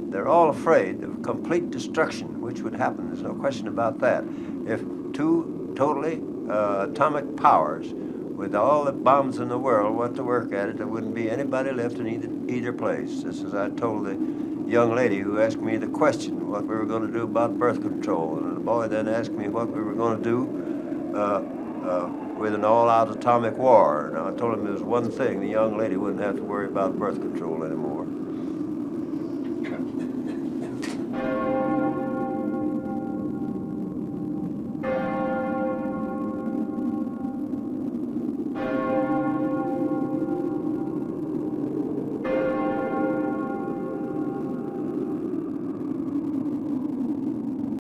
They're all afraid of complete destruction, which would happen. There's no question about that. If two totally atomic powers with all the bombs in the world went to work at it, there wouldn't be anybody left in either place. This is, I told the young lady who asked me the question, what we were going to do about birth control. And the boy then asked me what we were going to do with an all-out atomic war. And I told him there was one thing, the young lady wouldn't have to worry about birth control anymore.